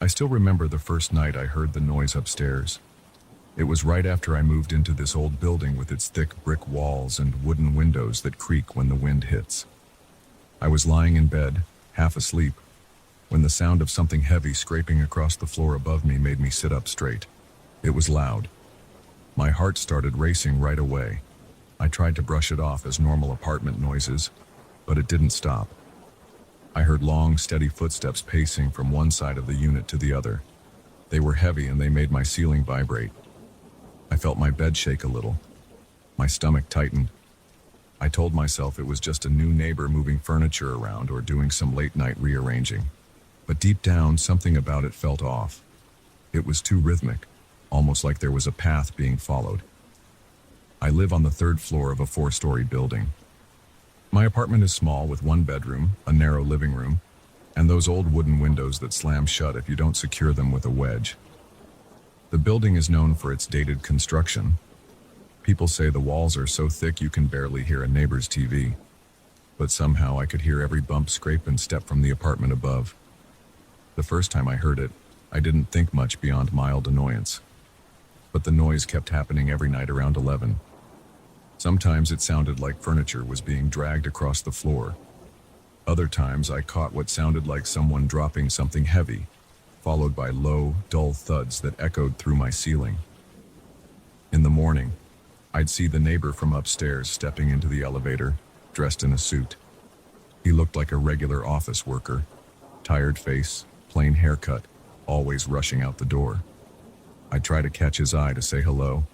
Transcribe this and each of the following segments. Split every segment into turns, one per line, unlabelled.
I still remember the first night I heard the noise upstairs. It was right after I moved into this old building with its thick brick walls and wooden windows that creak when the wind hits. I was lying in bed, half asleep, when the sound of something heavy scraping across the floor above me made me sit up straight. It was loud. My heart started racing right away. I tried to brush it off as normal apartment noises, but it didn't stop. I heard long, steady footsteps pacing from one side of the unit to the other. They were heavy and they made my ceiling vibrate. I felt my bed shake a little. My stomach tightened. I told myself it was just a new neighbor moving furniture around or doing some late-night rearranging. But deep down, something about it felt off. It was too rhythmic, almost like there was a path being followed. I live on the third floor of a 4-story building. My apartment is small with one bedroom, a narrow living room, and those old wooden windows that slam shut if you don't secure them with a wedge. The building is known for its dated construction. People say the walls are so thick you can barely hear a neighbor's TV. But somehow I could hear every bump, scrape, and step from the apartment above. The first time I heard it, I didn't think much beyond mild annoyance. But the noise kept happening every night around 11. Sometimes it sounded like furniture was being dragged across the floor. Other times I caught what sounded like someone dropping something heavy, followed by low, dull thuds that echoed through my ceiling. In the morning, I'd see the neighbor from upstairs stepping into the elevator, dressed in a suit. He looked like a regular office worker, tired face, plain haircut, always rushing out the door. I'd try to catch his eye to say hello.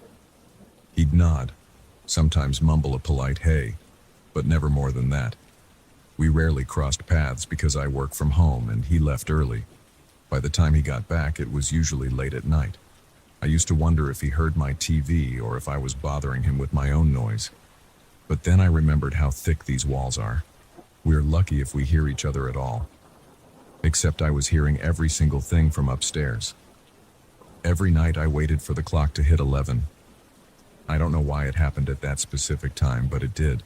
He'd nod, sometimes mumble a polite hey, but never more than that. We rarely crossed paths because I work from home and he left early. By the time he got back, it was usually late at night. I used to wonder if he heard my TV or if I was bothering him with my own noise. But then I remembered how thick these walls are. We're lucky if we hear each other at all. Except I was hearing every single thing from upstairs. Every night I waited for the clock to hit 11. I don't know why it happened at that specific time, but it did.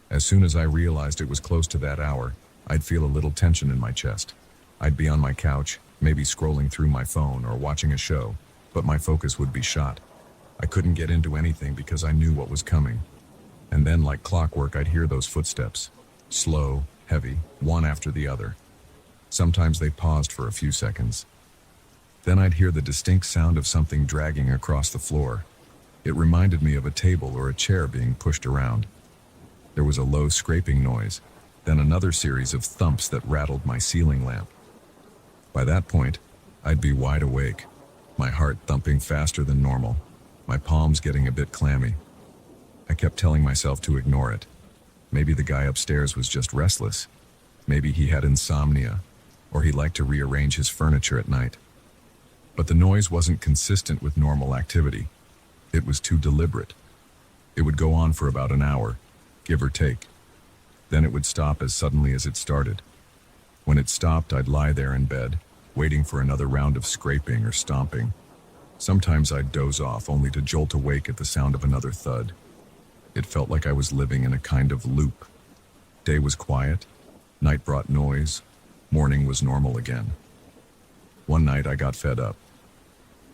As soon as I realized it was close to that hour, I'd feel a little tension in my chest. I'd be on my couch, maybe scrolling through my phone or watching a show, but my focus would be shot. I couldn't get into anything because I knew what was coming. And then, like clockwork, I'd hear those footsteps. Slow, heavy, one after the other. Sometimes they paused for a few seconds. Then I'd hear the distinct sound of something dragging across the floor. It reminded me of a table or a chair being pushed around. There was a low scraping noise, then another series of thumps that rattled my ceiling lamp. By that point, I'd be wide awake, my heart thumping faster than normal, my palms getting a bit clammy. I kept telling myself to ignore it. Maybe the guy upstairs was just restless. Maybe he had insomnia, or he liked to rearrange his furniture at night. But the noise wasn't consistent with normal activity. It was too deliberate. It would go on for about an hour, give or take. Then it would stop as suddenly as it started. When it stopped, I'd lie there in bed, waiting for another round of scraping or stomping. Sometimes I'd doze off only to jolt awake at the sound of another thud. It felt like I was living in a kind of loop. Day was quiet, night brought noise, morning was normal again. One night I got fed up.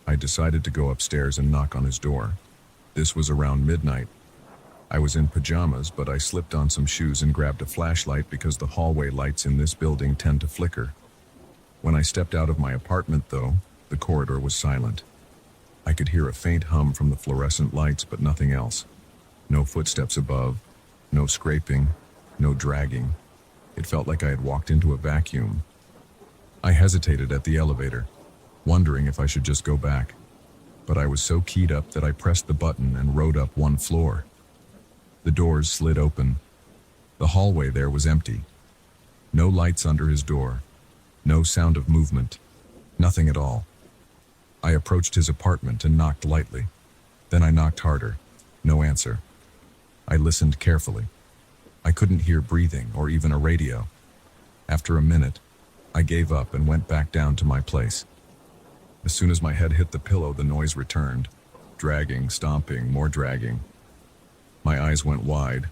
I decided to go upstairs and knock on his door. This was around midnight. I was in pajamas, but I slipped on some shoes and grabbed a flashlight because the hallway lights in this building tend to flicker. When I stepped out of my apartment, though, the corridor was silent. I could hear a faint hum from the fluorescent lights, but nothing else. No footsteps above, no scraping, no dragging. It felt like I had walked into a vacuum. I hesitated at the elevator, wondering if I should just go back. But I was so keyed up that I pressed the button and rode up one floor. The doors slid open. The hallway there was empty. No lights under his door. No sound of movement. Nothing at all. I approached his apartment and knocked lightly. Then I knocked harder. No answer. I listened carefully. I couldn't hear breathing or even a radio. After a minute, I gave up and went back down to my place. As soon as my head hit the pillow, the noise returned. Dragging, stomping, more dragging. My eyes went wide.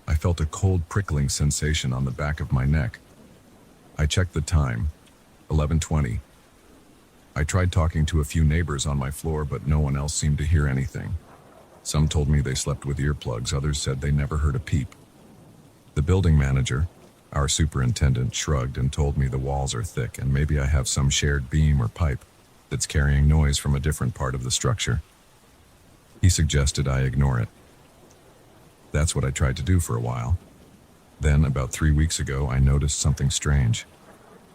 I felt a cold prickling sensation on the back of my neck. I checked the time, 11:20, I tried talking to a few neighbors on my floor, but no one else seemed to hear anything. Some told me they slept with earplugs, others said they never heard a peep. The building manager, our superintendent, shrugged and told me the walls are thick and maybe I have some shared beam or pipe that's carrying noise from a different part of the structure. He suggested I ignore it. That's what I tried to do for a while. Then, about 3 weeks ago, I noticed something strange.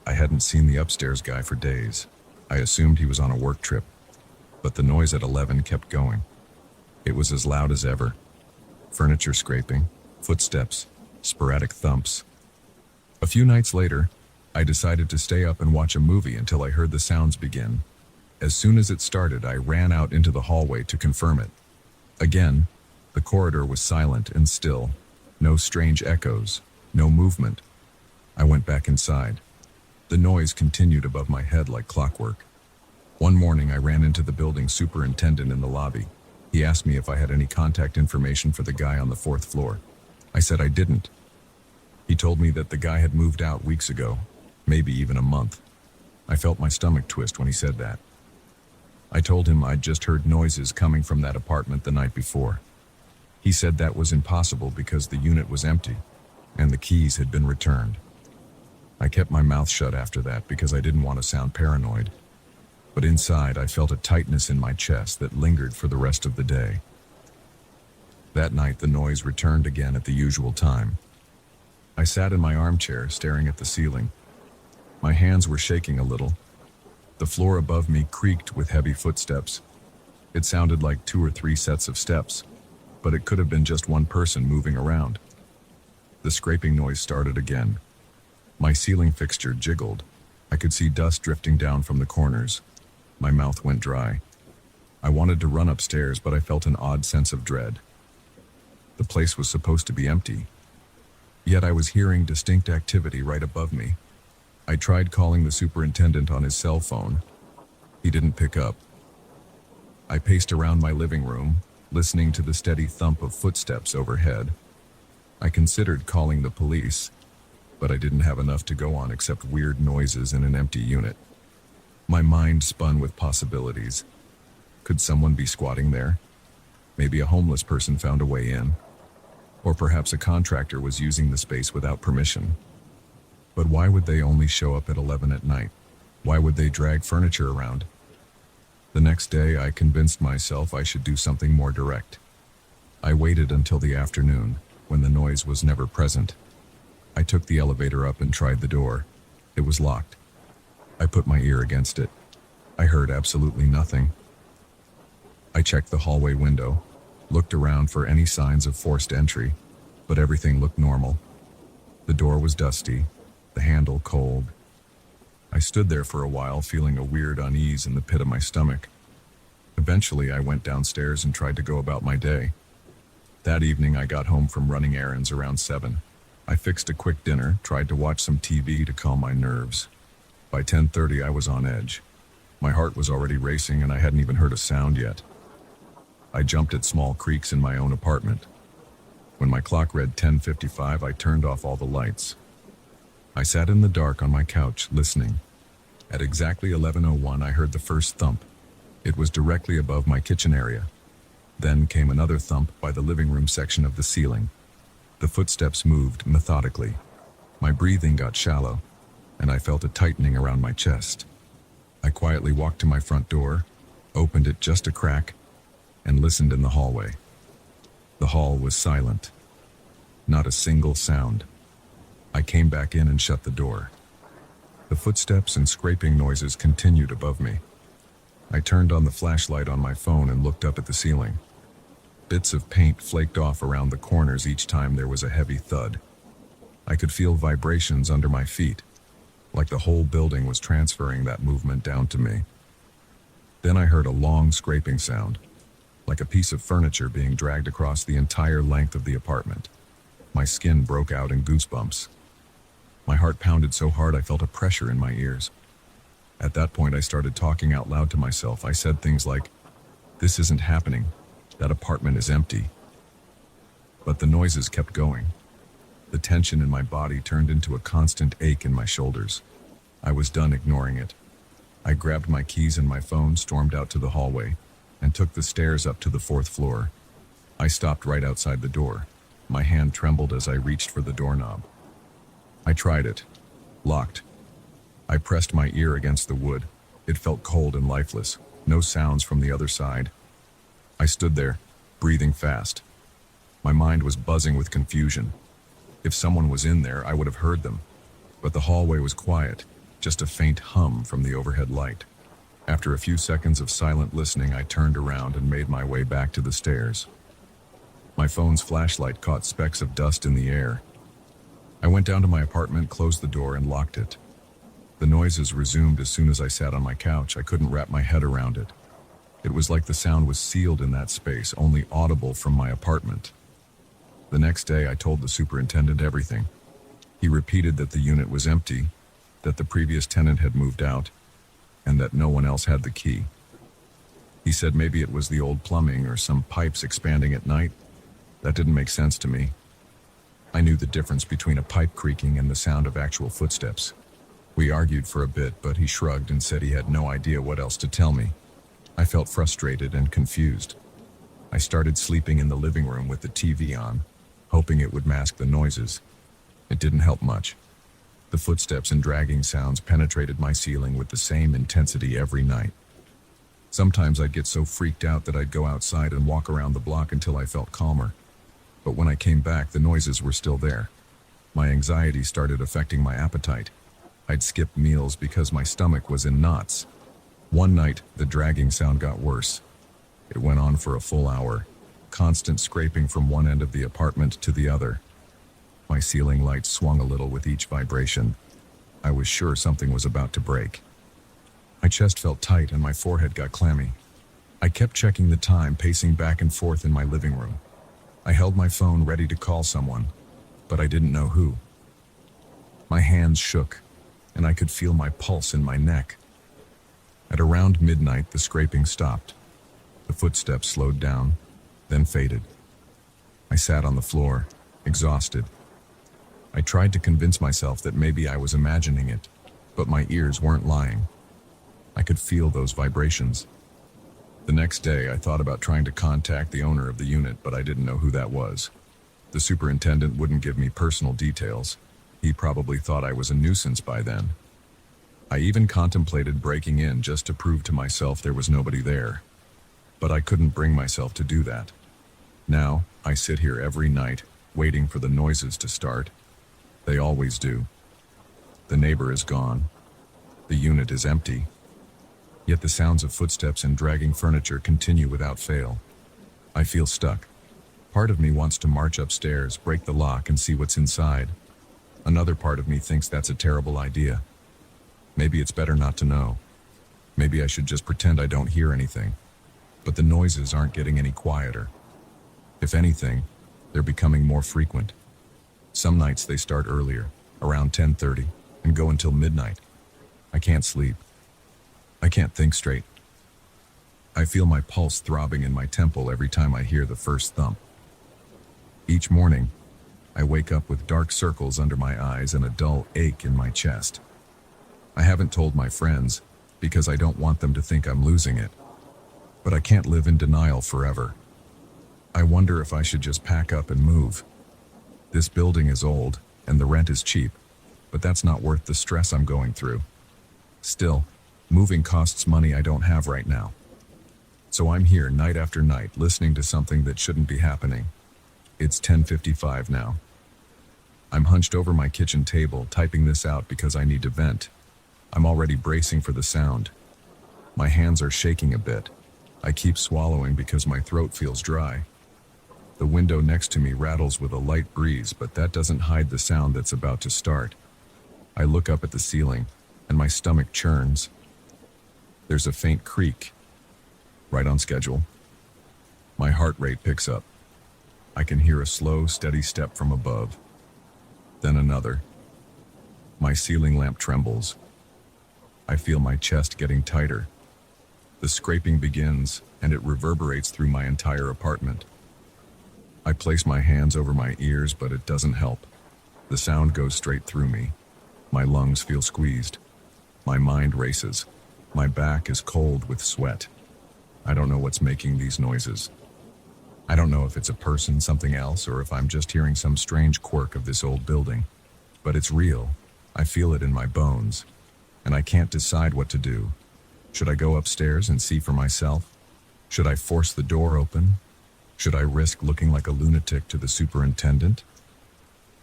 I hadn't seen the upstairs guy for days. I assumed he was on a work trip, but the noise at 11 kept going. It was as loud as ever. Furniture scraping, footsteps, sporadic thumps. A few nights later, I decided to stay up and watch a movie until I heard the sounds begin. As soon as it started, I ran out into the hallway to confirm it. Again, the corridor was silent and still. No strange echoes, no movement. I went back inside. The noise continued above my head like clockwork. One morning, I ran into the building superintendent in the lobby. He asked me if I had any contact information for the guy on the 4th floor. I said I didn't. He told me that the guy had moved out weeks ago, maybe even a month. I felt my stomach twist when he said that. I told him I'd just heard noises coming from that apartment the night before. He said that was impossible because the unit was empty, and the keys had been returned. I kept my mouth shut after that because I didn't want to sound paranoid. But inside, I felt a tightness in my chest that lingered for the rest of the day. That night, the noise returned again at the usual time. I sat in my armchair, staring at the ceiling. My hands were shaking a little. The floor above me creaked with heavy footsteps. It sounded like 2 or 3 sets of steps, but it could have been just one person moving around. The scraping noise started again. My ceiling fixture jiggled. I could see dust drifting down from the corners. My mouth went dry. I wanted to run upstairs, but I felt an odd sense of dread. The place was supposed to be empty, yet I was hearing distinct activity right above me. I tried calling the superintendent on his cell phone. He didn't pick up. I paced around my living room, listening to the steady thump of footsteps overhead. I considered calling the police, but I didn't have enough to go on except weird noises in an empty unit. My mind spun with possibilities. Could someone be squatting there? Maybe a homeless person found a way in. Or perhaps a contractor was using the space without permission. But why would they only show up at 11 at night? Why would they drag furniture around? The next day, I convinced myself I should do something more direct. I waited until the afternoon, when the noise was never present. I took the elevator up and tried the door. It was locked. I put my ear against it. I heard absolutely nothing. I checked the hallway window, looked around for any signs of forced entry, but everything looked normal. The door was dusty, the handle cold. I stood there for a while, feeling a weird unease in the pit of my stomach. Eventually, I went downstairs and tried to go about my day. That evening, I got home from running errands around 7. I fixed a quick dinner, tried to watch some TV to calm my nerves. By 10:30, I was on edge. My heart was already racing and I hadn't even heard a sound yet. I jumped at small creaks in my own apartment. When my clock read 10:55, I turned off all the lights. I sat in the dark on my couch, listening. At exactly 11:01, I heard the first thump. It was directly above my kitchen area. Then came another thump by the living room section of the ceiling. The footsteps moved methodically. My breathing got shallow, and I felt a tightening around my chest. I quietly walked to my front door, opened it just a crack, and listened in the hallway. The hall was silent. Not a single sound. I came back in and shut the door. The footsteps and scraping noises continued above me. I turned on the flashlight on my phone and looked up at the ceiling. Bits of paint flaked off around the corners each time there was a heavy thud. I could feel vibrations under my feet, like the whole building was transferring that movement down to me. Then I heard a long scraping sound, like a piece of furniture being dragged across the entire length of the apartment. My skin broke out in goosebumps. My heart pounded so hard I felt a pressure in my ears. At that point, I started talking out loud to myself. I said things like, "This isn't happening. That apartment is empty." But the noises kept going. The tension in my body turned into a constant ache in my shoulders. I was done ignoring it. I grabbed my keys and my phone, stormed out to the hallway, and took the stairs up to the fourth floor. I stopped right outside the door. My hand trembled as I reached for the doorknob. I tried it. Locked. I pressed my ear against the wood. It felt cold and lifeless. No sounds from the other side. I stood there, breathing fast. My mind was buzzing with confusion. If someone was in there, I would have heard them. But the hallway was quiet, just a faint hum from the overhead light. After a few seconds of silent listening, I turned around and made my way back to the stairs. My phone's flashlight caught specks of dust in the air. I went down to my apartment, closed the door, and locked it. The noises resumed as soon as I sat on my couch. I couldn't wrap my head around it. It was like the sound was sealed in that space, only audible from my apartment. The next day, I told the superintendent everything. He repeated that the unit was empty, that the previous tenant had moved out, and that no one else had the key. He said maybe it was the old plumbing or some pipes expanding at night. That didn't make sense to me. I knew the difference between a pipe creaking and the sound of actual footsteps. We argued for a bit, but he shrugged and said he had no idea what else to tell me. I felt frustrated and confused. I started sleeping in the living room with the TV on, hoping it would mask the noises. It didn't help much. The footsteps and dragging sounds penetrated my ceiling with the same intensity every night. Sometimes I'd get so freaked out that I'd go outside and walk around the block until I felt calmer. But when I came back, the noises were still there. My anxiety started affecting my appetite. I'd skip meals because my stomach was in knots. One night, the dragging sound got worse. It went on for a full hour, constant scraping from one end of the apartment to the other. My ceiling lights swung a little with each vibration. I was sure something was about to break. My chest felt tight and my forehead got clammy. I kept checking the time, pacing back and forth in my living room. I held my phone ready to call someone, but I didn't know who. My hands shook, and I could feel my pulse in my neck. At around midnight, the scraping stopped. The footsteps slowed down, then faded. I sat on the floor, exhausted. I tried to convince myself that maybe I was imagining it, but my ears weren't lying. I could feel those vibrations. The next day, I thought about trying to contact the owner of the unit, but I didn't know who that was. The superintendent wouldn't give me personal details. He probably thought I was a nuisance by then. I even contemplated breaking in just to prove to myself there was nobody there. But I couldn't bring myself to do that. Now, I sit here every night, waiting for the noises to start. They always do. The neighbor is gone. The unit is empty. Yet the sounds of footsteps and dragging furniture continue without fail. I feel stuck. Part of me wants to march upstairs, break the lock, and see what's inside. Another part of me thinks that's a terrible idea. Maybe it's better not to know. Maybe I should just pretend I don't hear anything. But the noises aren't getting any quieter. If anything, they're becoming more frequent. Some nights they start earlier, around 10:30, and go until midnight. I can't sleep. I can't think straight. I feel my pulse throbbing in my temple every time I hear the first thump. Each morning, I wake up with dark circles under my eyes and a dull ache in my chest. I haven't told my friends because I don't want them to think I'm losing it. But I can't live in denial forever. I wonder if I should just pack up and move. This building is old and the rent is cheap, but that's not worth the stress I'm going through. Still, moving costs money I don't have right now. So I'm here night after night listening to something that shouldn't be happening. It's 10:55 now. I'm hunched over my kitchen table, typing this out because I need to vent. I'm already bracing for the sound. My hands are shaking a bit. I keep swallowing because my throat feels dry. The window next to me rattles with a light breeze, but that doesn't hide the sound that's about to start. I look up at the ceiling, and my stomach churns. There's a faint creak. Right on schedule. My heart rate picks up. I can hear a slow, steady step from above. Then another. My ceiling lamp trembles. I feel my chest getting tighter. The scraping begins, and it reverberates through my entire apartment. I place my hands over my ears, but it doesn't help. The sound goes straight through me. My lungs feel squeezed. My mind races. My back is cold with sweat. I don't know what's making these noises. I don't know if it's a person, something else, or if I'm just hearing some strange quirk of this old building. But it's real. I feel it in my bones. And I can't decide what to do. Should I go upstairs and see for myself? Should I force the door open? Should I risk looking like a lunatic to the superintendent?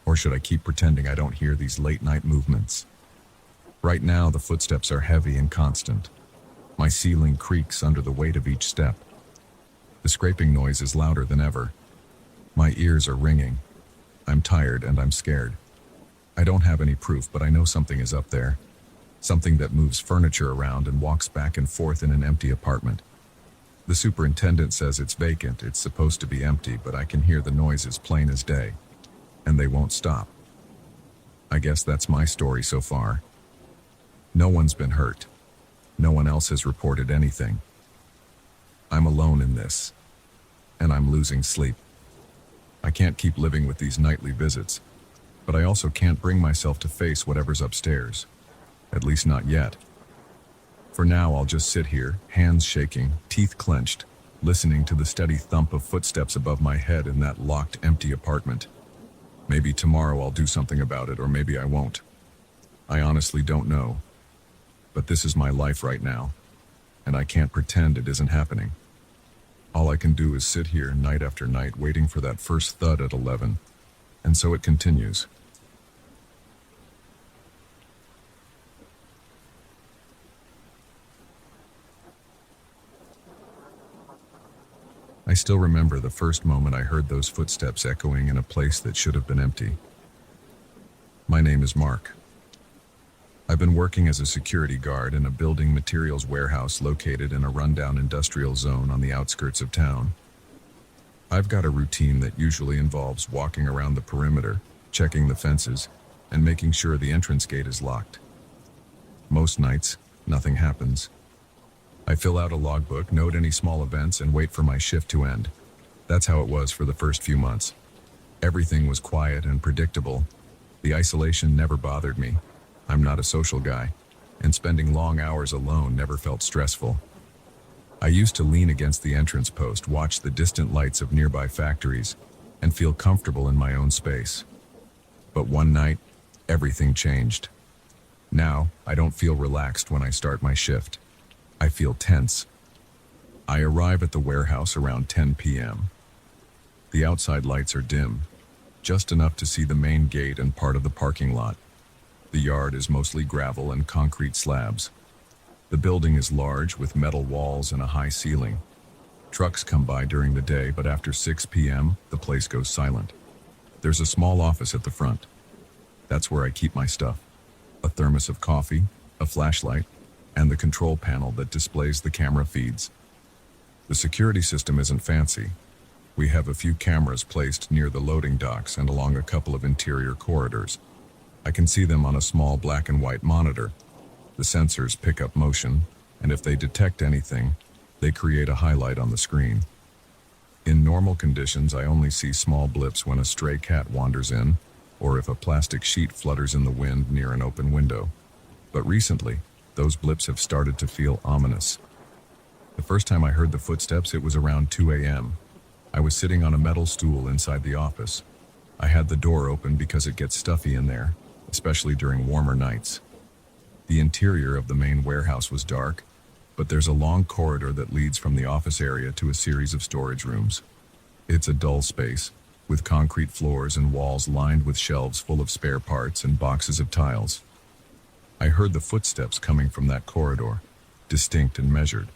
Or should I keep pretending I don't hear these late-night movements? Right now, the footsteps are heavy and constant. My ceiling creaks under the weight of each step. The scraping noise is louder than ever. My ears are ringing. I'm tired and I'm scared. I don't have any proof, but I know something is up there. Something that moves furniture around and walks back and forth in an empty apartment. The superintendent says it's vacant, it's supposed to be empty, but I can hear the noises plain as day. And they won't stop. I guess that's my story so far. No one's been hurt. No one else has reported anything. I'm alone in this. And I'm losing sleep. I can't keep living with these nightly visits, but I also can't bring myself to face whatever's upstairs. At least not yet. For now, I'll just sit here, hands shaking, teeth clenched, listening to the steady thump of footsteps above my head in that locked, empty apartment. Maybe tomorrow I'll do something about it, or maybe I won't. I honestly don't know. But this is my life right now, and I can't pretend it isn't happening. All I can do is sit here night after night waiting for that first thud at 11, and so it continues. I still remember the first moment I heard those footsteps echoing in a place that should have been empty. My name is Mark. I've been working as a security guard in a building materials warehouse located in a rundown industrial zone on the outskirts of town. I've got a routine that usually involves walking around the perimeter, checking the fences, and making sure the entrance gate is locked. Most nights, nothing happens. I fill out a logbook, note any small events, and wait for my shift to end. That's how it was for the first few months. Everything was quiet and predictable. The isolation never bothered me. I'm not a social guy, and spending long hours alone never felt stressful. I used to lean against the entrance post, watch the distant lights of nearby factories, and feel comfortable in my own space. But one night, everything changed. Now, I don't feel relaxed when I start my shift. I feel tense. I arrive at the warehouse around 10 p.m. The outside lights are dim, just enough to see the main gate and part of the parking lot. The yard is mostly gravel and concrete slabs. The building is large with metal walls and a high ceiling. Trucks come by during the day, but after 6 p.m., the place goes silent. There's a small office at the front. That's where I keep my stuff. A thermos of coffee, a flashlight, and the control panel that displays the camera feeds. The security system isn't fancy. We have a few cameras placed near the loading docks and along a couple of interior corridors. I can see them on a small black and white monitor. The sensors pick up motion, and if they detect anything, they create a highlight on the screen. In normal conditions, I only see small blips when a stray cat wanders in, or if a plastic sheet flutters in the wind near an open window. But recently, those blips have started to feel ominous. The first time I heard the footsteps, it was around 2 a.m. I was sitting on a metal stool inside the office. I had the door open because it gets stuffy in there, especially during warmer nights. The interior of the main warehouse was dark, but there's a long corridor that leads from the office area to a series of storage rooms. It's a dull space, with concrete floors and walls lined with shelves full of spare parts and boxes of tiles. I heard the footsteps coming from that corridor, distinct and measured.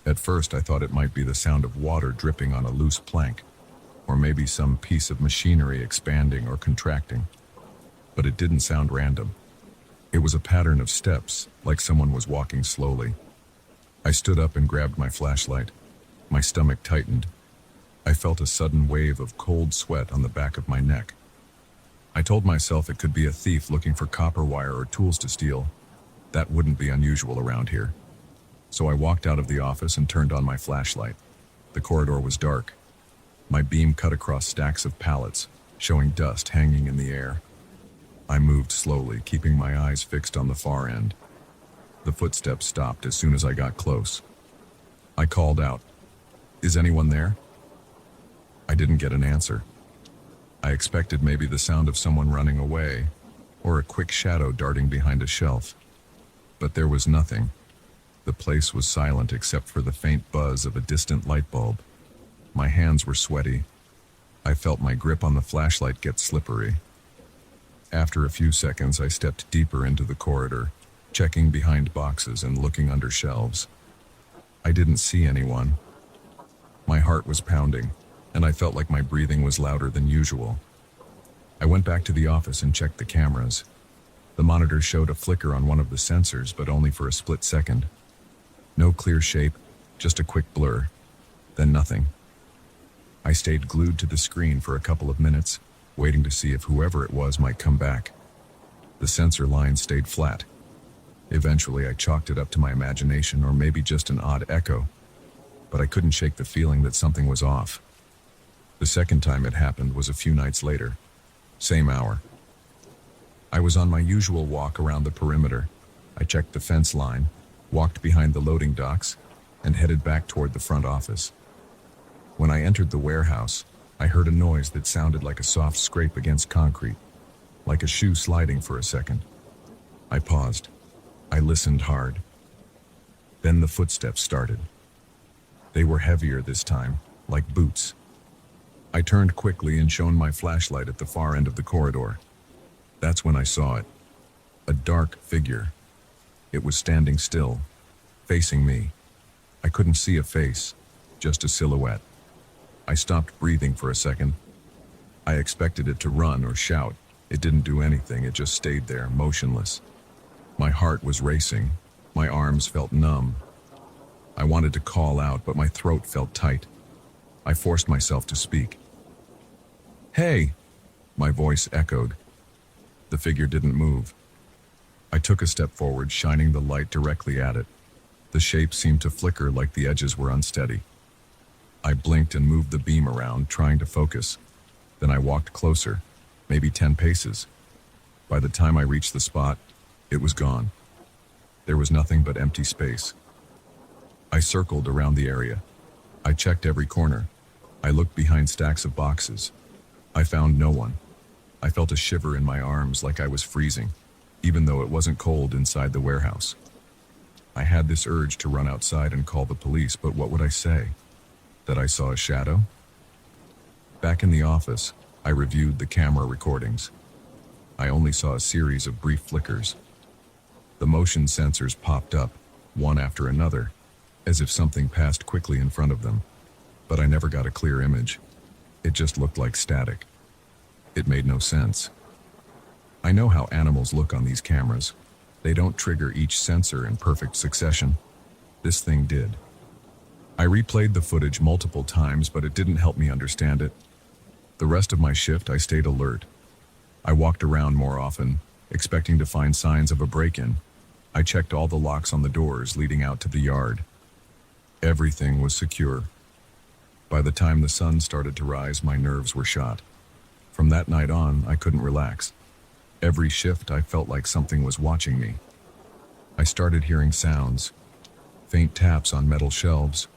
At first, I thought it might be the sound of water dripping on a loose plank, or maybe some piece of machinery expanding or contracting. But it didn't sound random. It was a pattern of steps, like someone was walking slowly. I stood up and grabbed my flashlight. My stomach tightened. I felt a sudden wave of cold sweat on the back of my neck. I told myself it could be a thief looking for copper wire or tools to steal. That wouldn't be unusual around here. So I walked out of the office and turned on my flashlight. The corridor was dark. My beam cut across stacks of pallets, showing dust hanging in the air. I moved slowly, keeping my eyes fixed on the far end. The footsteps stopped as soon as I got close. I called out, "Is anyone there?" I didn't get an answer. I expected maybe the sound of someone running away, or a quick shadow darting behind a shelf. But there was nothing. The place was silent except for the faint buzz of a distant light bulb. My hands were sweaty. I felt my grip on the flashlight get slippery. After a few seconds, I stepped deeper into the corridor, checking behind boxes and looking under shelves. I didn't see anyone. My heart was pounding, and I felt like my breathing was louder than usual. I went back to the office and checked the cameras. The monitor showed a flicker on one of the sensors, but only for a split second. No clear shape, just a quick blur, then nothing. I stayed glued to the screen for a couple of minutes, waiting to see if whoever it was might come back. The sensor line stayed flat. Eventually, I chalked it up to my imagination or maybe just an odd echo, but I couldn't shake the feeling that something was off. The second time it happened was a few nights later. Same hour. I was on my usual walk around the perimeter. I checked the fence line, walked behind the loading docks, and headed back toward the front office. When I entered the warehouse, I heard a noise that sounded like a soft scrape against concrete, like a shoe sliding for a second. I paused. I listened hard. Then the footsteps started. They were heavier this time, like boots. I turned quickly and shone my flashlight at the far end of the corridor. That's when I saw it. A dark figure. It was standing still, facing me. I couldn't see a face, just a silhouette. I stopped breathing for a second. I expected it to run or shout. It didn't do anything, it just stayed there, motionless. My heart was racing. My arms felt numb. I wanted to call out, but my throat felt tight. I forced myself to speak. "Hey!" My voice echoed. The figure didn't move. I took a step forward, shining the light directly at it. The shape seemed to flicker like the edges were unsteady. I blinked and moved the beam around, trying to focus. Then I walked closer, maybe 10 paces. By the time I reached the spot, it was gone. There was nothing but empty space. I circled around the area. I checked every corner. I looked behind stacks of boxes. I found no one. I felt a shiver in my arms like I was freezing, even though it wasn't cold inside the warehouse. I had this urge to run outside and call the police, but what would I say? That I saw a shadow? Back in the office, I reviewed the camera recordings. I only saw a series of brief flickers. The motion sensors popped up, one after another, as if something passed quickly in front of them. But I never got a clear image. It just looked like static. It made no sense. I know how animals look on these cameras. They don't trigger each sensor in perfect succession. This thing did. I replayed the footage multiple times, but it didn't help me understand it. The rest of my shift, I stayed alert. I walked around more often, expecting to find signs of a break-in. I checked all the locks on the doors leading out to the yard. Everything was secure. By the time the sun started to rise, my nerves were shot. From that night on, I couldn't relax. Every shift, I felt like something was watching me. I started hearing sounds, faint taps on metal shelves,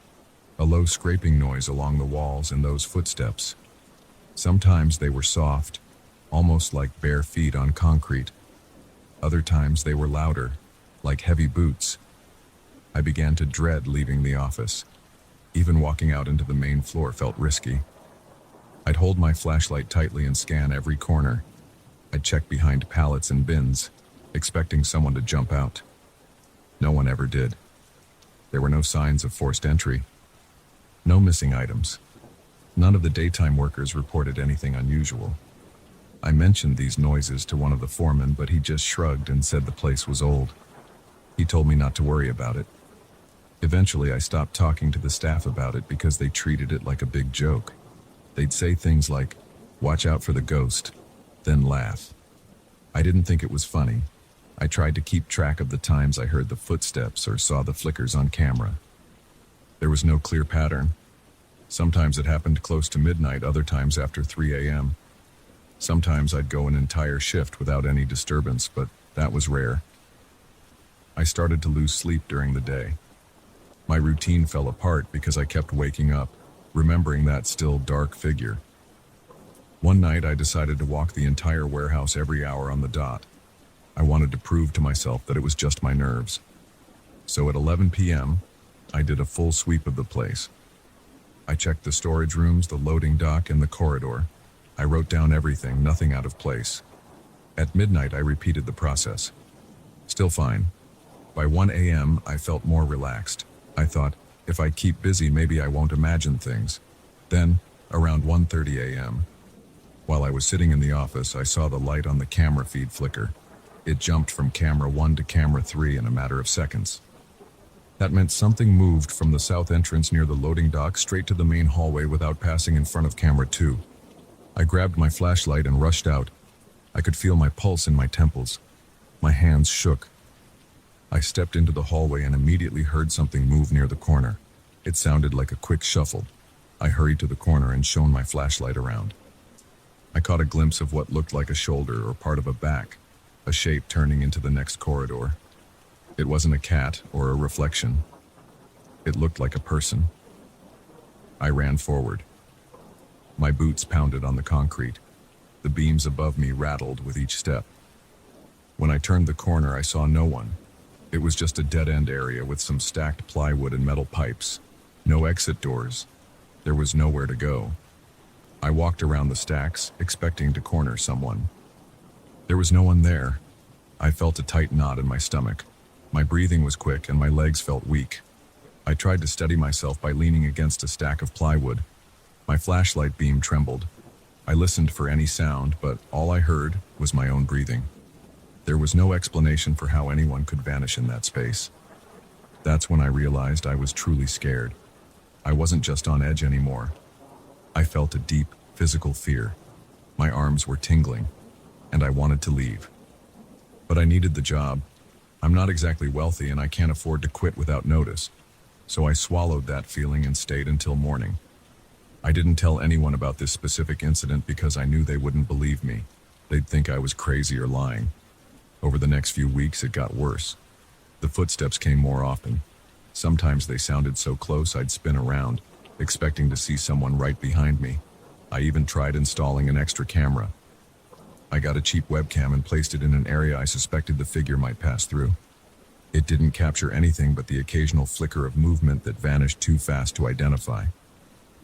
a low scraping noise along the walls, and those footsteps. Sometimes they were soft, almost like bare feet on concrete. Other times they were louder, like heavy boots. I began to dread leaving the office. Even walking out into the main floor felt risky. I'd hold my flashlight tightly and scan every corner. I'd check behind pallets and bins, expecting someone to jump out. No one ever did. There were no signs of forced entry. No missing items. None of the daytime workers reported anything unusual. I mentioned these noises to one of the foremen, but he just shrugged and said the place was old. He told me not to worry about it. Eventually, I stopped talking to the staff about it because they treated it like a big joke. They'd say things like, "Watch out for the ghost," then laugh. I didn't think it was funny. I tried to keep track of the times I heard the footsteps or saw the flickers on camera. There was no clear pattern. Sometimes it happened close to midnight, other times after 3 a.m. Sometimes I'd go an entire shift without any disturbance, but that was rare. I started to lose sleep during the day. My routine fell apart because I kept waking up, remembering that still dark figure. One night I decided to walk the entire warehouse every hour on the dot. I wanted to prove to myself that it was just my nerves. So at 11 p.m., I did a full sweep of the place. I checked the storage rooms, the loading dock, and the corridor. I wrote down everything, nothing out of place. At midnight, I repeated the process. Still fine. By 1 a.m., I felt more relaxed. I thought, if I keep busy, maybe I won't imagine things. Then, around 1:30 a.m., while I was sitting in the office, I saw the light on the camera feed flicker. It jumped from camera 1 to camera 3 in a matter of seconds. That meant something moved from the south entrance near the loading dock straight to the main hallway without passing in front of camera 2. I grabbed my flashlight and rushed out. I could feel my pulse in my temples. My hands shook. I stepped into the hallway and immediately heard something move near the corner. It sounded like a quick shuffle. I hurried to the corner and shone my flashlight around. I caught a glimpse of what looked like a shoulder or part of a back, a shape turning into the next corridor. It wasn't a cat or a reflection. It looked like a person. I ran forward. My boots pounded on the concrete. The beams above me rattled with each step. When I turned the corner, I saw no one. It was just a dead-end area with some stacked plywood and metal pipes. No exit doors. There was nowhere to go. I walked around the stacks, expecting to corner someone. There was no one there. I felt a tight knot in my stomach. My breathing was quick and my legs felt weak. I tried to steady myself by leaning against a stack of plywood. My flashlight beam trembled. I listened for any sound, but all I heard was my own breathing. There was no explanation for how anyone could vanish in that space. That's when I realized I was truly scared. I wasn't just on edge anymore. I felt a deep, physical fear. My arms were tingling, and I wanted to leave. But I needed the job. I'm not exactly wealthy and I can't afford to quit without notice. So I swallowed that feeling and stayed until morning. I didn't tell anyone about this specific incident because I knew they wouldn't believe me. They'd think I was crazy or lying. Over the next few weeks, it got worse. The footsteps came more often. Sometimes they sounded so close I'd spin around, expecting to see someone right behind me. I even tried installing an extra camera. I got a cheap webcam and placed it in an area I suspected the figure might pass through. It didn't capture anything but the occasional flicker of movement that vanished too fast to identify.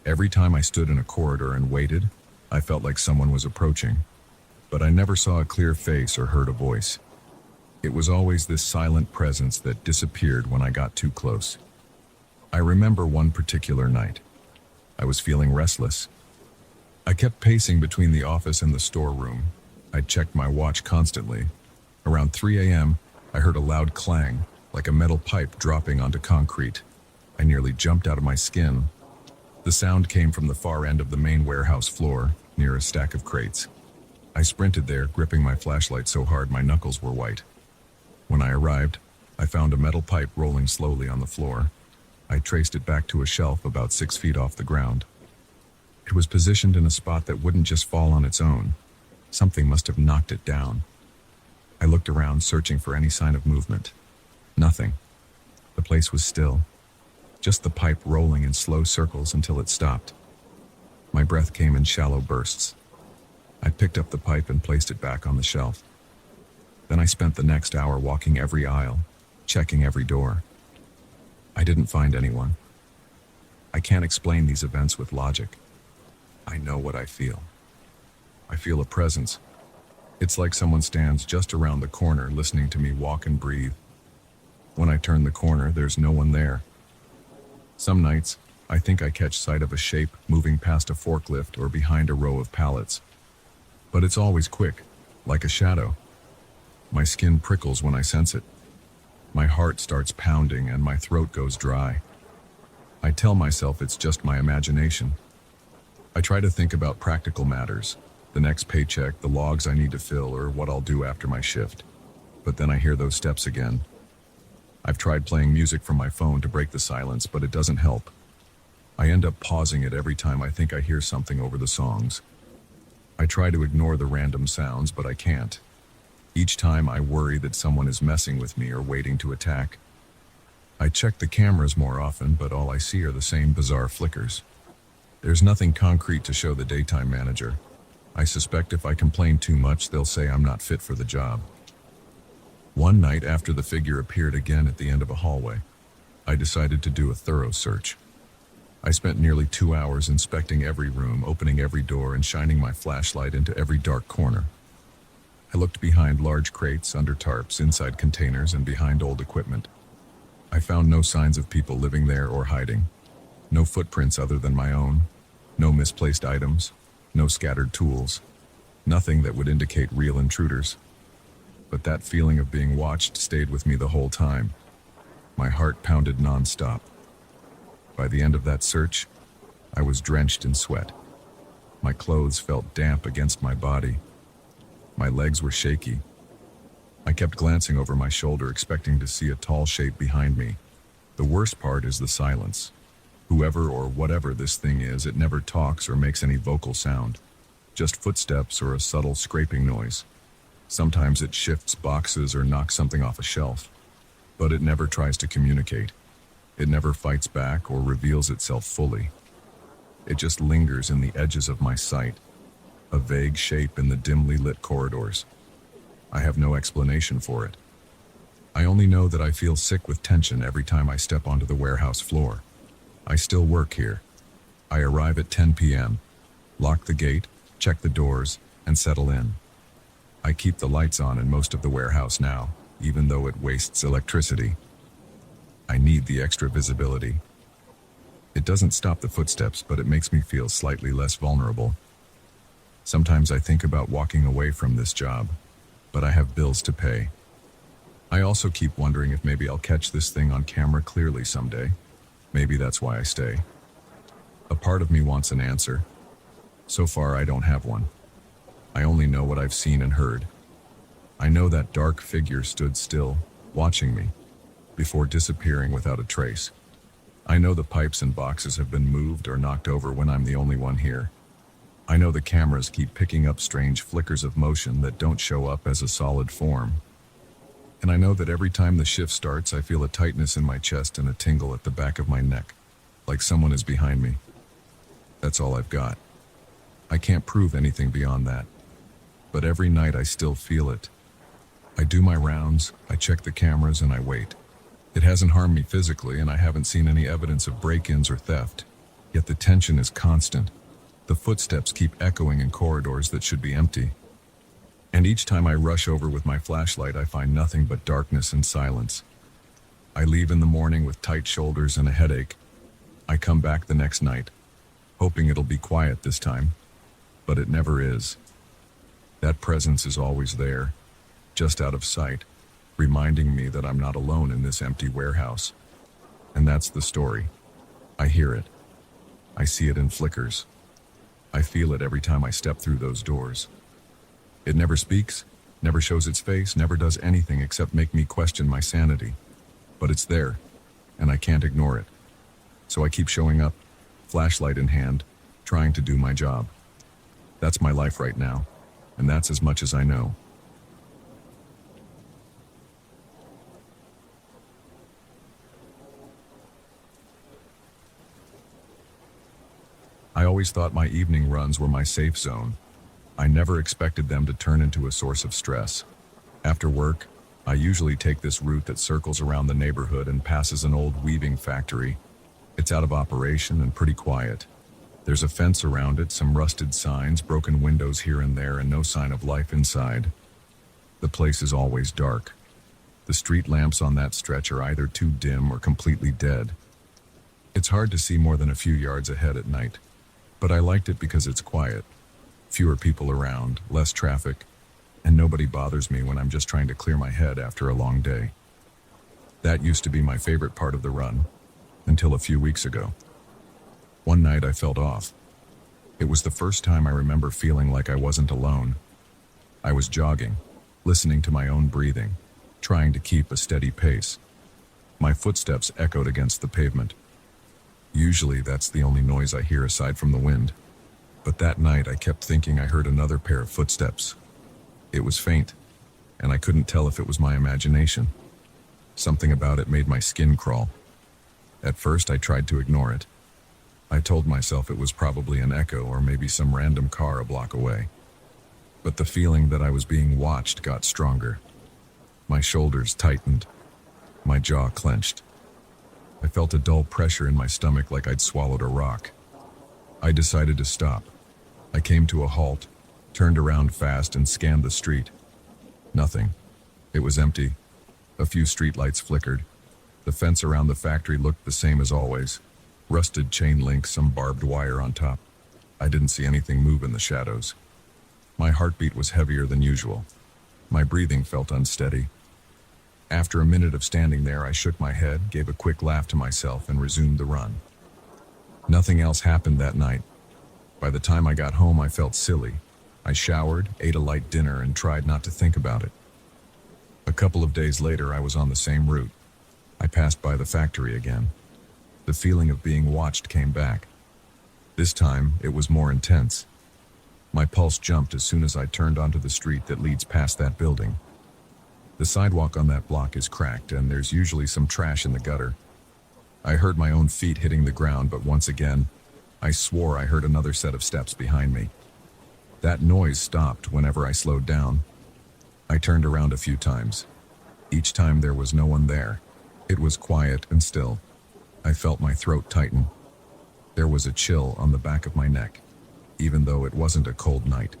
Every time I stood in a corridor and waited, I felt like someone was approaching. But I never saw a clear face or heard a voice. It was always this silent presence that disappeared when I got too close. I remember one particular night. I was feeling restless. I kept pacing between the office and the storeroom. I checked my watch constantly. Around 3 a.m., I heard a loud clang, like a metal pipe dropping onto concrete. I nearly jumped out of my skin. The sound came from the far end of the main warehouse floor, near a stack of crates. I sprinted there, gripping my flashlight so hard my knuckles were white. When I arrived, I found a metal pipe rolling slowly on the floor. I traced it back to a shelf about 6 feet off the ground. It was positioned in a spot that wouldn't just fall on its own. Something must have knocked it down. I looked around, searching for any sign of movement. Nothing. The place was still. Just the pipe rolling in slow circles until it stopped. My breath came in shallow bursts. I picked up the pipe and placed it back on the shelf. Then I spent the next hour walking every aisle, checking every door. I didn't find anyone. I can't explain these events with logic. I know what I feel. I feel a presence. It's like someone stands just around the corner listening to me walk and breathe. When I turn the corner, there's no one there. Some nights, I think I catch sight of a shape moving past a forklift or behind a row of pallets. But it's always quick, like a shadow. My skin prickles when I sense it. My heart starts pounding and my throat goes dry. I tell myself it's just my imagination. I try to think about practical matters, the next paycheck, the logs I need to fill, or what I'll do after my shift. But then I hear those steps again. I've tried playing music from my phone to break the silence, but it doesn't help. I end up pausing it every time I think I hear something over the songs. I try to ignore the random sounds, but I can't. Each time I worry that someone is messing with me or waiting to attack. I check the cameras more often, but all I see are the same bizarre flickers. There's nothing concrete to show the daytime manager. I suspect if I complain too much, they'll say I'm not fit for the job. One night after the figure appeared again at the end of a hallway, I decided to do a thorough search. I spent nearly 2 hours inspecting every room, opening every door, and shining my flashlight into every dark corner. I looked behind large crates, under tarps, inside containers, and behind old equipment. I found no signs of people living there or hiding. No footprints other than my own. No misplaced items. No scattered tools. Nothing that would indicate real intruders. But that feeling of being watched stayed with me the whole time. My heart pounded non-stop. By the end of that search, I was drenched in sweat. My clothes felt damp against my body. My legs were shaky. I kept glancing over my shoulder, expecting to see a tall shape behind me. The worst part is the silence. Whoever or whatever this thing is, it never talks or makes any vocal sound. Just footsteps or a subtle scraping noise. Sometimes it shifts boxes or knocks something off a shelf. But it never tries to communicate. It never fights back or reveals itself fully. It just lingers in the edges of my sight, a vague shape in the dimly lit corridors. I have no explanation for it. I only know that I feel sick with tension every time I step onto the warehouse floor. I still work here. I arrive at 10 p.m., lock the gate, check the doors, and settle in. I keep the lights on in most of the warehouse now, even though it wastes electricity. I need the extra visibility. It doesn't stop the footsteps, but it makes me feel slightly less vulnerable. Sometimes I think about walking away from this job, but I have bills to pay. I also keep wondering if maybe I'll catch this thing on camera clearly someday. Maybe that's why I stay. A part of me wants an answer. So far, I don't have one. I only know what I've seen and heard. I know that dark figure stood still, watching me, before disappearing without a trace. I know the pipes and boxes have been moved or knocked over when I'm the only one here. I know the cameras keep picking up strange flickers of motion that don't show up as a solid form. And I know that every time the shift starts, I feel a tightness in my chest and a tingle at the back of my neck, like someone is behind me. That's all I've got. I can't prove anything beyond that. But every night I still feel it. I do my rounds, I check the cameras, and I wait. It hasn't harmed me physically, and I haven't seen any evidence of break-ins or theft. Yet the tension is constant. The footsteps keep echoing in corridors that should be empty. And each time I rush over with my flashlight, I find nothing but darkness and silence. I leave in the morning with tight shoulders and a headache. I come back the next night, hoping it'll be quiet this time. But it never is. That presence is always there, just out of sight, reminding me that I'm not alone in this empty warehouse. And that's the story. I hear it. I see it in flickers. I feel it every time I step through those doors. It never speaks, never shows its face, never does anything except make me question my sanity. But it's there, and I can't ignore it. So I keep showing up, flashlight in hand, trying to do my job. That's my life right now, and that's as much as I know. I always thought my evening runs were my safe zone. I never expected them to turn into a source of stress. After work, I usually take this route that circles around the neighborhood and passes an old weaving factory. It's out of operation and pretty quiet. There's a fence around it, some rusted signs, broken windows here and there, and no sign of life inside. The place is always dark. The street lamps on that stretch are either too dim or completely dead. It's hard to see more than a few yards ahead at night. But I liked it because it's quiet. Fewer people around, less traffic, and nobody bothers me when I'm just trying to clear my head after a long day. That used to be my favorite part of the run, until a few weeks ago. One night I felt off. It was the first time I remember feeling like I wasn't alone. I was jogging, listening to my own breathing, trying to keep a steady pace. My footsteps echoed against the pavement. Usually that's the only noise I hear aside from the wind. But that night I kept thinking I heard another pair of footsteps. It was faint, and I couldn't tell if it was my imagination. Something about it made my skin crawl. At first, I tried to ignore it. I told myself it was probably an echo or maybe some random car a block away. But the feeling that I was being watched got stronger. My shoulders tightened. My jaw clenched. I felt a dull pressure in my stomach like I'd swallowed a rock. I decided to stop. I came to a halt, turned around fast and scanned the street. Nothing. It was empty. A few streetlights flickered. The fence around the factory looked the same as always. Rusted chain link, some barbed wire on top. I didn't see anything move in the shadows. My heartbeat was heavier than usual. My breathing felt unsteady. After a minute of standing there, I shook my head, gave a quick laugh to myself, and resumed the run. Nothing else happened that night. By the time I got home, I felt silly. I showered, ate a light dinner, and tried not to think about it. A couple of days later, I was on the same route. I passed by the factory again. The feeling of being watched came back. This time, it was more intense. My pulse jumped as soon as I turned onto the street that leads past that building. The sidewalk on that block is cracked, and there's usually some trash in the gutter. I heard my own feet hitting the ground, but once again, I swore I heard another set of steps behind me. That noise stopped whenever I slowed down. I turned around a few times. Each time there was no one there. It was quiet and still. I felt my throat tighten. There was a chill on the back of my neck, even though it wasn't a cold night.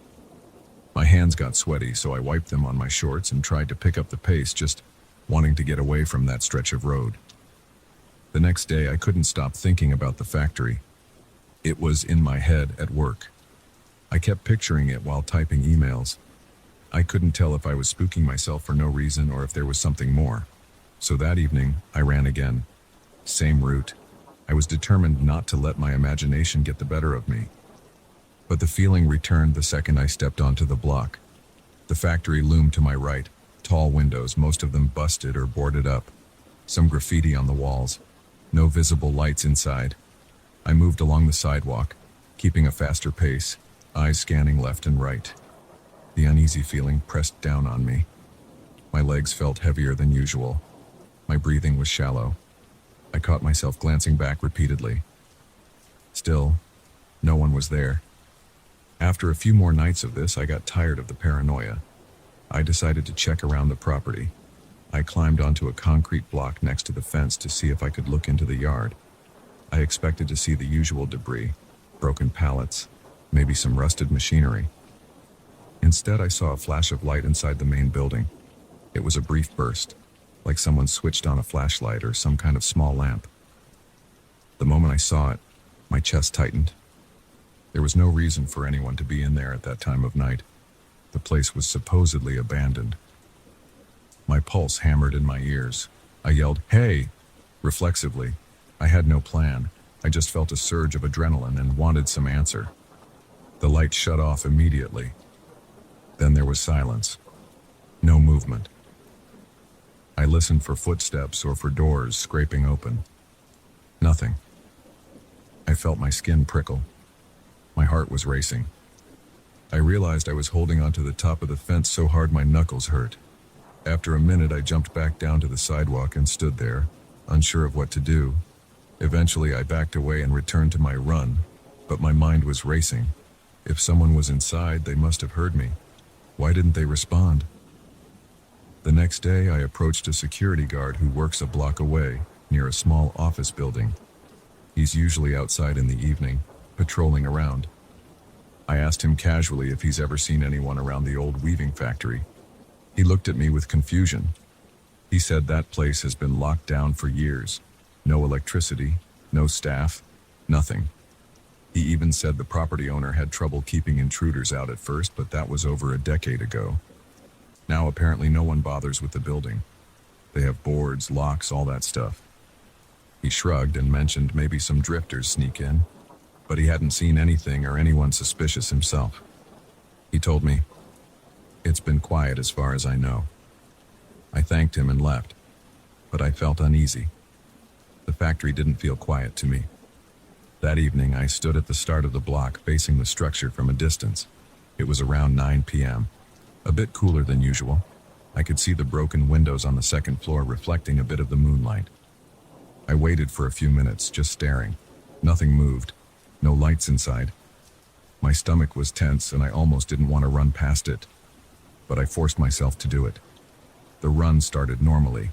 My hands got sweaty, so I wiped them on my shorts and tried to pick up the pace, just wanting to get away from that stretch of road. The next day, I couldn't stop thinking about the factory. It was in my head at work. I kept picturing it while typing emails. I couldn't tell if I was spooking myself for no reason or if there was something more. So that evening, I ran again. Same route. I was determined not to let my imagination get the better of me. But the feeling returned the second I stepped onto the block. The factory loomed to my right, tall windows, most of them busted or boarded up. Some graffiti on the walls. No visible lights inside. I moved along the sidewalk, keeping a faster pace, eyes scanning left and right. The uneasy feeling pressed down on me. My legs felt heavier than usual. My breathing was shallow. I caught myself glancing back repeatedly. Still, no one was there. After a few more nights of this, I got tired of the paranoia. I decided to check around the property. I climbed onto a concrete block next to the fence to see if I could look into the yard. I expected to see the usual debris, broken pallets, maybe some rusted machinery. Instead, I saw a flash of light inside the main building. It was a brief burst, like someone switched on a flashlight or some kind of small lamp. The moment I saw it, my chest tightened. There was no reason for anyone to be in there at that time of night. The place was supposedly abandoned. My pulse hammered in my ears. I yelled, "Hey!" reflexively. I had no plan. I just felt a surge of adrenaline and wanted some answer. The light shut off immediately. Then there was silence. No movement. I listened for footsteps or for doors scraping open. Nothing. I felt my skin prickle. My heart was racing. I realized I was holding onto the top of the fence so hard my knuckles hurt. After a minute, I jumped back down to the sidewalk and stood there, unsure of what to do. Eventually, I backed away and returned to my run, but my mind was racing. If someone was inside, they must have heard me. Why didn't they respond? The next day, I approached a security guard who works a block away, near a small office building. He's usually outside in the evening, patrolling around. I asked him casually if he's ever seen anyone around the old weaving factory. He looked at me with confusion. He said that place has been locked down for years. No electricity, no staff, nothing. He even said the property owner had trouble keeping intruders out at first, but that was over a decade ago. Now apparently no one bothers with the building. They have boards, locks, all that stuff. He shrugged and mentioned maybe some drifters sneak in, but he hadn't seen anything or anyone suspicious himself. He told me, "It's been quiet as far as I know." I thanked him and left, but I felt uneasy. The factory didn't feel quiet to me. That evening, I stood at the start of the block facing the structure from a distance. It was around 9 p.m., a bit cooler than usual. I could see the broken windows on the second floor reflecting a bit of the moonlight. I waited for a few minutes, just staring. Nothing moved. No lights inside. My stomach was tense and I almost didn't want to run past it, but I forced myself to do it. The run started normally.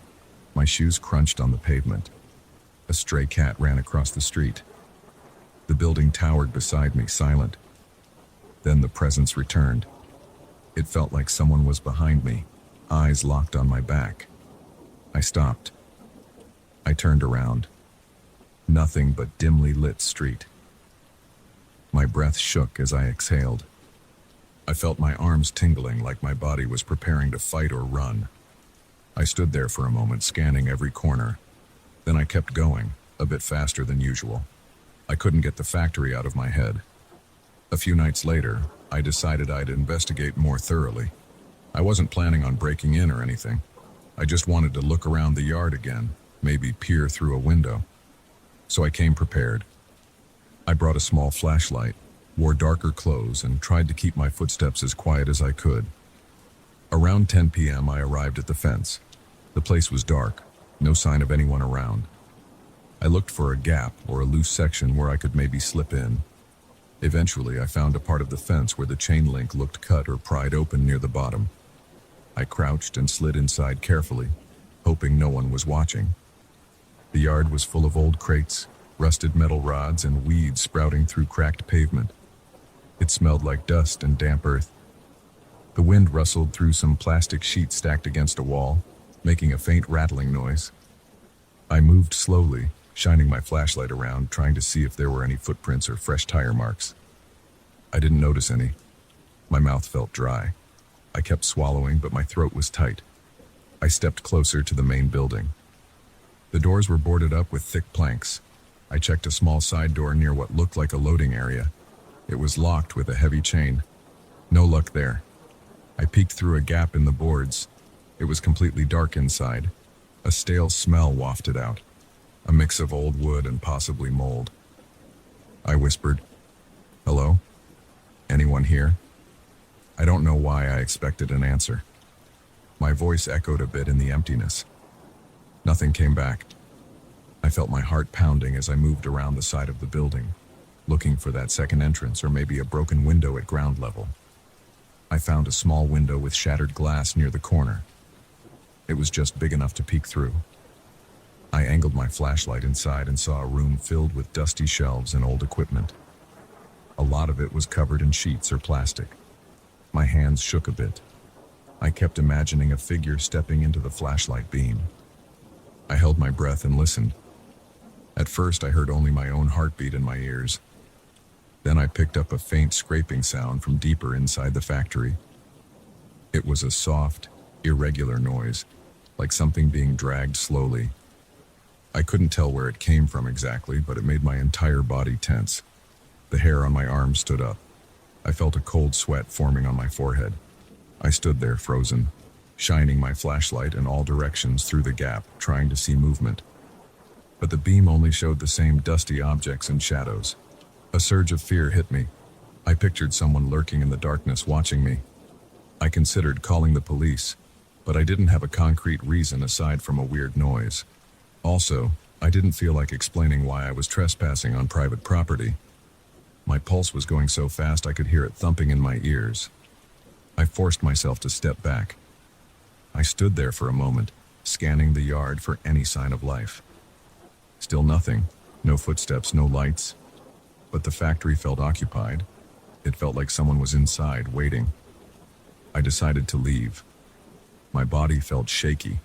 My shoes crunched on the pavement. A stray cat ran across the street. The building towered beside me, silent. Then the presence returned. It felt like someone was behind me, eyes locked on my back. I stopped. I turned around. Nothing but dimly lit street. My breath shook as I exhaled. I felt my arms tingling like my body was preparing to fight or run. I stood there for a moment, scanning every corner. Then I kept going, a bit faster than usual. I couldn't get the factory out of my head. A few nights later, I decided I'd investigate more thoroughly. I wasn't planning on breaking in or anything. I just wanted to look around the yard again, maybe peer through a window. So I came prepared. I brought a small flashlight, wore darker clothes, and tried to keep my footsteps as quiet as I could. Around 10 p.m. I arrived at the fence. The place was dark, no sign of anyone around. I looked for a gap or a loose section where I could maybe slip in. Eventually, I found a part of the fence where the chain link looked cut or pried open near the bottom. I crouched and slid inside carefully, hoping no one was watching. The yard was full of old crates, rusted metal rods, and weeds sprouting through cracked pavement. It smelled like dust and damp earth. The wind rustled through some plastic sheets stacked against a wall, making a faint rattling noise. I moved slowly, shining my flashlight around, trying to see if there were any footprints or fresh tire marks. I didn't notice any. My mouth felt dry. I kept swallowing, but my throat was tight. I stepped closer to the main building. The doors were boarded up with thick planks. I checked a small side door near what looked like a loading area. It was locked with a heavy chain. No luck there. I peeked through a gap in the boards. It was completely dark inside. A stale smell wafted out, a mix of old wood and possibly mold. I whispered, "Hello? Anyone here?" I don't know why I expected an answer. My voice echoed a bit in the emptiness. Nothing came back. I felt my heart pounding as I moved around the side of the building, looking for that second entrance or maybe a broken window at ground level. I found a small window with shattered glass near the corner. It was just big enough to peek through. I angled my flashlight inside and saw a room filled with dusty shelves and old equipment. A lot of it was covered in sheets or plastic. My hands shook a bit. I kept imagining a figure stepping into the flashlight beam. I held my breath and listened. At first, I heard only my own heartbeat in my ears. Then I picked up a faint scraping sound from deeper inside the factory. It was a soft, irregular noise, like something being dragged slowly. I couldn't tell where it came from exactly, but it made my entire body tense. The hair on my arms stood up. I felt a cold sweat forming on my forehead. I stood there frozen, shining my flashlight in all directions through the gap, trying to see movement. But the beam only showed the same dusty objects and shadows. A surge of fear hit me. I pictured someone lurking in the darkness watching me. I considered calling the police, but I didn't have a concrete reason aside from a weird noise. Also, I didn't feel like explaining why I was trespassing on private property. My pulse was going so fast I could hear it thumping in my ears. I forced myself to step back. I stood there for a moment, scanning the yard for any sign of life. Still nothing. No footsteps, no lights. But the factory felt occupied. It felt like someone was inside, waiting. I decided to leave. My body felt shaky.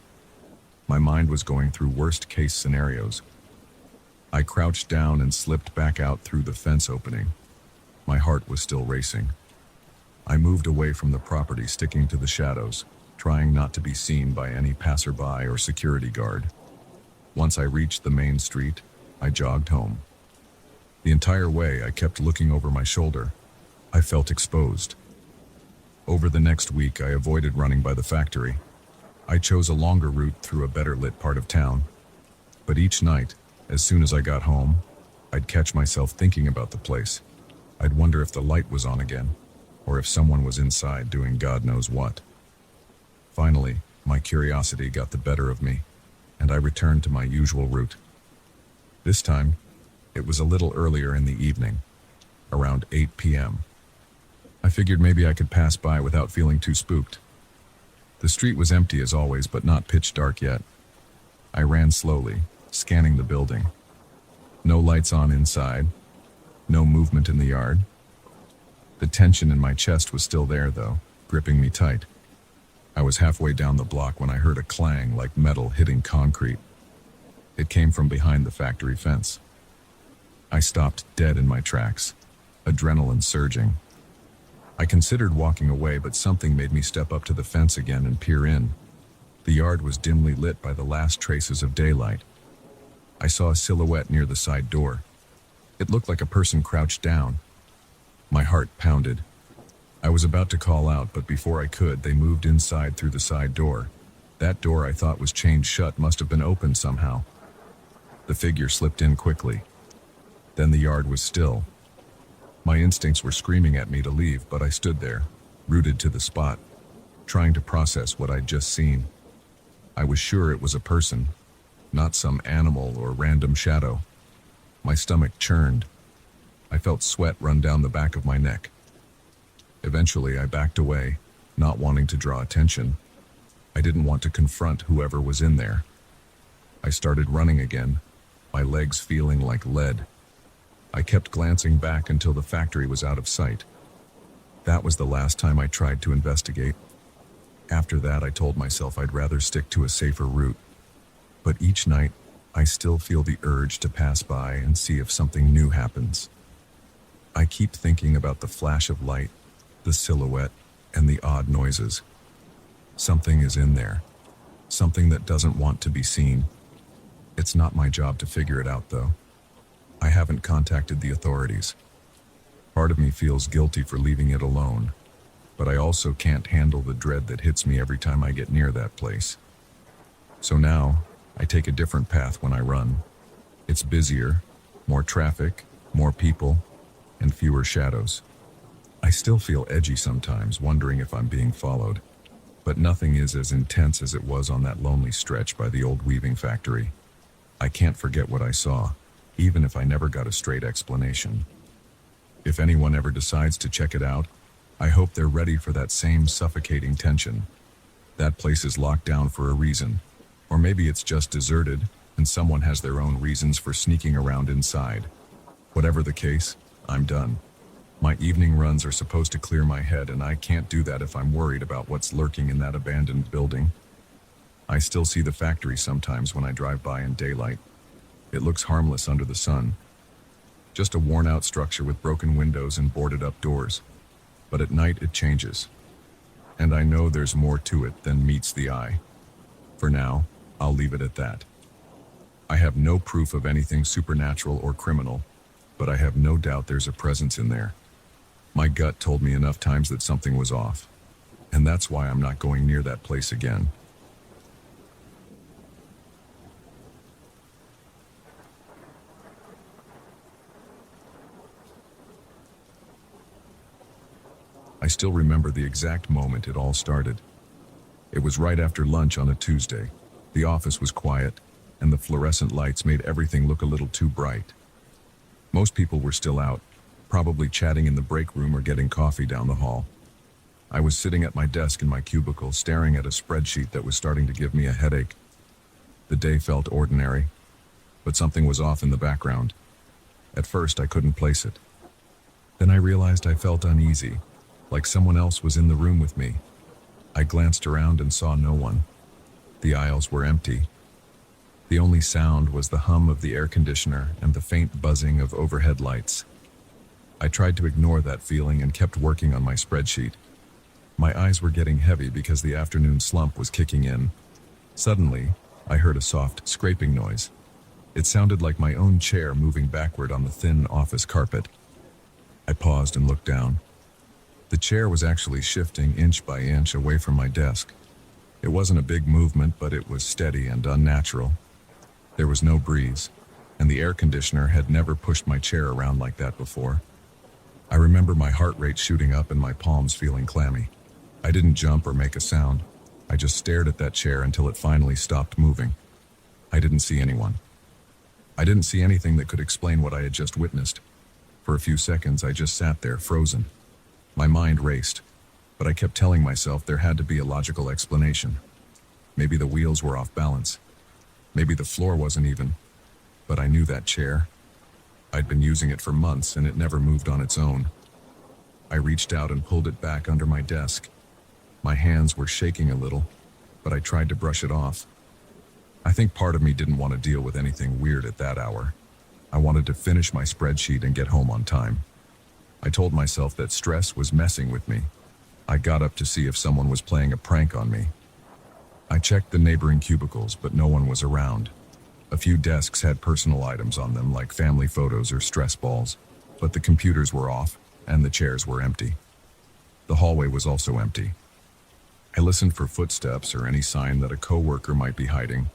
My mind was going through worst-case scenarios. I crouched down and slipped back out through the fence opening. My heart was still racing. I moved away from the property, sticking to the shadows, trying not to be seen by any passerby or security guard. Once I reached the main street, I jogged home. The entire way, I kept looking over my shoulder. I felt exposed. Over the next week, I avoided running by the factory. I chose a longer route through a better lit part of town. But each night, as soon as I got home, I'd catch myself thinking about the place. I'd wonder if the light was on again, or if someone was inside doing God knows what. Finally, My curiosity got the better of me, and I returned to my usual route. This time, it was a little earlier in the evening, around 8 p.m. I figured maybe I could pass by without feeling too spooked. The street was empty as always, but not pitch dark yet. I ran slowly, scanning the building. No lights on inside, no movement in the yard. The tension in my chest was still there, though, gripping me tight. I was halfway down the block when I heard a clang like metal hitting concrete. It came from behind the factory fence. I stopped dead in my tracks, adrenaline surging. I considered walking away, but something made me step up to the fence again and peer in. The yard was dimly lit by the last traces of daylight. I saw a silhouette near the side door. It looked like a person crouched down. My heart pounded. I was about to call out, but before I could, they moved inside through the side door. That door I thought was chained shut must have been opened somehow. The figure slipped in quickly. Then the yard was still. My instincts were screaming at me to leave, but I stood there, rooted to the spot, trying to process what I'd just seen. I was sure it was a person, not some animal or random shadow. My stomach churned. I felt sweat run down the back of my neck. Eventually, I backed away, not wanting to draw attention. I didn't want to confront whoever was in there. I started running again, my legs feeling like lead. I kept glancing back until the factory was out of sight. That was the last time I tried to investigate. After that, I told myself I'd rather stick to a safer route. But each night, I still feel the urge to pass by and see if something new happens. I keep thinking about the flash of light, the silhouette, and the odd noises. Something is in there. Something that doesn't want to be seen. It's not my job to figure it out, though. I haven't contacted the authorities. Part of me feels guilty for leaving it alone, but I also can't handle the dread that hits me every time I get near that place. So now, I take a different path when I run. It's busier, more traffic, more people, and fewer shadows. I still feel edgy sometimes, wondering if I'm being followed, but nothing is as intense as it was on that lonely stretch by the old weaving factory. I can't forget what I saw, even if I never got a straight explanation. If anyone ever decides to check it out, I hope they're ready for that same suffocating tension. That place is locked down for a reason, or maybe it's just deserted and someone has their own reasons for sneaking around inside. Whatever the case, I'm done. My evening runs are supposed to clear my head, and I can't do that if I'm worried about what's lurking in that abandoned building. I still see the factory sometimes when I drive by in daylight. It looks harmless under the sun. Just a worn-out structure with broken windows and boarded-up doors. But at night it changes. And I know there's more to it than meets the eye. For now, I'll leave it at that. I have no proof of anything supernatural or criminal, but I have no doubt there's a presence in there. My gut told me enough times that something was off, and that's why I'm not going near that place again. I still remember the exact moment it all started. It was right after lunch on a Tuesday. The office was quiet, and the fluorescent lights made everything look a little too bright. Most people were still out, probably chatting in the break room or getting coffee down the hall. I was sitting at my desk in my cubicle, staring at a spreadsheet that was starting to give me a headache. The day felt ordinary, but something was off in the background. At first, I couldn't place it. Then I realized I felt uneasy, like someone else was in the room with me. I glanced around and saw no one. The aisles were empty. The only sound was the hum of the air conditioner and the faint buzzing of overhead lights. I tried to ignore that feeling and kept working on my spreadsheet. My eyes were getting heavy because the afternoon slump was kicking in. Suddenly, I heard a soft scraping noise. It sounded like my own chair moving backward on the thin office carpet. I paused and looked down. The chair was actually shifting inch by inch away from my desk. It wasn't a big movement, but it was steady and unnatural. There was no breeze, and the air conditioner had never pushed my chair around like that before. I remember my heart rate shooting up and my palms feeling clammy. I didn't jump or make a sound. I just stared at that chair until it finally stopped moving. I didn't see anyone. I didn't see anything that could explain what I had just witnessed. For a few seconds, I just sat there, frozen. My mind raced, but I kept telling myself there had to be a logical explanation. Maybe the wheels were off balance. Maybe the floor wasn't even. But I knew that chair. I'd been using it for months and it never moved on its own. I reached out and pulled it back under my desk. My hands were shaking a little, but I tried to brush it off. I think part of me didn't want to deal with anything weird at that hour. I wanted to finish my spreadsheet and get home on time. I told myself that stress was messing with me. I got up to see if someone was playing a prank on me. I checked the neighboring cubicles, but no one was around. A few desks had personal items on them, like family photos or stress balls, but the computers were off and the chairs were empty. The hallway was also empty. I listened for footsteps or any sign that a coworker might be hiding,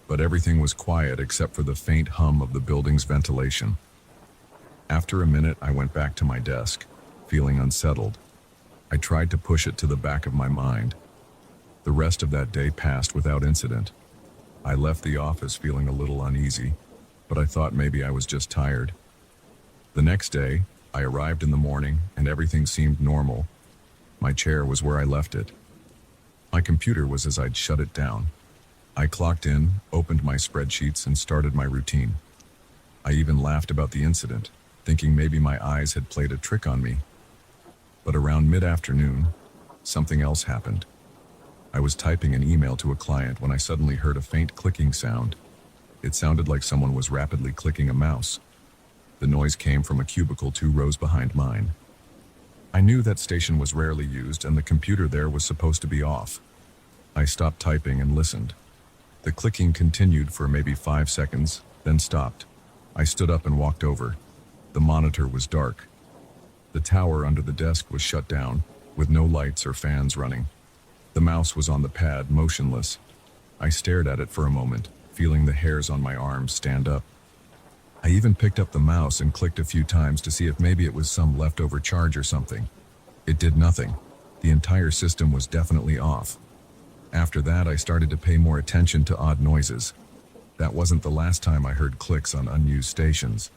but everything was quiet except for the faint hum of the building's ventilation. After a minute, I went back to my desk, feeling unsettled. I tried to push it to the back of my mind. The rest of that day passed without incident. I left the office feeling a little uneasy, but I thought maybe I was just tired. The next day, I arrived in the morning and everything seemed normal. My chair was where I left it. My computer was as I'd shut it down. I clocked in, opened my spreadsheets, and started my routine. I even laughed about the incident, thinking maybe my eyes had played a trick on me. But around mid-afternoon, something else happened. I was typing an email to a client when I suddenly heard a faint clicking sound. It sounded like someone was rapidly clicking a mouse. The noise came from a cubicle 2 rows behind mine. I knew that station was rarely used and the computer there was supposed to be off. I stopped typing and listened. The clicking continued for maybe 5 seconds, then stopped. I stood up and walked over. The monitor was dark. The tower under the desk was shut down, with no lights or fans running. The mouse was on the pad, motionless. I stared at it for a moment, feeling the hairs on my arms stand up. I even picked up the mouse and clicked a few times to see if maybe it was some leftover charge or something. It did nothing. The entire system was definitely off. After that, I started to pay more attention to odd noises. That wasn't the last time I heard clicks on unused stations.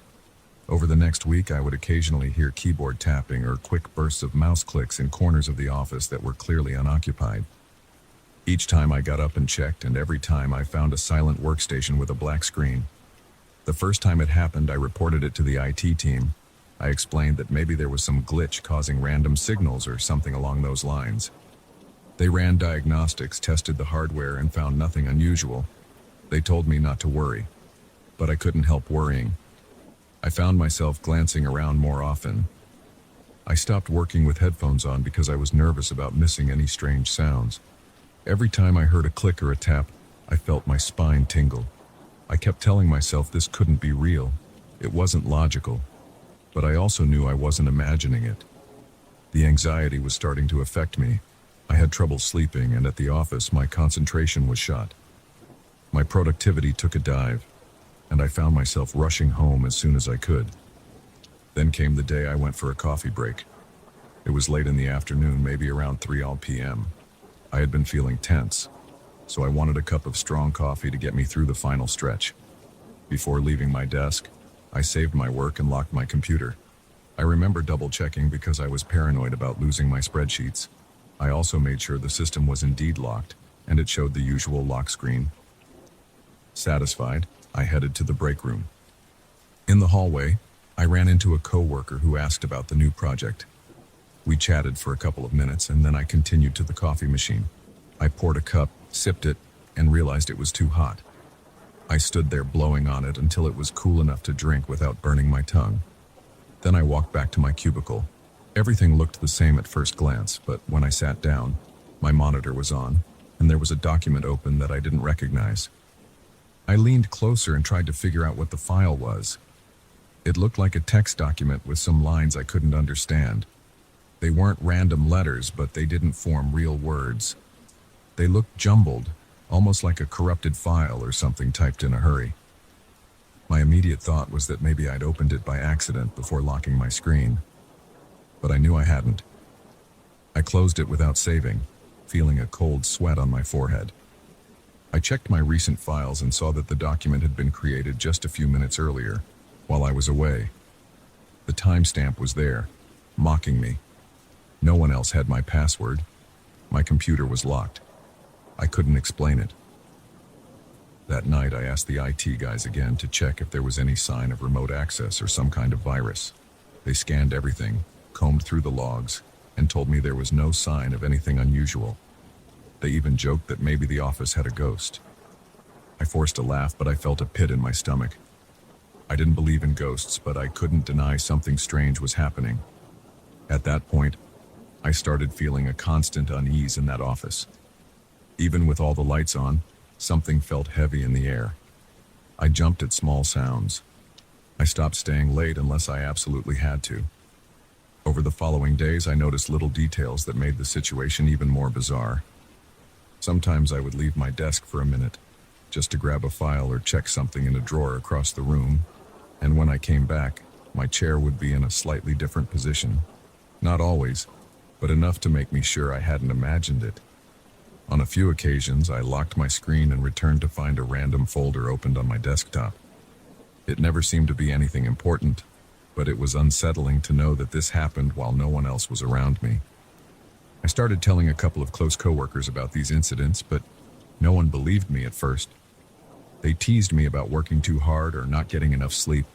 Over the next week, I would occasionally hear keyboard tapping or quick bursts of mouse clicks in corners of the office that were clearly unoccupied. Each time I got up and checked, and every time I found a silent workstation with a black screen. The first time it happened, I reported it to the IT team. I explained that maybe there was some glitch causing random signals or something along those lines. They ran diagnostics, tested the hardware, and found nothing unusual. They told me not to worry, but I couldn't help worrying. I found myself glancing around more often. I stopped working with headphones on because I was nervous about missing any strange sounds. Every time I heard a click or a tap, I felt my spine tingle. I kept telling myself this couldn't be real. It wasn't logical. But I also knew I wasn't imagining it. The anxiety was starting to affect me. I had trouble sleeping, and at the office, my concentration was shot. My productivity took a dive, and I found myself rushing home as soon as I could. Then came the day I went for a coffee break. It was late in the afternoon, maybe around 3 p.m. I had been feeling tense, so I wanted a cup of strong coffee to get me through the final stretch. Before leaving my desk, I saved my work and locked my computer. I remember double-checking because I was paranoid about losing my spreadsheets. I also made sure the system was indeed locked, and it showed the usual lock screen. Satisfied, I headed to the break room. In the hallway, I ran into a coworker who asked about the new project. We chatted for a couple of minutes, and then I continued to the coffee machine. I poured a cup, sipped it, and realized it was too hot. I stood there blowing on it until it was cool enough to drink without burning my tongue. Then I walked back to my cubicle. Everything looked the same at first glance, but when I sat down, my monitor was on, and there was a document open that I didn't recognize. I leaned closer and tried to figure out what the file was. It looked like a text document with some lines I couldn't understand. They weren't random letters, but they didn't form real words. They looked jumbled, almost like a corrupted file or something typed in a hurry. My immediate thought was that maybe I'd opened it by accident before locking my screen. But I knew I hadn't. I closed it without saving, feeling a cold sweat on my forehead. I checked my recent files and saw that the document had been created just a few minutes earlier, while I was away. The timestamp was there, mocking me. No one else had my password. My computer was locked. I couldn't explain it. That night, I asked the IT guys again to check if there was any sign of remote access or some kind of virus. They scanned everything, combed through the logs, and told me there was no sign of anything unusual. They even joked that maybe the office had a ghost. I forced a laugh, but I felt a pit in my stomach. I didn't believe in ghosts, but I couldn't deny something strange was happening. At that point, I started feeling a constant unease in that office. Even with all the lights on, something felt heavy in the air. I jumped at small sounds. I stopped staying late unless I absolutely had to. Over the following days, I noticed little details that made the situation even more bizarre. Sometimes I would leave my desk for a minute, just to grab a file or check something in a drawer across the room, and when I came back, my chair would be in a slightly different position. Not always, but enough to make me sure I hadn't imagined it. On a few occasions, I locked my screen and returned to find a random folder opened on my desktop. It never seemed to be anything important, but it was unsettling to know that this happened while no one else was around me. I started telling a couple of close coworkers about these incidents, but no one believed me at first. They teased me about working too hard or not getting enough sleep.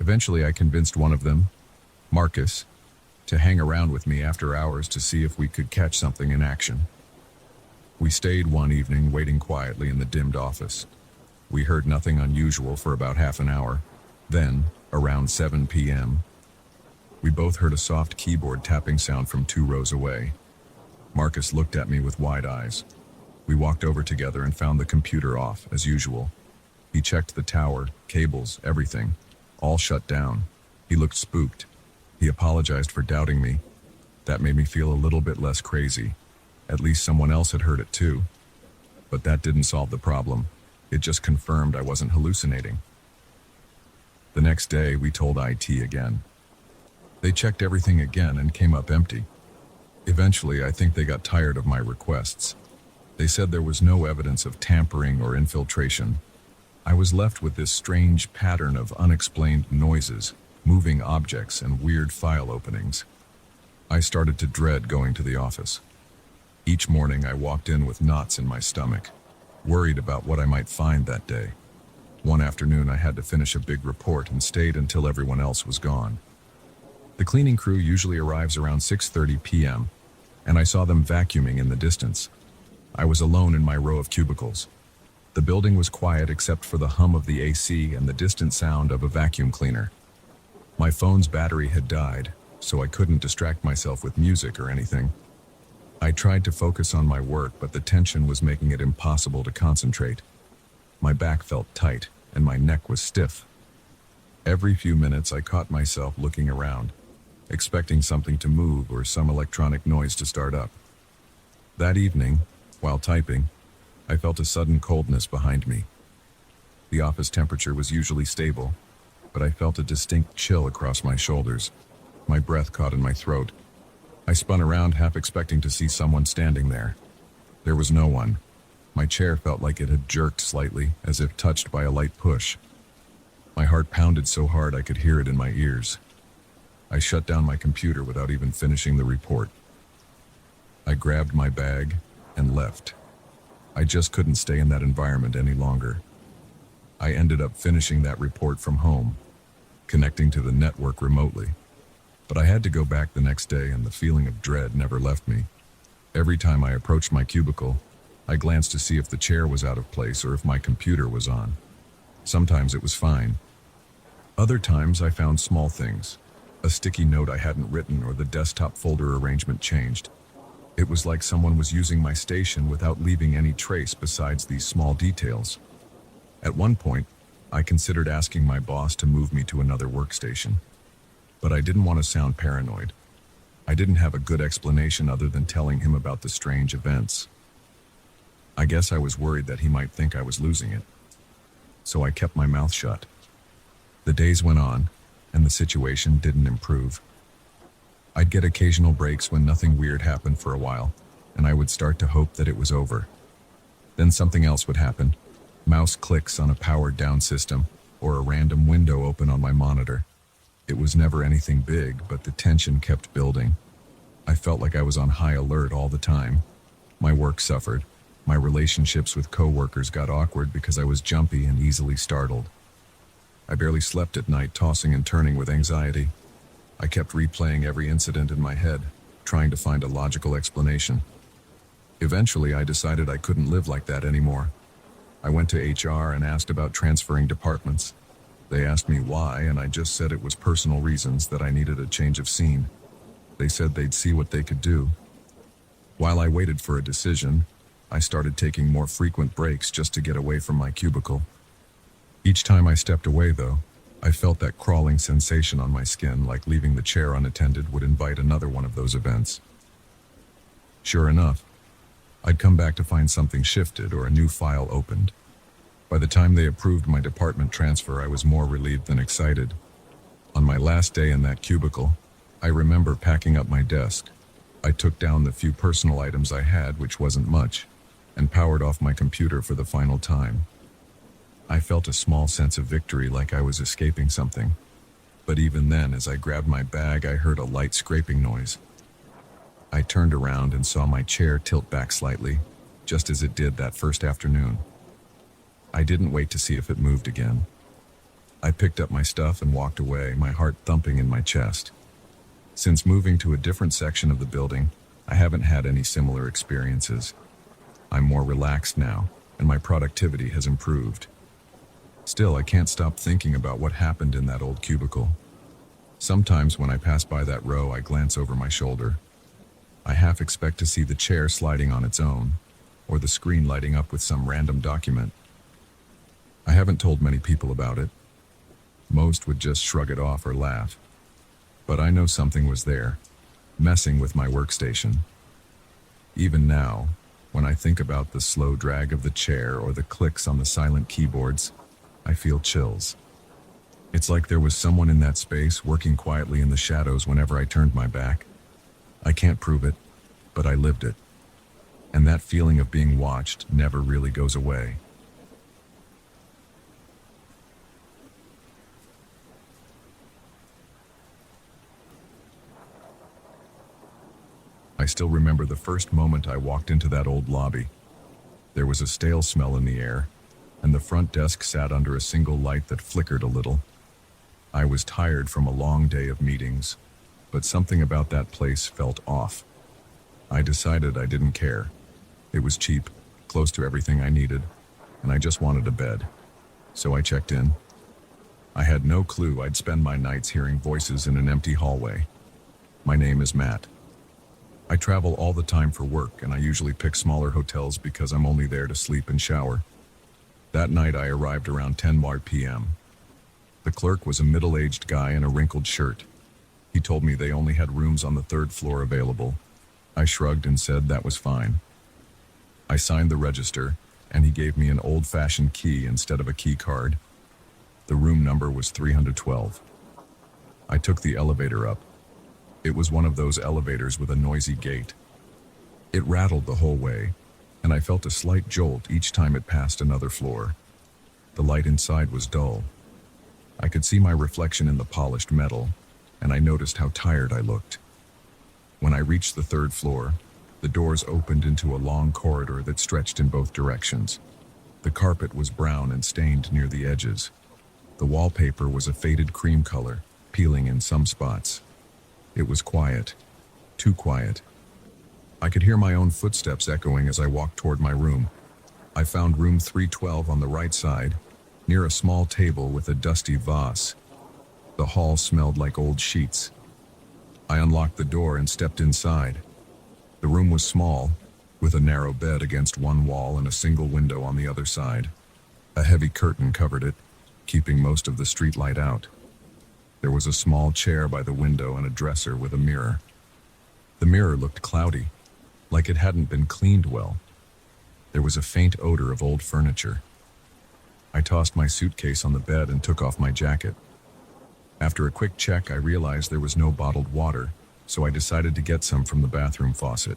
Eventually, I convinced one of them, Marcus, to hang around with me after hours to see if we could catch something in action. We stayed one evening waiting quietly in the dimmed office. We heard nothing unusual for about half an hour. Then, around 7 p.m., we both heard a soft keyboard tapping sound from 2 rows away. Marcus looked at me with wide eyes. We walked over together and found the computer off, as usual. He checked the tower, cables, everything, all shut down. He looked spooked. He apologized for doubting me. That made me feel a little bit less crazy. At least someone else had heard it too. But that didn't solve the problem. It just confirmed I wasn't hallucinating. The next day, we told IT again. They checked everything again and came up empty. Eventually, I think they got tired of my requests. They said there was no evidence of tampering or infiltration. I was left with this strange pattern of unexplained noises, moving objects, and weird file openings. I started to dread going to the office. Each morning, I walked in with knots in my stomach, worried about what I might find that day. One afternoon, I had to finish a big report and stayed until everyone else was gone. The cleaning crew usually arrives around 6:30 p.m., and I saw them vacuuming in the distance. I was alone in my row of cubicles. The building was quiet except for the hum of the AC and the distant sound of a vacuum cleaner. My phone's battery had died, so I couldn't distract myself with music or anything. I tried to focus on my work, but the tension was making it impossible to concentrate. My back felt tight, and my neck was stiff. Every few minutes, I caught myself looking around, expecting something to move or some electronic noise to start up. That evening, while typing, I felt a sudden coldness behind me. The office temperature was usually stable, but I felt a distinct chill across my shoulders. My breath caught in my throat. I spun around, half expecting to see someone standing there. There was no one. My chair felt like it had jerked slightly, as if touched by a light push. My heart pounded so hard I could hear it in my ears. I shut down my computer without even finishing the report. I grabbed my bag and left. I just couldn't stay in that environment any longer. I ended up finishing that report from home, connecting to the network remotely. But I had to go back the next day, and the feeling of dread never left me. Every time I approached my cubicle, I glanced to see if the chair was out of place or if my computer was on. Sometimes it was fine. Other times I found small things. A sticky note I hadn't written or the desktop folder arrangement changed. It was like someone was using my station without leaving any trace besides these small details. At one point, I considered asking my boss to move me to another workstation. But I didn't want to sound paranoid. I didn't have a good explanation other than telling him about the strange events. I guess I was worried that he might think I was losing it. So I kept my mouth shut. The days went on, and the situation didn't improve. I'd get occasional breaks when nothing weird happened for a while, and I would start to hope that it was over. Then something else would happen. Mouse clicks on a powered down system, or a random window open on my monitor. It was never anything big, but the tension kept building. I felt like I was on high alert all the time. My work suffered. My relationships with coworkers got awkward because I was jumpy and easily startled. I barely slept at night, tossing and turning with anxiety. I kept replaying every incident in my head, trying to find a logical explanation. Eventually, I decided I couldn't live like that anymore. I went to HR and asked about transferring departments. They asked me why, and I just said it was personal reasons, that I needed a change of scene. They said they'd see what they could do. While I waited for a decision, I started taking more frequent breaks just to get away from my cubicle. Each time I stepped away, though, I felt that crawling sensation on my skin, like leaving the chair unattended would invite another one of those events. Sure enough, I'd come back to find something shifted or a new file opened. By the time they approved my department transfer, I was more relieved than excited. On my last day in that cubicle, I remember packing up my desk. I took down the few personal items I had, which wasn't much, and powered off my computer for the final time. I felt a small sense of victory, like I was escaping something. But even then, as I grabbed my bag, I heard a light scraping noise. I turned around and saw my chair tilt back slightly, just as it did that first afternoon. I didn't wait to see if it moved again. I picked up my stuff and walked away, my heart thumping in my chest. Since moving to a different section of the building, I haven't had any similar experiences. I'm more relaxed now, and my productivity has improved. Still, I can't stop thinking about what happened in that old cubicle. Sometimes when I pass by that row, I glance over my shoulder. I half expect to see the chair sliding on its own, or the screen lighting up with some random document. I haven't told many people about it. Most would just shrug it off or laugh. But I know something was there, messing with my workstation. Even now, when I think about the slow drag of the chair or the clicks on the silent keyboards, I feel chills. It's like there was someone in that space working quietly in the shadows whenever I turned my back. I can't prove it, but I lived it. And that feeling of being watched never really goes away. I still remember the first moment I walked into that old lobby. There was a stale smell in the air, and the front desk sat under a single light that flickered a little. I was tired from a long day of meetings, but something about that place felt off. I decided I didn't care. It was cheap, close to everything I needed, and I just wanted a bed. So I checked in. I had no clue I'd spend my nights hearing voices in an empty hallway. My name is Matt. I travel all the time for work, and I usually pick smaller hotels because I'm only there to sleep and shower. That night I arrived around 10 p.m. The clerk was a middle-aged guy in a wrinkled shirt. He told me they only had rooms on the third floor available. I shrugged and said that was fine. I signed the register, and he gave me an old-fashioned key instead of a key card. The room number was 312. I took the elevator up. It was one of those elevators with a noisy gate. It rattled the whole way, and I felt a slight jolt each time it passed another floor. The light inside was dull. I could see my reflection in the polished metal, and I noticed how tired I looked. When I reached the third floor, the doors opened into a long corridor that stretched in both directions. The carpet was brown and stained near the edges. The wallpaper was a faded cream color, peeling in some spots. It was quiet, too quiet. I could hear my own footsteps echoing as I walked toward my room. I found room 312 on the right side, near a small table with a dusty vase. The hall smelled like old sheets. I unlocked the door and stepped inside. The room was small, with a narrow bed against one wall and a single window on the other side. A heavy curtain covered it, keeping most of the street light out. There was a small chair by the window and a dresser with a mirror. The mirror looked cloudy, like it hadn't been cleaned well. There was a faint odor of old furniture. I tossed my suitcase on the bed and took off my jacket. After a quick check, I realized there was no bottled water, so I decided to get some from the bathroom faucet.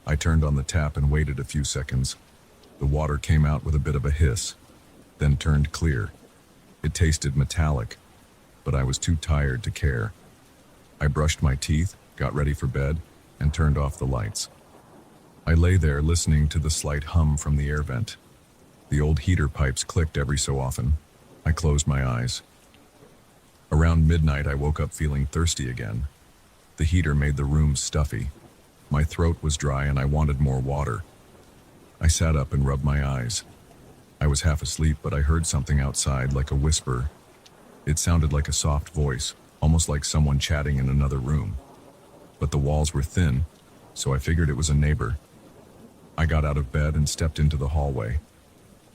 I turned on the tap and waited a few seconds. The water came out with a bit of a hiss, then turned clear. It tasted metallic, but I was too tired to care. I brushed my teeth, got ready for bed, and turned off the lights. I lay there listening to the slight hum from the air vent. The old heater pipes clicked every so often. I closed my eyes. Around midnight, I woke up feeling thirsty again. The heater made the room stuffy. My throat was dry and I wanted more water. I sat up and rubbed my eyes. I was half asleep, but I heard something outside, like a whisper. It sounded like a soft voice, almost like someone chatting in another room. But the walls were thin, so I figured it was a neighbor. I got out of bed and stepped into the hallway.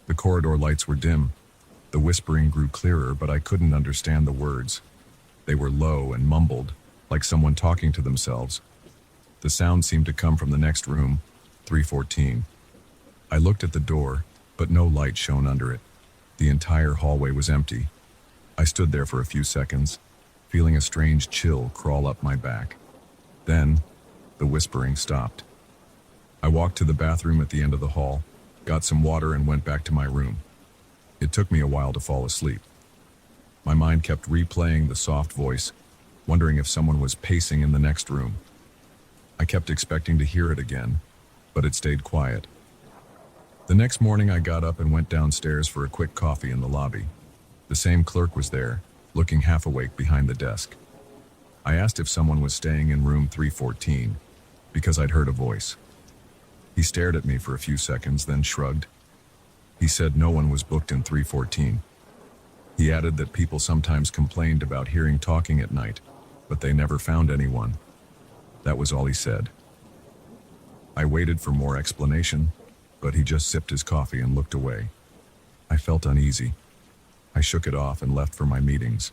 The corridor lights were dim. The whispering grew clearer, but I couldn't understand the words. They were low and mumbled, like someone talking to themselves. The sound seemed to come from the next room, 314. I looked at the door, but no light shone under it. The entire hallway was empty. I stood there for a few seconds, feeling a strange chill crawl up my back. Then, the whispering stopped. I walked to the bathroom at the end of the hall, got some water and went back to my room. It took me a while to fall asleep. My mind kept replaying the soft voice, wondering if someone was pacing in the next room. I kept expecting to hear it again, but it stayed quiet. The next morning I got up and went downstairs for a quick coffee in the lobby. The same clerk was there, looking half awake behind the desk. I asked if someone was staying in room 314, because I'd heard a voice. He stared at me for a few seconds, then shrugged. He said no one was booked in 314. He added that people sometimes complained about hearing talking at night, but they never found anyone. That was all he said. I waited for more explanation, but he just sipped his coffee and looked away. I felt uneasy. I shook it off and left for my meetings.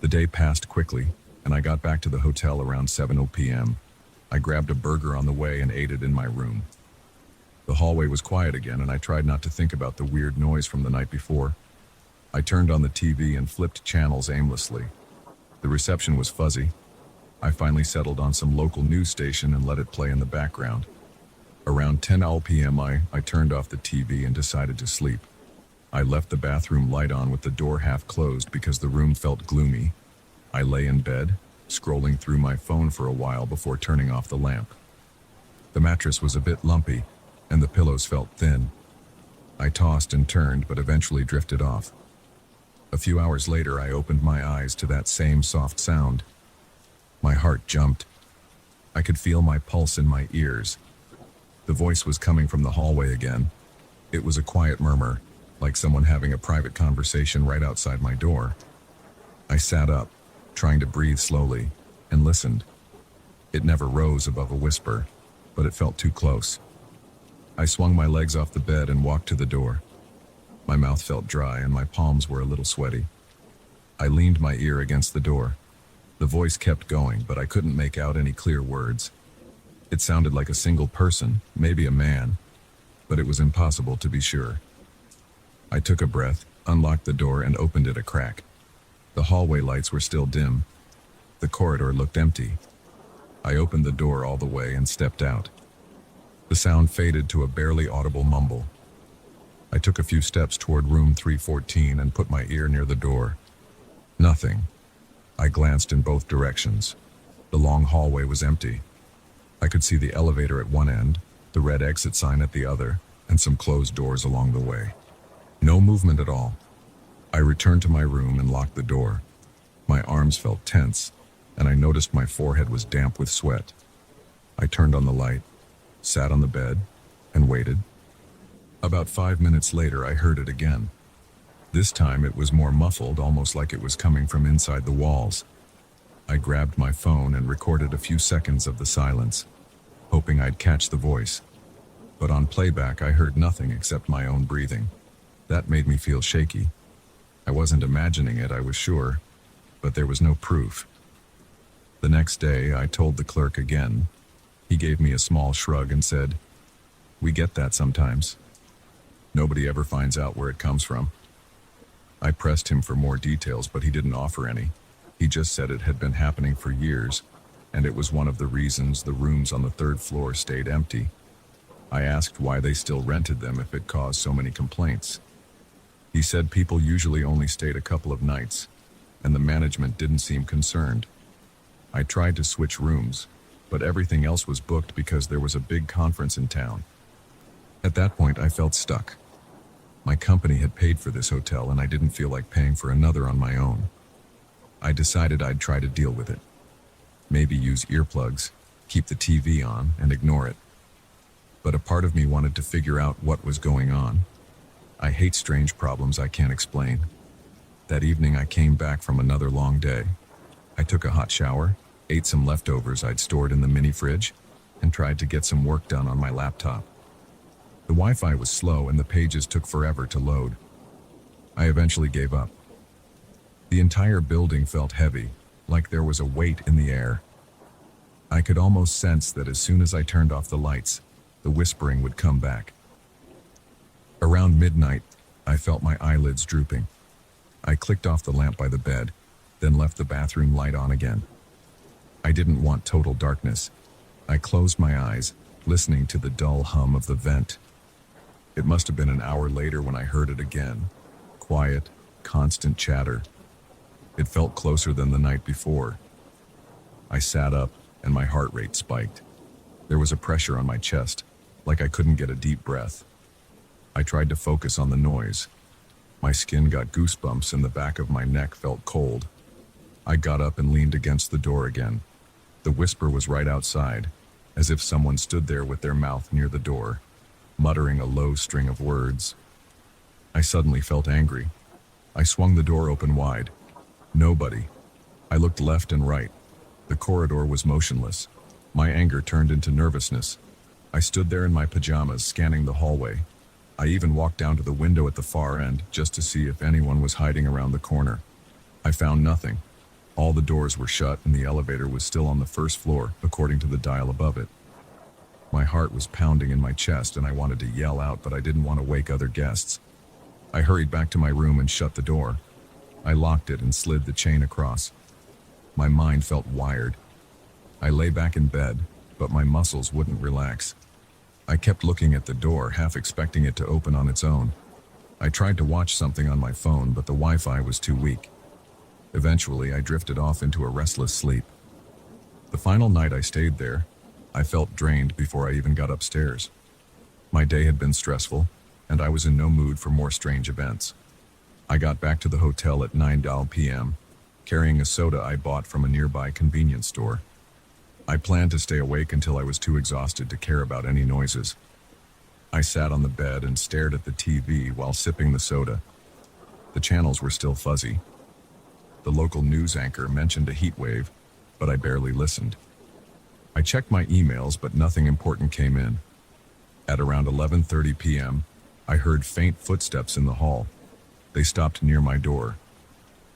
The day passed quickly, and I got back to the hotel around 7 p.m. I grabbed a burger on the way and ate it in my room. The hallway was quiet again, and I tried not to think about the weird noise from the night before. I turned on the TV and flipped channels aimlessly. The reception was fuzzy. I finally settled on some local news station and let it play in the background. Around 10 p.m. I turned off the TV and decided to sleep. I left the bathroom light on with the door half closed because the room felt gloomy. I lay in bed, scrolling through my phone for a while before turning off the lamp. The mattress was a bit lumpy, and the pillows felt thin. I tossed and turned, but eventually drifted off. A few hours later, I opened my eyes to that same soft sound. My heart jumped. I could feel my pulse in my ears. The voice was coming from the hallway again. It was a quiet murmur, like someone having a private conversation right outside my door. I sat up, trying to breathe slowly, and listened. It never rose above a whisper, but it felt too close. I swung my legs off the bed and walked to the door. My mouth felt dry and my palms were a little sweaty. I leaned my ear against the door. The voice kept going, but I couldn't make out any clear words. It sounded like a single person, maybe a man, but it was impossible to be sure. I took a breath, unlocked the door, and opened it a crack. The hallway lights were still dim. The corridor looked empty. I opened the door all the way and stepped out. The sound faded to a barely audible mumble. I took a few steps toward room 314 and put my ear near the door. Nothing. I glanced in both directions. The long hallway was empty. I could see the elevator at one end, the red exit sign at the other, and some closed doors along the way. No movement at all. I returned to my room and locked the door. My arms felt tense, and I noticed my forehead was damp with sweat. I turned on the light, sat on the bed, and waited. About 5 minutes later, I heard it again. This time it was more muffled, almost like it was coming from inside the walls. I grabbed my phone and recorded a few seconds of the silence, hoping I'd catch the voice. But on playback, I heard nothing except my own breathing. That made me feel shaky. I wasn't imagining it, I was sure, but there was no proof. The next day, I told the clerk again. He gave me a small shrug and said, "We get that sometimes. Nobody ever finds out where it comes from." I pressed him for more details, but he didn't offer any. He just said it had been happening for years, and it was one of the reasons the rooms on the third floor stayed empty. I asked why they still rented them if it caused so many complaints. He said people usually only stayed a couple of nights, and the management didn't seem concerned. I tried to switch rooms, but everything else was booked because there was a big conference in town. At that point, I felt stuck. My company had paid for this hotel, and I didn't feel like paying for another on my own. I decided I'd try to deal with it. Maybe use earplugs, keep the TV on, and ignore it. But a part of me wanted to figure out what was going on. I hate strange problems I can't explain. That evening I came back from another long day. I took a hot shower, ate some leftovers I'd stored in the mini fridge, and tried to get some work done on my laptop. The Wi-Fi was slow and the pages took forever to load. I eventually gave up. The entire building felt heavy, like there was a weight in the air. I could almost sense that as soon as I turned off the lights, the whispering would come back. Around midnight, I felt my eyelids drooping. I clicked off the lamp by the bed, then left the bathroom light on again. I didn't want total darkness. I closed my eyes, listening to the dull hum of the vent. It must have been an hour later when I heard it again. Quiet, constant chatter. It felt closer than the night before. I sat up, and my heart rate spiked. There was a pressure on my chest, like I couldn't get a deep breath. I tried to focus on the noise. My skin got goosebumps and the back of my neck felt cold. I got up and leaned against the door again. The whisper was right outside, as if someone stood there with their mouth near the door, muttering a low string of words. I suddenly felt angry. I swung the door open wide. Nobody. I looked left and right. The corridor was motionless. My anger turned into nervousness. I stood there in my pajamas, scanning the hallway. I even walked down to the window at the far end, just to see if anyone was hiding around the corner. I found nothing. All the doors were shut and the elevator was still on the first floor, according to the dial above it. My heart was pounding in my chest and I wanted to yell out, but I didn't want to wake other guests. I hurried back to my room and shut the door. I locked it and slid the chain across. My mind felt wired. I lay back in bed, but my muscles wouldn't relax. I kept looking at the door, half expecting it to open on its own. I tried to watch something on my phone, but the Wi-Fi was too weak. Eventually, I drifted off into a restless sleep. The final night I stayed there, I felt drained before I even got upstairs. My day had been stressful, and I was in no mood for more strange events. I got back to the hotel at 9 p.m., carrying a soda I bought from a nearby convenience store. I planned to stay awake until I was too exhausted to care about any noises. I sat on the bed and stared at the TV while sipping the soda. The channels were still fuzzy. The local news anchor mentioned a heat wave, but I barely listened. I checked my emails, but nothing important came in. At around 11:30 p.m., I heard faint footsteps in the hall. They stopped near my door.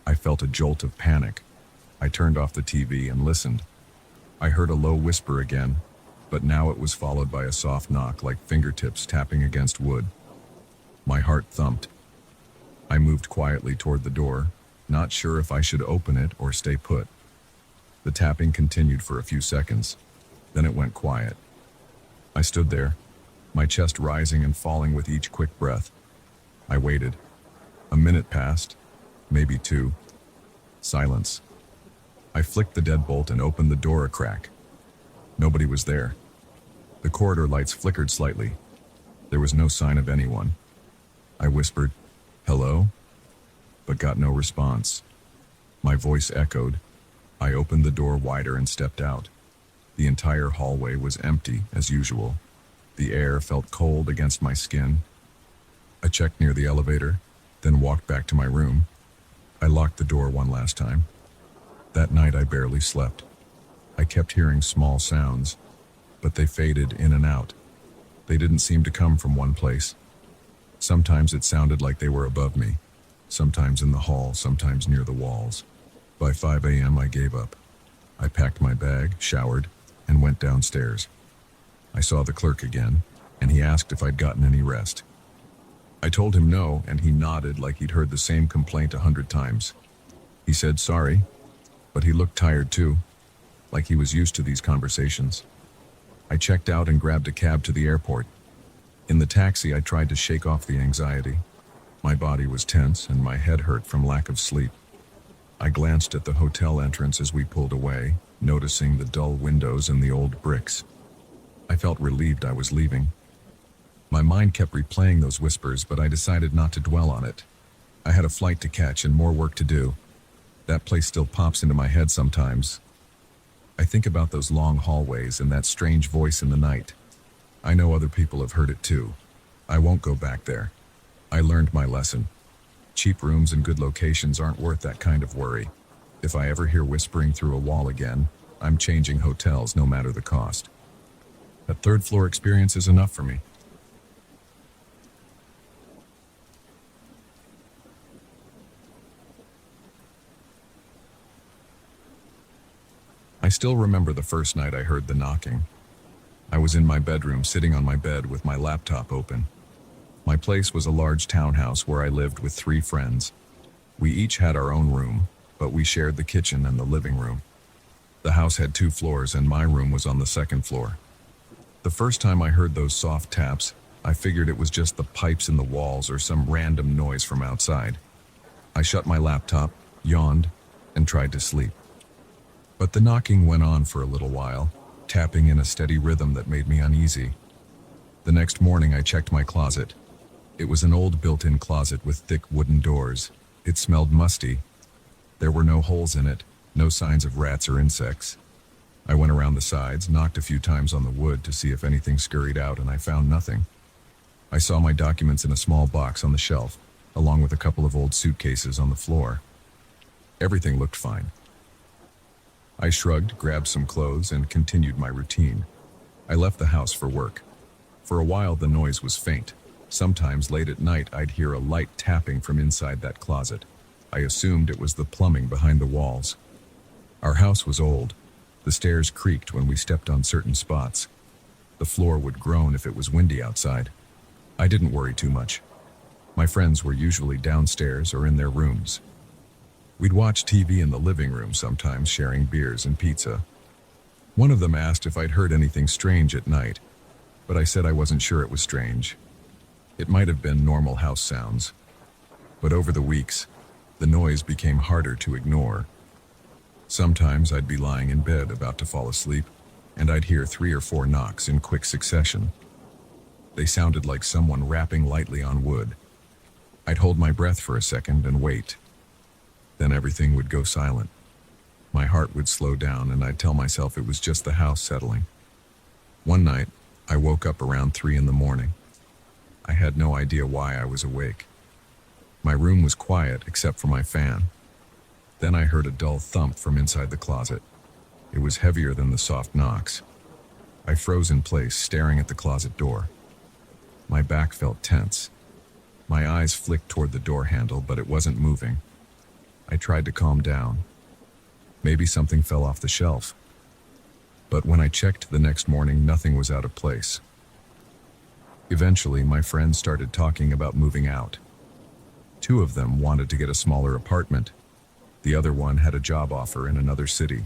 I felt a jolt of panic. I turned off the TV and listened. I heard a low whisper again, but now it was followed by a soft knock like fingertips tapping against wood. My heart thumped. I moved quietly toward the door, not sure if I should open it or stay put. The tapping continued for a few seconds, then it went quiet. I stood there, my chest rising and falling with each quick breath. I waited. A minute passed, maybe two. Silence. I flicked the deadbolt and opened the door a crack. Nobody was there. The corridor lights flickered slightly. There was no sign of anyone. I whispered, "Hello?" but got no response. My voice echoed. I opened the door wider and stepped out. The entire hallway was empty, as usual. The air felt cold against my skin. I checked near the elevator, then walked back to my room. I locked the door one last time. That night I barely slept. I kept hearing small sounds, but they faded in and out. They didn't seem to come from one place. Sometimes it sounded like they were above me, sometimes in the hall, sometimes near the walls. By 5 a.m. I gave up. I packed my bag, showered, and went downstairs. I saw the clerk again, and he asked if I'd gotten any rest. I told him no, and he nodded like he'd heard the same complaint 100 times. He said sorry, but he looked tired too, like he was used to these conversations. I checked out and grabbed a cab to the airport. In the taxi, I tried to shake off the anxiety. My body was tense and my head hurt from lack of sleep. I glanced at the hotel entrance as we pulled away, noticing the dull windows and the old bricks. I felt relieved I was leaving. My mind kept replaying those whispers, but I decided not to dwell on it. I had a flight to catch and more work to do. That place still pops into my head sometimes. I think about those long hallways and that strange voice in the night. I know other people have heard it too. I won't go back there. I learned my lesson. Cheap rooms and good locations aren't worth that kind of worry. If I ever hear whispering through a wall again, I'm changing hotels no matter the cost. That third floor experience is enough for me. I still remember the first night I heard the knocking. I was in my bedroom, sitting on my bed with my laptop open. My place was a large townhouse where I lived with 3 friends. We each had our own room, but we shared the kitchen and the living room. The house had 2 floors and my room was on the 2nd floor. The first time I heard those soft taps, I figured it was just the pipes in the walls or some random noise from outside. I shut my laptop, yawned, and tried to sleep. But the knocking went on for a little while, tapping in a steady rhythm that made me uneasy. The next morning I checked my closet. It was an old built-in closet with thick wooden doors. It smelled musty. There were no holes in it, no signs of rats or insects. I went around the sides, knocked a few times on the wood to see if anything scurried out, and I found nothing. I saw my documents in a small box on the shelf, along with a couple of old suitcases on the floor. Everything looked fine. I shrugged, grabbed some clothes, and continued my routine. I left the house for work. For a while the noise was faint. Sometimes late at night I'd hear a light tapping from inside that closet. I assumed it was the plumbing behind the walls. Our house was old. The stairs creaked when we stepped on certain spots. The floor would groan if it was windy outside. I didn't worry too much. My friends were usually downstairs or in their rooms. We'd watch TV in the living room sometimes, sharing beers and pizza. One of them asked if I'd heard anything strange at night, but I said I wasn't sure it was strange. It might have been normal house sounds. But over the weeks, the noise became harder to ignore. Sometimes I'd be lying in bed about to fall asleep, and I'd hear 3 or 4 knocks in quick succession. They sounded like someone rapping lightly on wood. I'd hold my breath for a second and wait. Then everything would go silent. My heart would slow down and I'd tell myself it was just the house settling. One night, I woke up around 3 in the morning. I had no idea why I was awake. My room was quiet except for my fan. Then I heard a dull thump from inside the closet. It was heavier than the soft knocks. I froze in place, staring at the closet door. My back felt tense. My eyes flicked toward the door handle, but it wasn't moving. I tried to calm down. Maybe something fell off the shelf. But when I checked the next morning, nothing was out of place. Eventually, my friends started talking about moving out. 2 of them wanted to get a smaller apartment. The other one had a job offer in another city.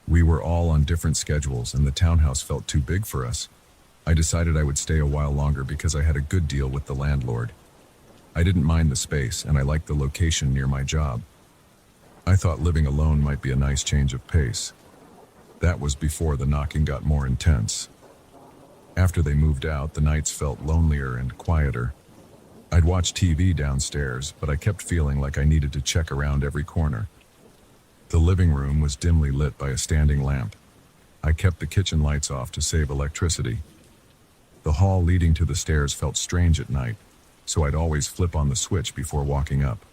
We were all on different schedules and the townhouse felt too big for us. I decided I would stay a while longer because I had a good deal with the landlord. I didn't mind the space and I liked the location near my job. I thought living alone might be a nice change of pace. That was before the knocking got more intense. After they moved out, the nights felt lonelier and quieter. I'd watch TV downstairs, but I kept feeling like I needed to check around every corner. The living room was dimly lit by a standing lamp. I kept the kitchen lights off to save electricity. The hall leading to the stairs felt strange at night, so I'd always flip on the switch before walking up.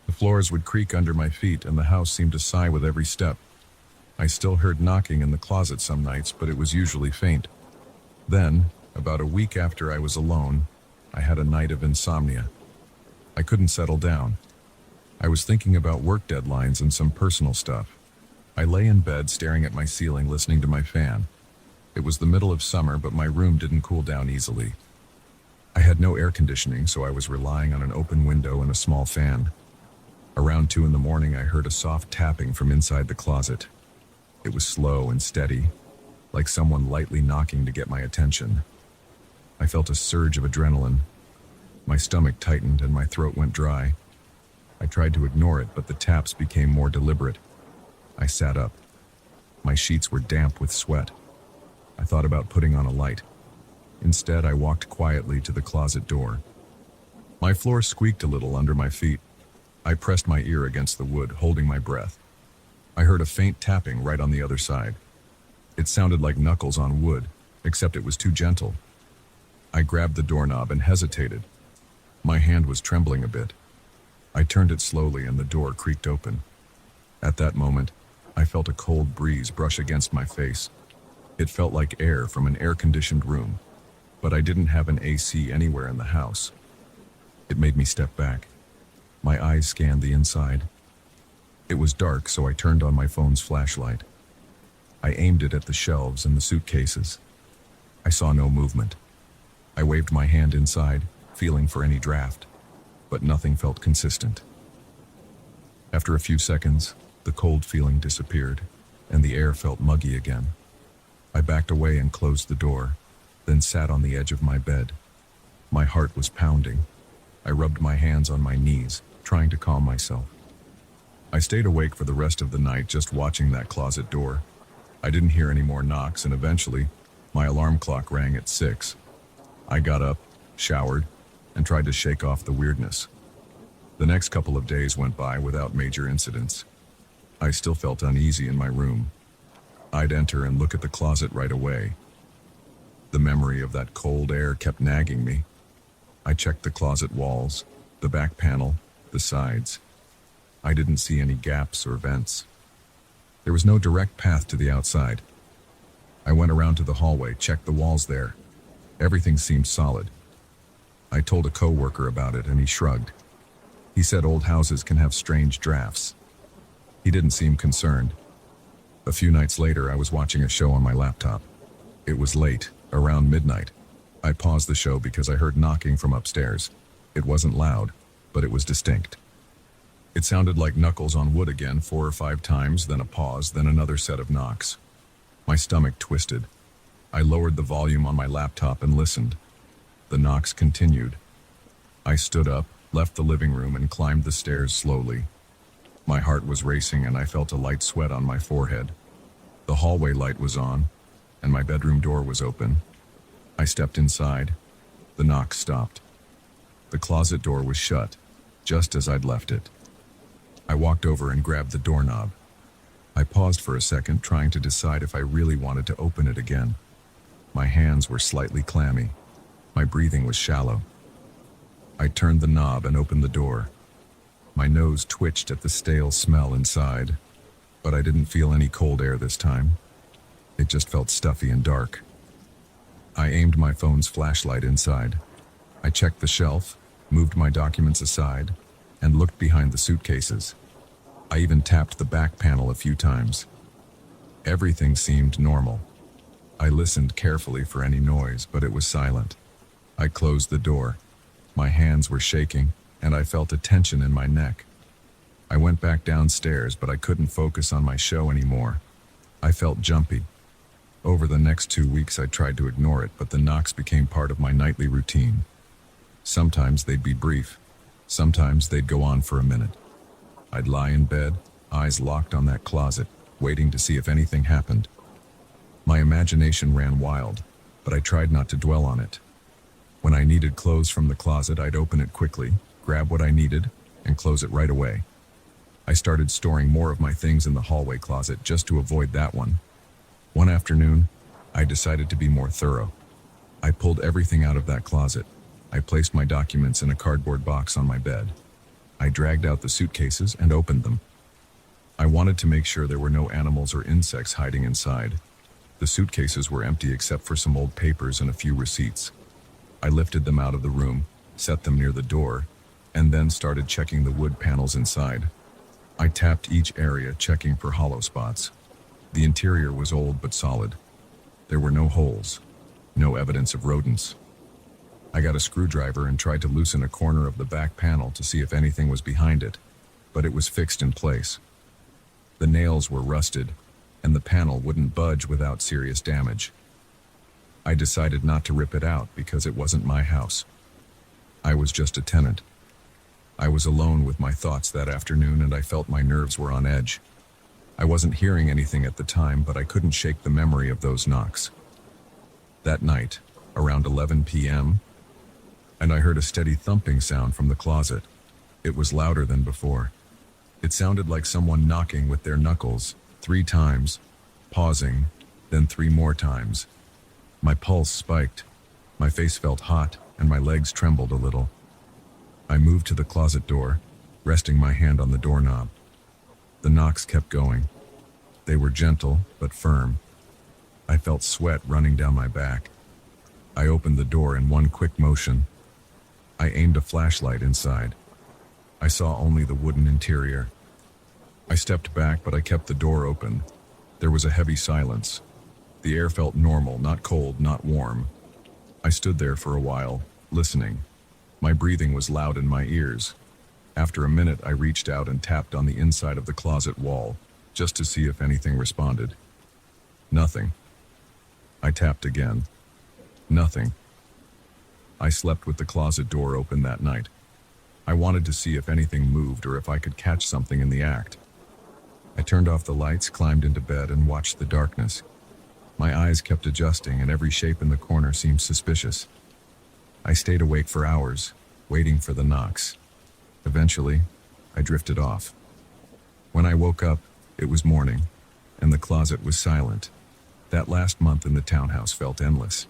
The floors would creak under my feet and the house seemed to sigh with every step. I still heard knocking in the closet some nights, but it was usually faint. Then, about a week after I was alone, I had a night of insomnia. I couldn't settle down. I was thinking about work deadlines and some personal stuff. I lay in bed staring at my ceiling, listening to my fan. It was the middle of summer, but my room didn't cool down easily. I had no air conditioning, so I was relying on an open window and a small fan. Around 2 in the morning, I heard a soft tapping from inside the closet. It was slow and steady, like someone lightly knocking to get my attention. I felt a surge of adrenaline. My stomach tightened and my throat went dry. I tried to ignore it, but the taps became more deliberate. I sat up. My sheets were damp with sweat. I thought about putting on a light. Instead, I walked quietly to the closet door. My floor squeaked a little under my feet. I pressed my ear against the wood, holding my breath. I heard a faint tapping right on the other side. It sounded like knuckles on wood, except it was too gentle. I grabbed the doorknob and hesitated. My hand was trembling a bit. I turned it slowly and the door creaked open. At that moment, I felt a cold breeze brush against my face. It felt like air from an air-conditioned room, but I didn't have an AC anywhere in the house. It made me step back. My eyes scanned the inside. It was dark, so I turned on my phone's flashlight. I aimed it at the shelves and the suitcases. I saw no movement. I waved my hand inside, feeling for any draft, but nothing felt consistent. After a few seconds, the cold feeling disappeared, and the air felt muggy again. I backed away and closed the door, then sat on the edge of my bed. My heart was pounding. I rubbed my hands on my knees, trying to calm myself. I stayed awake for the rest of the night just watching that closet door. I didn't hear any more knocks, and eventually, my alarm clock rang at 6. I got up, showered, and tried to shake off the weirdness. The next couple of days went by without major incidents. I still felt uneasy in my room. I'd enter and look at the closet right away. The memory of that cold air kept nagging me. I checked the closet walls, the back panel, the sides. I didn't see any gaps or vents. There was no direct path to the outside. I went around to the hallway, checked the walls there. Everything seemed solid. I told a coworker about it and he shrugged. He said old houses can have strange drafts. He didn't seem concerned. A few nights later, I was watching a show on my laptop. It was late, around midnight. I paused the show because I heard knocking from upstairs. It wasn't loud, but it was distinct. It sounded like knuckles on wood again 4 or 5 times, then a pause, then another set of knocks. My stomach twisted. I lowered the volume on my laptop and listened. The knocks continued. I stood up, left the living room, and climbed the stairs slowly. My heart was racing and I felt a light sweat on my forehead. The hallway light was on, and my bedroom door was open. I stepped inside. The knocks stopped. The closet door was shut, just as I'd left it. I walked over and grabbed the doorknob. I paused for a second, trying to decide if I really wanted to open it again. My hands were slightly clammy. My breathing was shallow. I turned the knob and opened the door. My nose twitched at the stale smell inside, but I didn't feel any cold air this time. It just felt stuffy and dark. I aimed my phone's flashlight inside. I checked the shelf, moved my documents aside, and looked behind the suitcases. I even tapped the back panel a few times. Everything seemed normal. I listened carefully for any noise, but it was silent. I closed the door. My hands were shaking, and I felt a tension in my neck. I went back downstairs, but I couldn't focus on my show anymore. I felt jumpy. Over the next 2 weeks, I tried to ignore it, but the knocks became part of my nightly routine. Sometimes they'd be brief. Sometimes they'd go on for a minute. I'd lie in bed, eyes locked on that closet, waiting to see if anything happened. My imagination ran wild, but I tried not to dwell on it. When I needed clothes from the closet, I'd open it quickly, grab what I needed, and close it right away. I started storing more of my things in the hallway closet just to avoid that one. One afternoon, I decided to be more thorough. I pulled everything out of that closet. I placed my documents in a cardboard box on my bed. I dragged out the suitcases and opened them. I wanted to make sure there were no animals or insects hiding inside. The suitcases were empty except for some old papers and a few receipts. I lifted them out of the room, set them near the door, and then started checking the wood panels inside. I tapped each area, checking for hollow spots. The interior was old but solid. There were no holes, no evidence of rodents. I got a screwdriver and tried to loosen a corner of the back panel to see if anything was behind it, but it was fixed in place. The nails were rusted, and the panel wouldn't budge without serious damage. I decided not to rip it out because it wasn't my house. I was just a tenant. I was alone with my thoughts that afternoon, and I felt my nerves were on edge. I wasn't hearing anything at the time, but I couldn't shake the memory of those knocks. That night, around 11 p.m., and I heard a steady thumping sound from the closet. It was louder than before. It sounded like someone knocking with their knuckles, 3 times, pausing, then 3 more times. My pulse spiked, my face felt hot, and my legs trembled a little. I moved to the closet door, resting my hand on the doorknob. The knocks kept going. They were gentle, but firm. I felt sweat running down my back. I opened the door in one quick motion. I aimed a flashlight inside. I saw only the wooden interior. I stepped back, but I kept the door open. There was a heavy silence. The air felt normal, not cold, not warm. I stood there for a while, listening. My breathing was loud in my ears. After a minute, I reached out and tapped on the inside of the closet wall, just to see if anything responded. Nothing. I tapped again. Nothing. I slept with the closet door open that night. I wanted to see if anything moved or if I could catch something in the act. I turned off the lights, climbed into bed, and watched the darkness. My eyes kept adjusting, and every shape in the corner seemed suspicious. I stayed awake for hours, waiting for the knocks. Eventually, I drifted off. When I woke up, it was morning, and the closet was silent. That last month in the townhouse felt endless.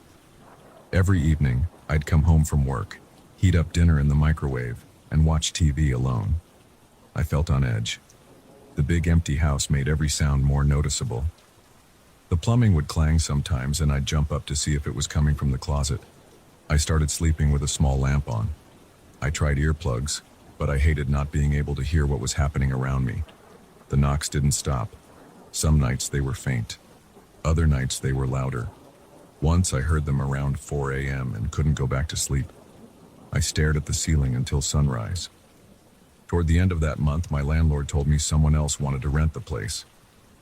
Every evening, I'd come home from work, heat up dinner in the microwave, and watch TV alone. I felt on edge. The big empty house made every sound more noticeable. The plumbing would clang sometimes, and I'd jump up to see if it was coming from the closet. I started sleeping with a small lamp on. I tried earplugs, but I hated not being able to hear what was happening around me. The knocks didn't stop. Some nights they were faint. Other nights they were louder. Once I heard them around 4 a.m. and couldn't go back to sleep. I stared at the ceiling until sunrise. Toward the end of that month, my landlord told me someone else wanted to rent the place.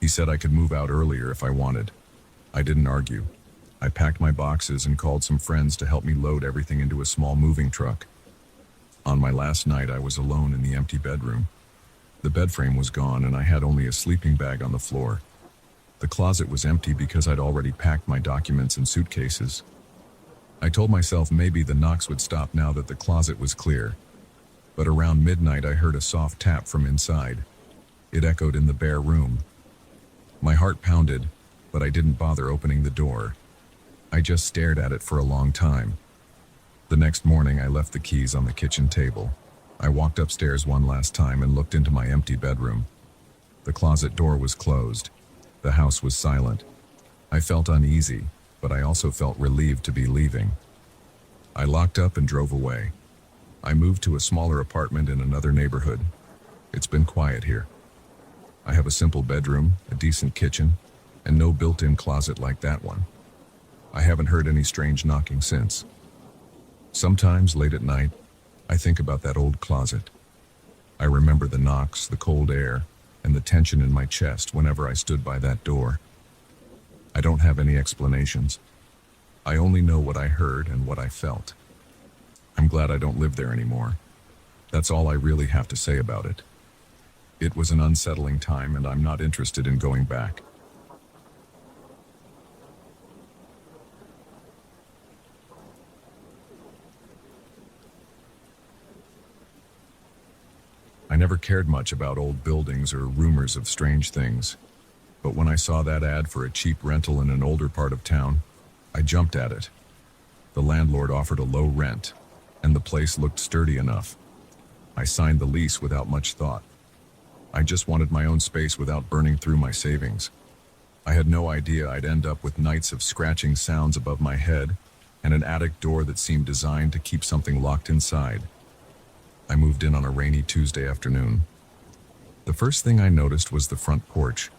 He said I could move out earlier if I wanted. I didn't argue. I packed my boxes and called some friends to help me load everything into a small moving truck. On my last night, I was alone in the empty bedroom. The bed frame was gone, and I had only a sleeping bag on the floor. The closet was empty because I'd already packed my documents in suitcases. I told myself maybe the knocks would stop now that the closet was clear. But around midnight, I heard a soft tap from inside. It echoed in the bare room. My heart pounded, but I didn't bother opening the door. I just stared at it for a long time. The next morning, I left the keys on the kitchen table. I walked upstairs one last time and looked into my empty bedroom. The closet door was closed. The house was silent. I felt uneasy, but I also felt relieved to be leaving. I locked up and drove away. I moved to a smaller apartment in another neighborhood. It's been quiet here. I have a simple bedroom, a decent kitchen, and no built-in closet like that one. I haven't heard any strange knocking since. Sometimes, late at night, I think about that old closet. I remember the knocks, the cold air, and the tension in my chest whenever I stood by that door. I don't have any explanations. I only know what I heard and what I felt. I'm glad I don't live there anymore. That's all I really have to say about it. It was an unsettling time, and I'm not interested in going back. I never cared much about old buildings or rumors of strange things. But when I saw that ad for a cheap rental in an older part of town, I jumped at it. The landlord offered a low rent, and the place looked sturdy enough. I signed the lease without much thought. I just wanted my own space without burning through my savings. I had no idea I'd end up with nights of scratching sounds above my head and an attic door that seemed designed to keep something locked inside. I moved in on a rainy Tuesday afternoon. The first thing I noticed was the front porch.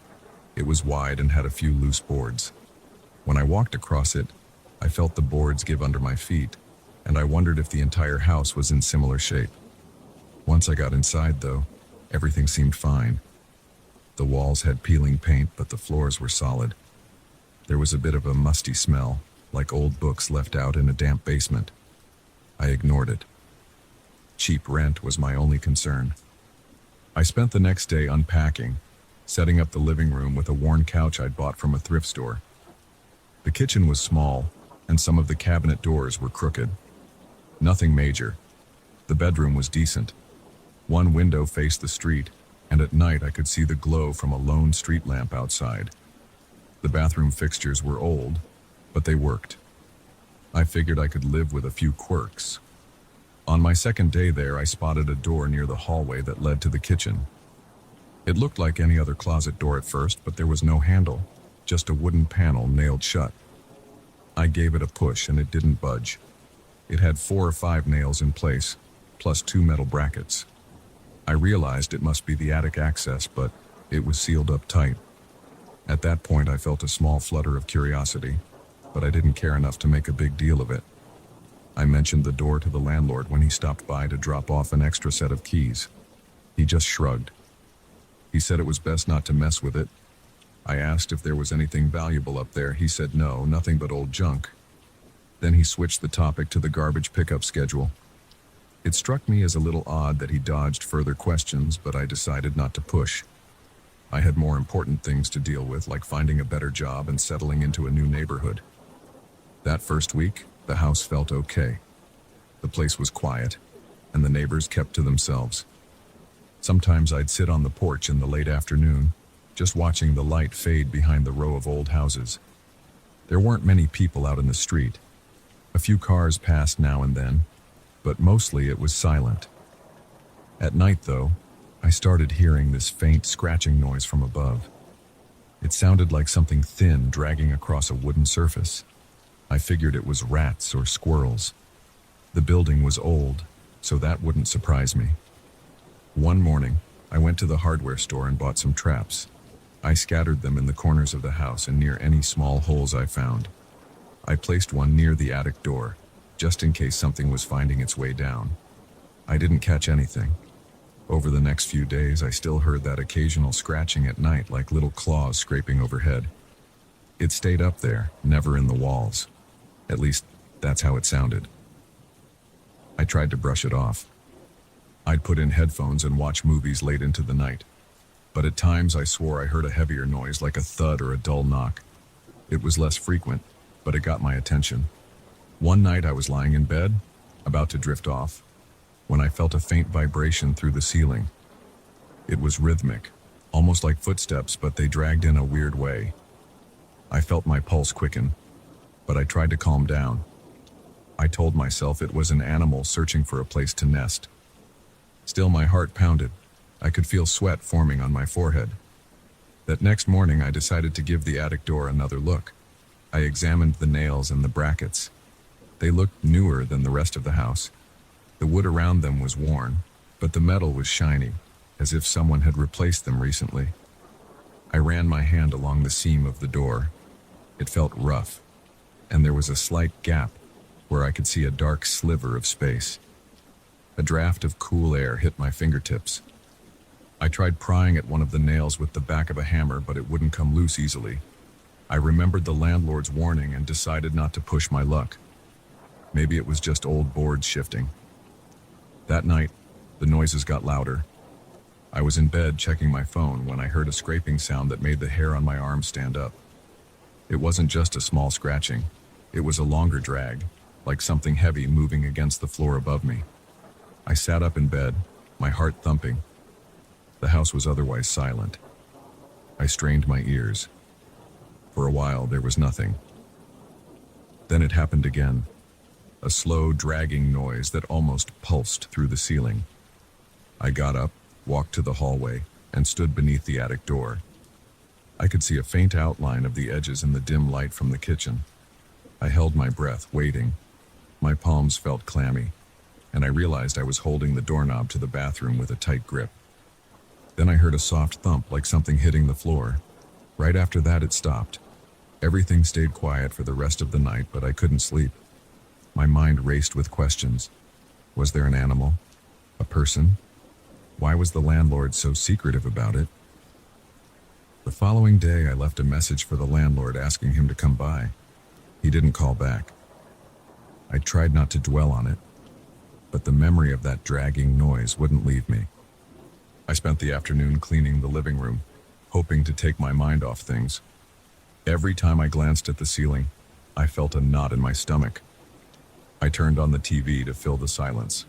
It was wide and had a few loose boards. When I walked across it, I felt the boards give under my feet, and I wondered if the entire house was in similar shape. Once I got inside, though, everything seemed fine. The walls had peeling paint, but the floors were solid. There was a bit of a musty smell, like old books left out in a damp basement. I ignored it. Cheap rent was my only concern. I spent the next day unpacking, setting up the living room with a worn couch I'd bought from a thrift store. The kitchen was small, and some of the cabinet doors were crooked. Nothing major. The bedroom was decent. One window faced the street, and at night I could see the glow from a lone street lamp outside. The bathroom fixtures were old, but they worked. I figured I could live with a few quirks. On my second day there, I spotted a door near the hallway that led to the kitchen. It looked like any other closet door at first, but there was no handle, just a wooden panel nailed shut. I gave it a push and it didn't budge. It had 4 or 5 nails in place, plus 2 metal brackets. I realized it must be the attic access, but it was sealed up tight. At that point, I felt a small flutter of curiosity, but I didn't care enough to make a big deal of it. I mentioned the door to the landlord when he stopped by to drop off an extra set of keys. He just shrugged. He said it was best not to mess with it. I asked if there was anything valuable up there. He said no, nothing but old junk. Then he switched the topic to the garbage pickup schedule. It struck me as a little odd that he dodged further questions, but I decided not to push. I had more important things to deal with, like finding a better job and settling into a new neighborhood. That first week, the house felt okay. The place was quiet, and the neighbors kept to themselves. Sometimes I'd sit on the porch in the late afternoon, just watching the light fade behind the row of old houses. There weren't many people out in the street. A few cars passed now and then, but mostly it was silent. At night, though, I started hearing this faint scratching noise from above. It sounded like something thin dragging across a wooden surface. I figured it was rats or squirrels. The building was old, so that wouldn't surprise me. One morning, I went to the hardware store and bought some traps. I scattered them in the corners of the house and near any small holes I found. I placed one near the attic door, just in case something was finding its way down. I didn't catch anything. Over the next few days, I still heard that occasional scratching at night, like little claws scraping overhead. It stayed up there, never in the walls. At least, that's how it sounded. I tried to brush it off. I'd put in headphones and watch movies late into the night. But at times I swore I heard a heavier noise, like a thud or a dull knock. It was less frequent, but it got my attention. One night I was lying in bed, about to drift off, when I felt a faint vibration through the ceiling. It was rhythmic, almost like footsteps, but they dragged in a weird way. I felt my pulse quicken, but I tried to calm down. I told myself it was an animal searching for a place to nest. Still, my heart pounded. I could feel sweat forming on my forehead. That next morning, I decided to give the attic door another look. I examined the nails and the brackets. They looked newer than the rest of the house. The wood around them was worn, but the metal was shiny, as if someone had replaced them recently. I ran my hand along the seam of the door. It felt rough, and there was a slight gap where I could see a dark sliver of space. A draft of cool air hit my fingertips. I tried prying at one of the nails with the back of a hammer, but it wouldn't come loose easily. I remembered the landlord's warning and decided not to push my luck. Maybe it was just old boards shifting. That night, the noises got louder. I was in bed checking my phone when I heard a scraping sound that made the hair on my arm stand up. It wasn't just a small scratching. It was a longer drag, like something heavy moving against the floor above me. I sat up in bed, my heart thumping. The house was otherwise silent. I strained my ears. For a while, there was nothing. Then it happened again. A slow, dragging noise that almost pulsed through the ceiling. I got up, walked to the hallway, and stood beneath the attic door. I could see a faint outline of the edges in the dim light from the kitchen. I held my breath, waiting. My palms felt clammy, and I realized I was holding the doorknob to the bathroom with a tight grip. Then I heard a soft thump, like something hitting the floor. Right after that, it stopped. Everything stayed quiet for the rest of the night, but I couldn't sleep. My mind raced with questions. Was there an animal? A person? Why was the landlord so secretive about it? The following day, I left a message for the landlord asking him to come by. He didn't call back. I tried not to dwell on it, but the memory of that dragging noise wouldn't leave me. I spent the afternoon cleaning the living room, hoping to take my mind off things. Every time I glanced at the ceiling, I felt a knot in my stomach. I turned on the TV to fill the silence.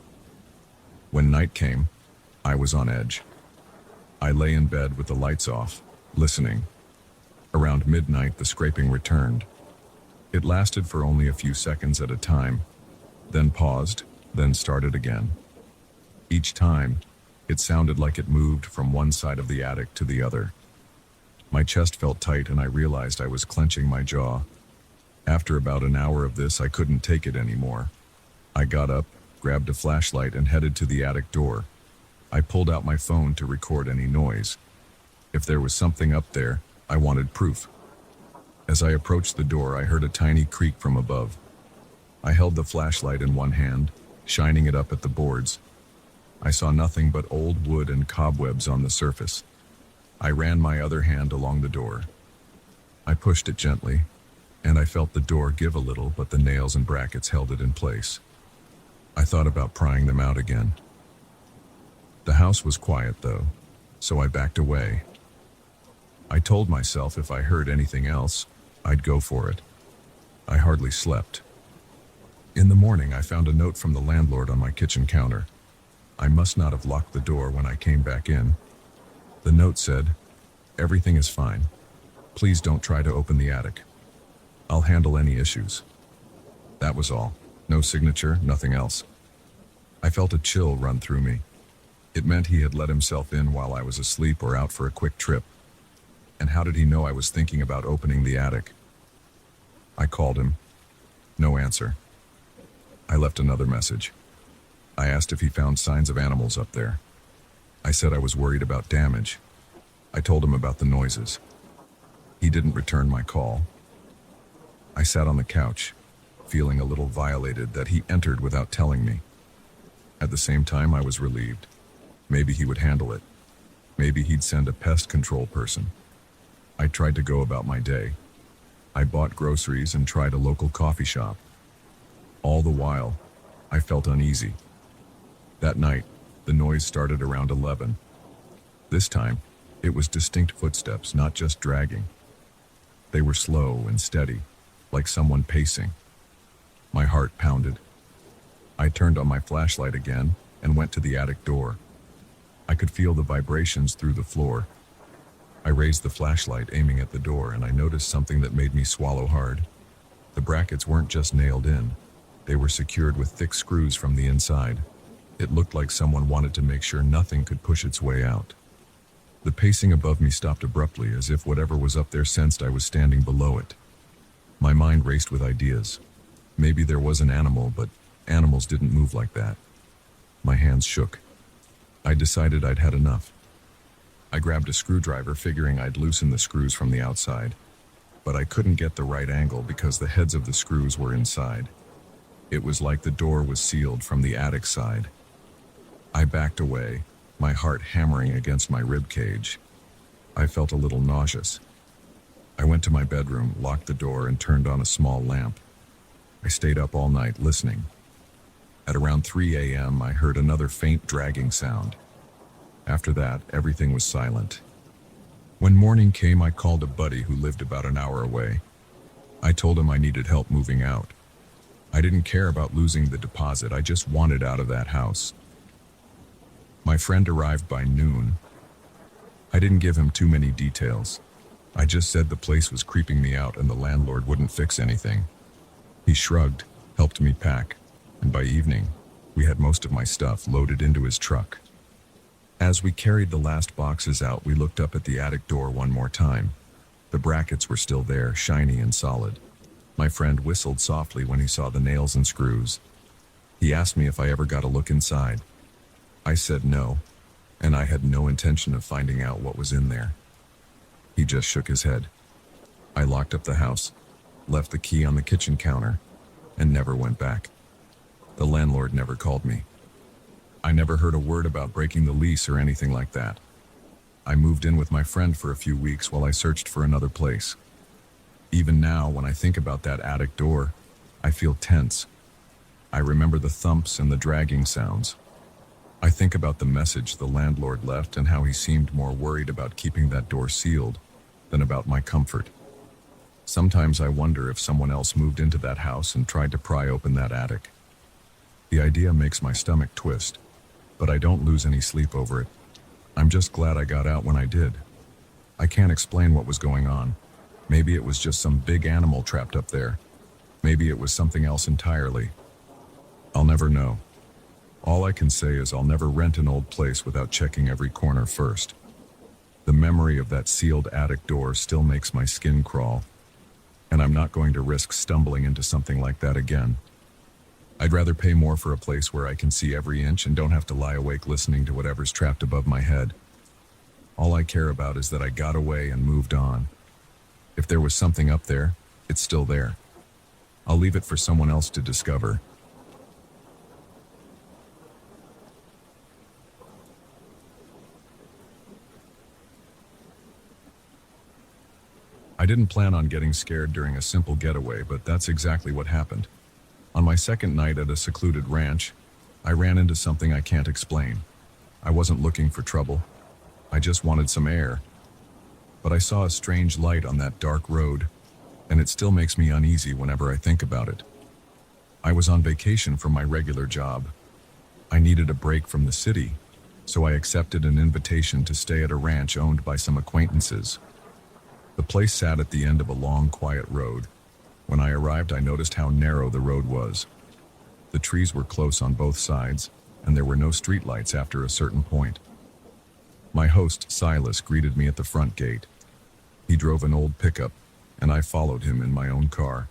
When night came, I was on edge. I lay in bed with the lights off, listening. Around midnight, the scraping returned. It lasted for only a few seconds at a time, then paused, then started again. Each time, it sounded like it moved from one side of the attic to the other. My chest felt tight and I realized I was clenching my jaw. After about an hour of this, I couldn't take it anymore. I got up, grabbed a flashlight, and headed to the attic door. I pulled out my phone to record any noise. If there was something up there, I wanted proof. As I approached the door, I heard a tiny creak from above. I held the flashlight in one hand, shining it up at the boards. I saw nothing but old wood and cobwebs on the surface. I ran my other hand along the door. I pushed it gently, and I felt the door give a little, but the nails and brackets held it in place. I thought about prying them out again. The house was quiet, though, so I backed away. I told myself if I heard anything else, I'd go for it. I hardly slept. In the morning, I found a note from the landlord on my kitchen counter. I must not have locked the door when I came back in. The note said, "Everything is fine. Please don't try to open the attic. I'll handle any issues." That was all. No signature, nothing else. I felt a chill run through me. It meant he had let himself in while I was asleep or out for a quick trip. And how did he know I was thinking about opening the attic? I called him. No answer. I left another message. I asked if he found signs of animals up there. I said I was worried about damage. I told him about the noises. He didn't return my call. I sat on the couch, feeling a little violated that he entered without telling me. At the same time, I was relieved. Maybe he would handle it. Maybe he'd send a pest control person. I tried to go about my day. I bought groceries and tried a local coffee shop. All the while, I felt uneasy. That night, the noise started around 11. This time, it was distinct footsteps, not just dragging. They were slow and steady, like someone pacing. My heart pounded. I turned on my flashlight again and went to the attic door. I could feel the vibrations through the floor. I raised the flashlight, aiming at the door, and I noticed something that made me swallow hard. The brackets weren't just nailed in. They were secured with thick screws from the inside. It looked like someone wanted to make sure nothing could push its way out. The pacing above me stopped abruptly, as if whatever was up there sensed I was standing below it. My mind raced with ideas. Maybe there was an animal, but animals didn't move like that. My hands shook. I decided I'd had enough. I grabbed a screwdriver, figuring I'd loosen the screws from the outside, but I couldn't get the right angle because the heads of the screws were inside. It was like the door was sealed from the attic side. I backed away, my heart hammering against my rib cage. I felt a little nauseous. I went to my bedroom, locked the door, and turned on a small lamp. I stayed up all night listening. At around 3 a.m., I heard another faint dragging sound. After that, everything was silent. When morning came, I called a buddy who lived about an hour away. I told him I needed help moving out. I didn't care about losing the deposit, I just wanted out of that house. My friend arrived by noon. I didn't give him too many details. I just said the place was creeping me out and the landlord wouldn't fix anything. He shrugged, helped me pack, and by evening, we had most of my stuff loaded into his truck. As we carried the last boxes out, we looked up at the attic door one more time. The brackets were still there, shiny and solid. My friend whistled softly when he saw the nails and screws. He asked me if I ever got a look inside. I said no, and I had no intention of finding out what was in there. He just shook his head. I locked up the house, left the key on the kitchen counter, and never went back. The landlord never called me. I never heard a word about breaking the lease or anything like that. I moved in with my friend for a few weeks while I searched for another place. Even now, when I think about that attic door, I feel tense. I remember the thumps and the dragging sounds. I think about the message the landlord left and how he seemed more worried about keeping that door sealed than about my comfort. Sometimes I wonder if someone else moved into that house and tried to pry open that attic. The idea makes my stomach twist, but I don't lose any sleep over it. I'm just glad I got out when I did. I can't explain what was going on. Maybe it was just some big animal trapped up there. Maybe it was something else entirely. I'll never know. All I can say is I'll never rent an old place without checking every corner first. The memory of that sealed attic door still makes my skin crawl, and I'm not going to risk stumbling into something like that again. I'd rather pay more for a place where I can see every inch and don't have to lie awake listening to whatever's trapped above my head. All I care about is that I got away and moved on. If there was something up there, it's still there. I'll leave it for someone else to discover. I didn't plan on getting scared during a simple getaway, but that's exactly what happened. On my second night at a secluded ranch, I ran into something I can't explain. I wasn't looking for trouble. I just wanted some air. But I saw a strange light on that dark road, and it still makes me uneasy whenever I think about it. I was on vacation from my regular job. I needed a break from the city, so I accepted an invitation to stay at a ranch owned by some acquaintances. The place sat at the end of a long, quiet road. When I arrived, I noticed how narrow the road was. The trees were close on both sides, and there were no streetlights after a certain point. My host, Silas, greeted me at the front gate. He drove an old pickup, and I followed him in my own car.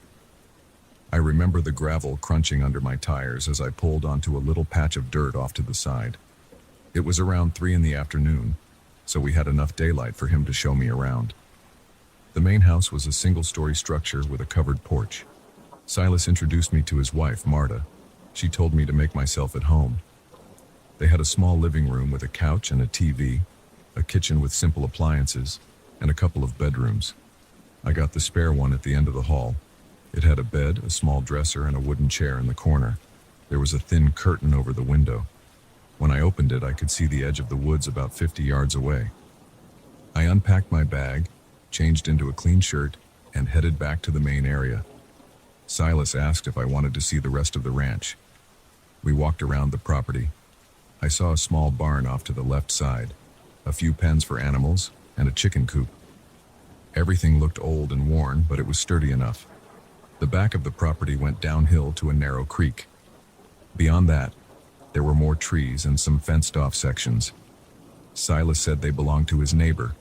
I remember the gravel crunching under my tires as I pulled onto a little patch of dirt off to the side. It was around 3 in the afternoon, so we had enough daylight for him to show me around. The main house was a single-story structure with a covered porch. Silas introduced me to his wife, Marta. She told me to make myself at home. They had a small living room with a couch and a TV, a kitchen with simple appliances, and a couple of bedrooms. I got the spare one at the end of the hall. It had a bed, a small dresser, and a wooden chair in the corner. There was a thin curtain over the window. When I opened it, I could see the edge of the woods about 50 yards away. I unpacked my bag, changed into a clean shirt, and headed back to the main area. Silas asked if I wanted to see the rest of the ranch. We walked around the property. I saw a small barn off to the left side, a few pens for animals, and a chicken coop. Everything looked old and worn, but it was sturdy enough. The back of the property went downhill to a narrow creek. Beyond that, there were more trees and some fenced-off sections. Silas said they belonged to his neighbor.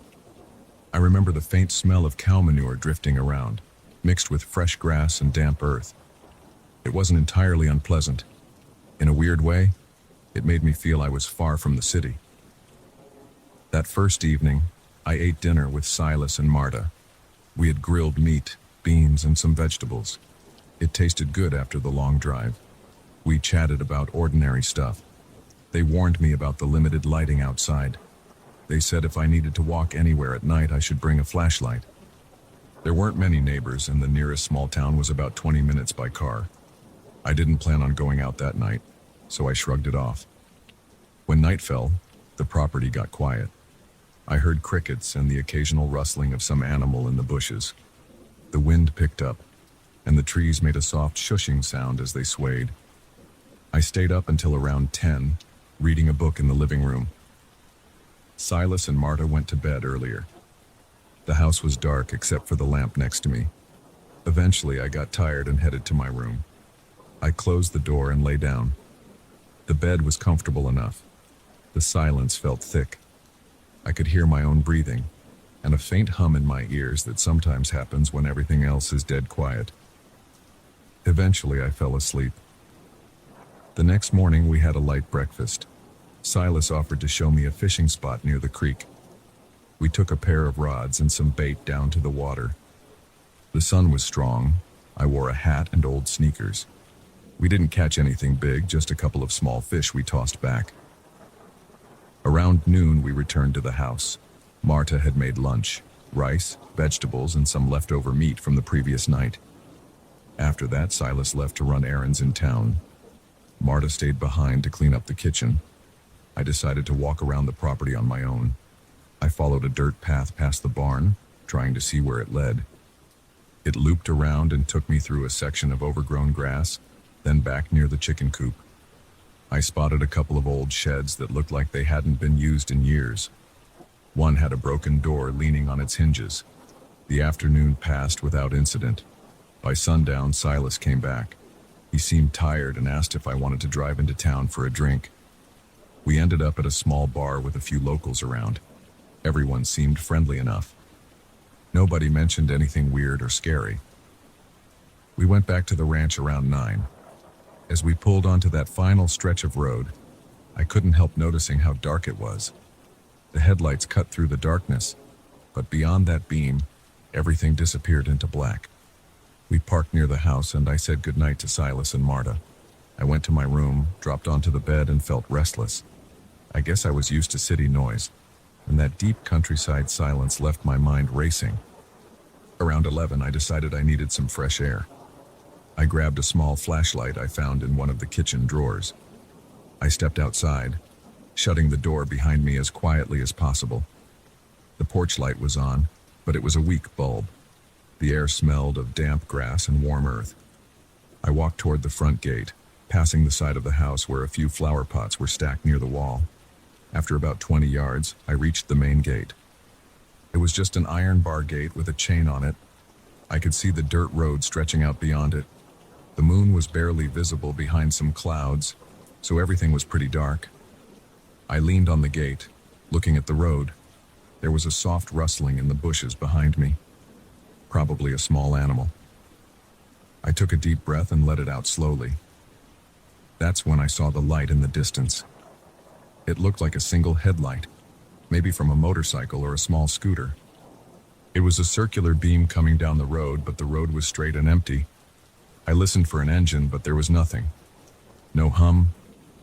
I remember the faint smell of cow manure drifting around, mixed with fresh grass and damp earth. It wasn't entirely unpleasant. In a weird way, it made me feel I was far from the city. That first evening, I ate dinner with Silas and Marta. We had grilled meat, beans, and some vegetables. It tasted good after the long drive. We chatted about ordinary stuff. They warned me about the limited lighting outside. They said if I needed to walk anywhere at night, I should bring a flashlight. There weren't many neighbors, and the nearest small town was about 20 minutes by car. I didn't plan on going out that night, so I shrugged it off. When night fell, the property got quiet. I heard crickets and the occasional rustling of some animal in the bushes. The wind picked up, and the trees made a soft shushing sound as they swayed. I stayed up until around 10, reading a book in the living room. Silas and Marta went to bed earlier. The house was dark except for the lamp next to me. Eventually, I got tired and headed to my room. I closed the door and lay down. The bed was comfortable enough. The silence felt thick. I could hear my own breathing, and a faint hum in my ears that sometimes happens when everything else is dead quiet. Eventually, I fell asleep. The next morning, we had a light breakfast. Silas offered to show me a fishing spot near the creek. We took a pair of rods and some bait down to the water. The sun was strong. I wore a hat and old sneakers. We didn't catch anything big, just a couple of small fish we tossed back. Around noon, we returned to the house. Marta had made lunch, rice, vegetables, and some leftover meat from the previous night. After that, Silas left to run errands in town. Marta stayed behind to clean up the kitchen. I decided to walk around the property on my own. I followed a dirt path past the barn, trying to see where it led. It looped around and took me through a section of overgrown grass, then back near the chicken coop. I spotted a couple of old sheds that looked like they hadn't been used in years. One had a broken door leaning on its hinges. The afternoon passed without incident. By sundown, Silas came back. He seemed tired and asked if I wanted to drive into town for a drink. We ended up at a small bar with a few locals around. Everyone seemed friendly enough. Nobody mentioned anything weird or scary. We went back to the ranch around 9. As we pulled onto that final stretch of road, I couldn't help noticing how dark it was. The headlights cut through the darkness, but beyond that beam, everything disappeared into black. We parked near the house and I said goodnight to Silas and Marta. I went to my room, dropped onto the bed and felt restless. I guess I was used to city noise, and that deep countryside silence left my mind racing. Around 11, I decided I needed some fresh air. I grabbed a small flashlight I found in one of the kitchen drawers. I stepped outside, shutting the door behind me as quietly as possible. The porch light was on, but it was a weak bulb. The air smelled of damp grass and warm earth. I walked toward the front gate, passing the side of the house where a few flower pots were stacked near the wall. After about 20 yards, I reached the main gate. It was just an iron bar gate with a chain on it. I could see the dirt road stretching out beyond it. The moon was barely visible behind some clouds, so everything was pretty dark. I leaned on the gate, looking at the road. There was a soft rustling in the bushes behind me. Probably a small animal. I took a deep breath and let it out slowly. That's when I saw the light in the distance. It looked like a single headlight, maybe from a motorcycle or a small scooter. It was a circular beam coming down the road, but the road was straight and empty. I listened for an engine, but there was nothing. No hum,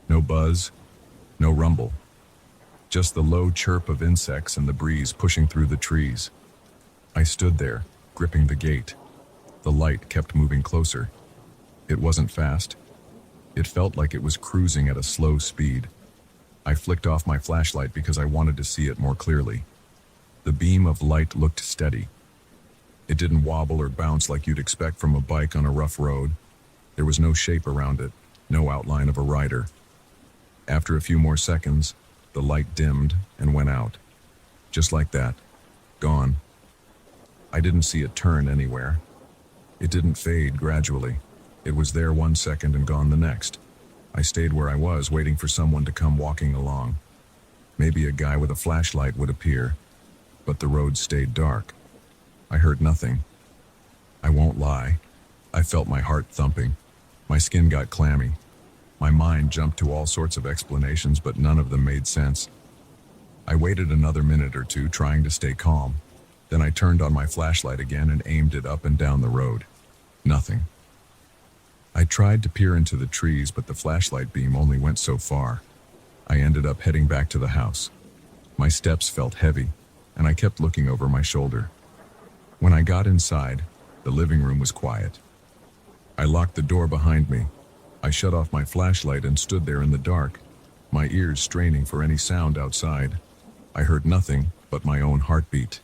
no buzz, no rumble. Just the low chirp of insects and the breeze pushing through the trees. I stood there, gripping the gate. The light kept moving closer. It wasn't fast. It felt like it was cruising at a slow speed. I flicked off my flashlight because I wanted to see it more clearly. The beam of light looked steady. It didn't wobble or bounce like you'd expect from a bike on a rough road. There was no shape around it, no outline of a rider. After a few more seconds, the light dimmed and went out. Just like that. Gone. I didn't see it turn anywhere. It didn't fade gradually. It was there 1 second and gone the next. I stayed where I was, waiting for someone to come walking along. Maybe a guy with a flashlight would appear, but the road stayed dark. I heard nothing. I won't lie. I felt my heart thumping. My skin got clammy. My mind jumped to all sorts of explanations, but none of them made sense. I waited another minute or two, trying to stay calm. Then I turned on my flashlight again and aimed it up and down the road. Nothing. I tried to peer into the trees, but the flashlight beam only went so far. I ended up heading back to the house. My steps felt heavy, and I kept looking over my shoulder. When I got inside, the living room was quiet. I locked the door behind me. I shut off my flashlight and stood there in the dark, my ears straining for any sound outside. I heard nothing but my own heartbeat.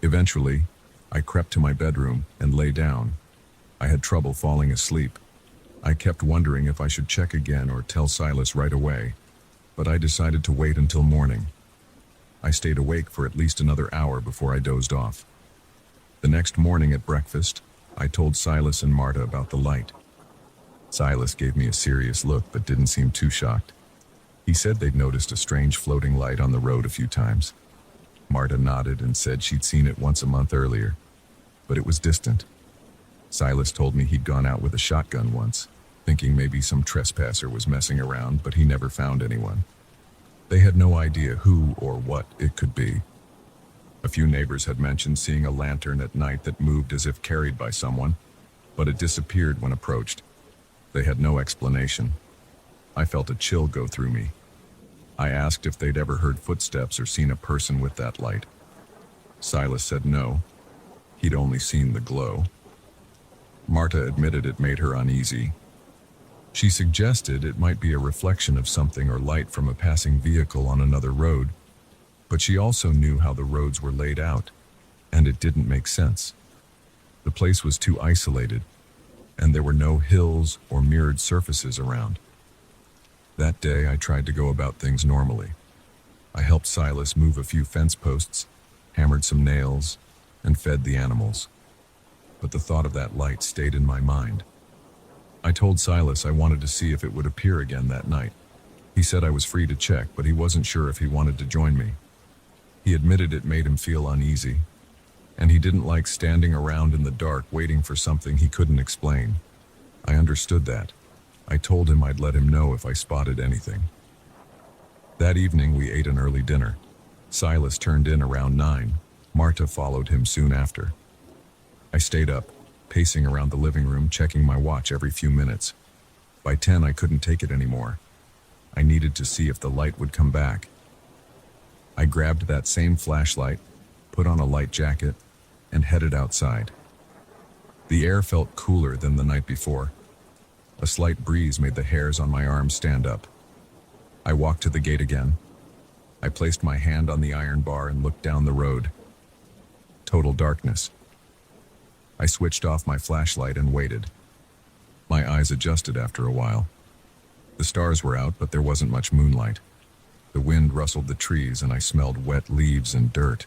Eventually, I crept to my bedroom and lay down. I had trouble falling asleep. I kept wondering if I should check again or tell Silas right away, but I decided to wait until morning. I stayed awake for at least another hour before I dozed off. The next morning at breakfast, I told Silas and Marta about the light. Silas gave me a serious look but didn't seem too shocked. He said they'd noticed a strange floating light on the road a few times. Marta nodded and said she'd seen it once a month earlier, but it was distant. Silas told me he'd gone out with a shotgun once, thinking maybe some trespasser was messing around, but he never found anyone. They had no idea who or what it could be. A few neighbors had mentioned seeing a lantern at night that moved as if carried by someone, but it disappeared when approached. They had no explanation. I felt a chill go through me. I asked if they'd ever heard footsteps or seen a person with that light. Silas said no. He'd only seen the glow. Marta admitted it made her uneasy. She suggested it might be a reflection of something or light from a passing vehicle on another road, but she also knew how the roads were laid out, and it didn't make sense. The place was too isolated, and there were no hills or mirrored surfaces around. That day, I tried to go about things normally. I helped Silas move a few fence posts, hammered some nails, and fed the animals. But the thought of that light stayed in my mind. I told Silas I wanted to see if it would appear again that night. He said I was free to check, but he wasn't sure if he wanted to join me. He admitted it made him feel uneasy, and he didn't like standing around in the dark waiting for something he couldn't explain. I understood that. I told him I'd let him know if I spotted anything. That evening we ate an early dinner. Silas turned in around 9. Marta followed him soon after. I stayed up, pacing around the living room, checking my watch every few minutes. By 10 I couldn't take it anymore. I needed to see if the light would come back. I grabbed that same flashlight, put on a light jacket, and headed outside. The air felt cooler than the night before. A slight breeze made the hairs on my arms stand up. I walked to the gate again. I placed my hand on the iron bar and looked down the road. Total darkness. I switched off my flashlight and waited. My eyes adjusted after a while. The stars were out, but there wasn't much moonlight. The wind rustled the trees and I smelled wet leaves and dirt.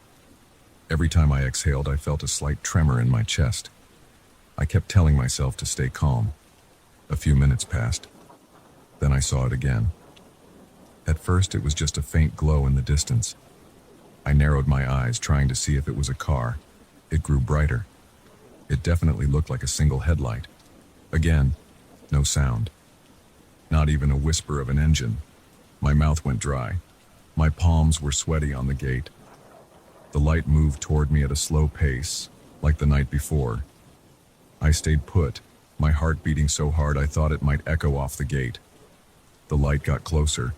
Every time I exhaled, I felt a slight tremor in my chest. I kept telling myself to stay calm. A few minutes passed. Then I saw it again. At first, it was just a faint glow in the distance. I narrowed my eyes, trying to see if it was a car. It grew brighter. It definitely looked like a single headlight. Again, no sound. Not even a whisper of an engine. My mouth went dry. My palms were sweaty on the gate. The light moved toward me at a slow pace, like the night before. I stayed put, my heart beating so hard I thought it might echo off the gate. The light got closer,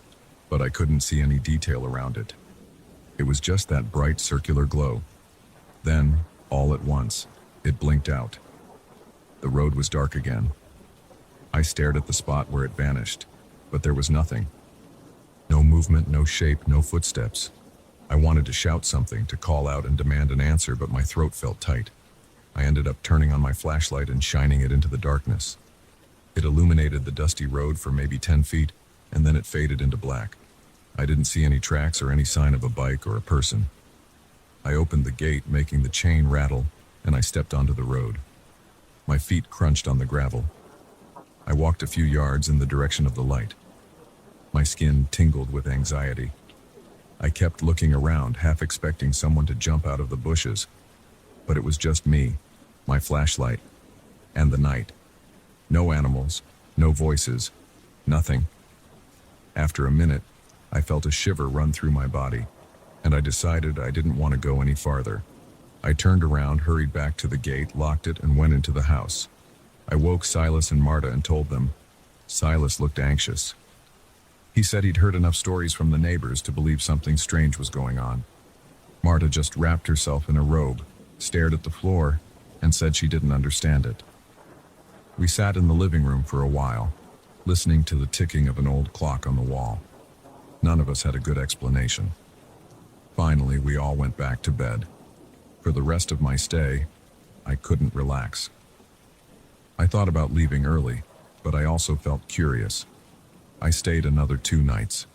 but I couldn't see any detail around it. It was just that bright circular glow. Then, all at once, it blinked out. The road was dark again. I stared at the spot where it vanished, but there was nothing. No movement, no shape, no footsteps. I wanted to shout something, to call out and demand an answer, but my throat felt tight. I ended up turning on my flashlight and shining it into the darkness. It illuminated the dusty road for maybe 10 feet, and then it faded into black. I didn't see any tracks or any sign of a bike or a person. I opened the gate, making the chain rattle, and I stepped onto the road. My feet crunched on the gravel. I walked a few yards in the direction of the light. My skin tingled with anxiety. I kept looking around, half expecting someone to jump out of the bushes. But it was just me, my flashlight, and the night. No animals, no voices, nothing. After a minute, I felt a shiver run through my body, and I decided I didn't want to go any farther. I turned around, hurried back to the gate, locked it, and went into the house. I woke Silas and Marta and told them. Silas looked anxious. He said he'd heard enough stories from the neighbors to believe something strange was going on. Marta just wrapped herself in a robe, stared at the floor, and said she didn't understand it. We sat in the living room for a while, listening to the ticking of an old clock on the wall. None of us had a good explanation. Finally, we all went back to bed. For the rest of my stay, I couldn't relax. I thought about leaving early, but I also felt curious. I stayed another 2 nights.